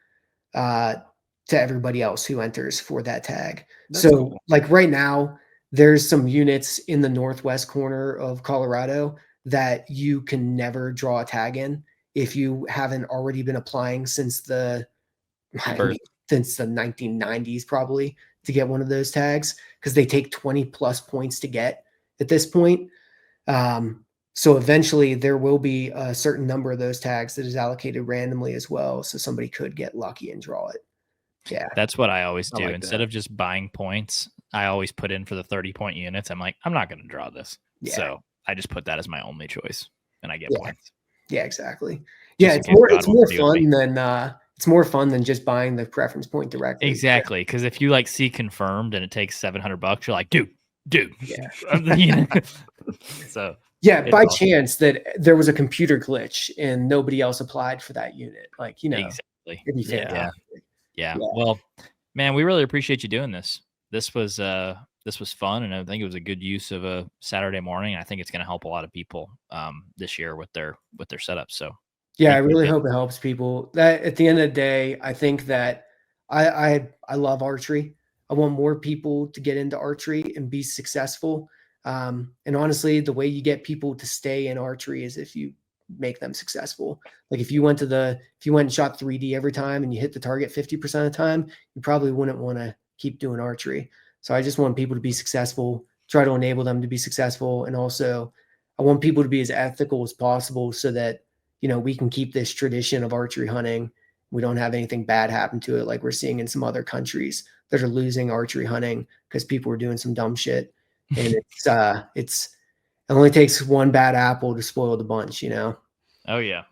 to everybody else who enters for that tag. That's cool. Like right now, there's some units in the northwest corner of Colorado that you can never draw a tag in if you haven't already been applying since the 1990s probably to get one of those tags, because they take 20 plus points to get at this point. So eventually there will be a certain number of those tags that is allocated randomly as well. So somebody could get lucky and draw it. Yeah. That's what I always do. Instead of just buying points, I always put in for the 30-point units. I'm like, I'm not going to draw this. Yeah. So I just put that as my only choice and I get points. Yeah, exactly. Yeah, it's more fun than just buying the preference point directly. Exactly, because if you like see confirmed and it takes $700, you're like, dude. Yeah. So yeah, by chance that there was a computer glitch and nobody else applied for that unit, like exactly. It'd be fantastic. Yeah. Well, man, we really appreciate you doing this. This was fun, and I think it was a good use of a Saturday morning. I think it's going to help a lot of people this year with their setup. So yeah, I really hope it helps people. That at the end of the day, I think that I love archery. I want more people to get into archery and be successful. And honestly, the way you get people to stay in archery is if you make them successful. Like if you went and shot 3D every time and you hit the target 50% of the time, you probably wouldn't want to keep doing archery. So I just want people to be successful, try to enable them to be successful. And also I want people to be as ethical as possible so that, we can keep this tradition of archery hunting. We don't have anything bad happen to it. Like we're seeing in some other countries that are losing archery hunting because people are doing some dumb shit. And it only takes one bad apple to spoil the bunch, Oh yeah.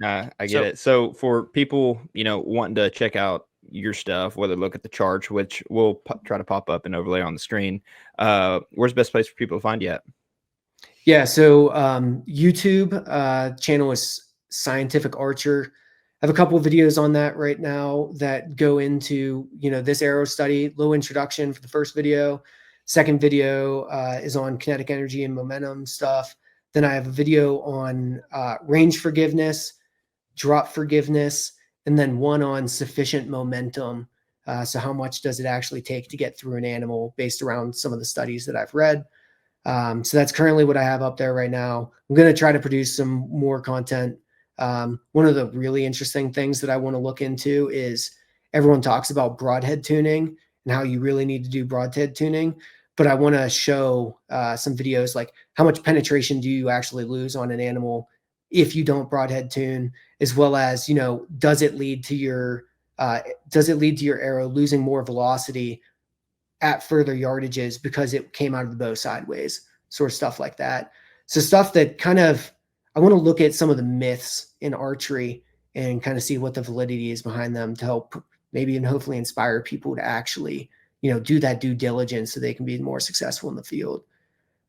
I get it. So for people, wanting to check out your stuff, whether look at the charts, which we'll try to pop up and overlay on the screen, where's the best place for people to find you at? Yeah. So YouTube channel is Scientific Archer. I have a couple of videos on that right now that go into, this arrow study, low introduction for the first video. Second video is on kinetic energy and momentum stuff. Then I have a video on range forgiveness, drop forgiveness, and then one on sufficient momentum. So how much does it actually take to get through an animal based around some of the studies that I've read. So that's currently what I have up there right now. I'm going to try to produce some more content. One of the really interesting things that I want to look into is everyone talks about broadhead tuning and how you really need to do broadhead tuning. But I want to show some videos like how much penetration do you actually lose on an animal if you don't broadhead tune, as well as, does it lead to your arrow losing more velocity at further yardages because it came out of the bow sideways, sort of stuff like that. So stuff that I want to look at some of the myths in archery and kind of see what the validity is behind them to help maybe and hopefully inspire people to actually, do that due diligence so they can be more successful in the field.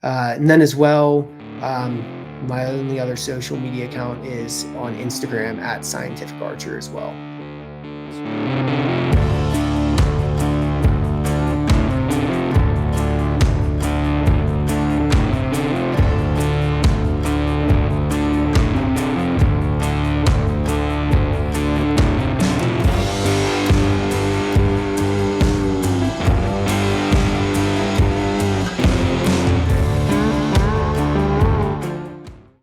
And then as well, my only other social media account is on Instagram at Scientific Archer as well.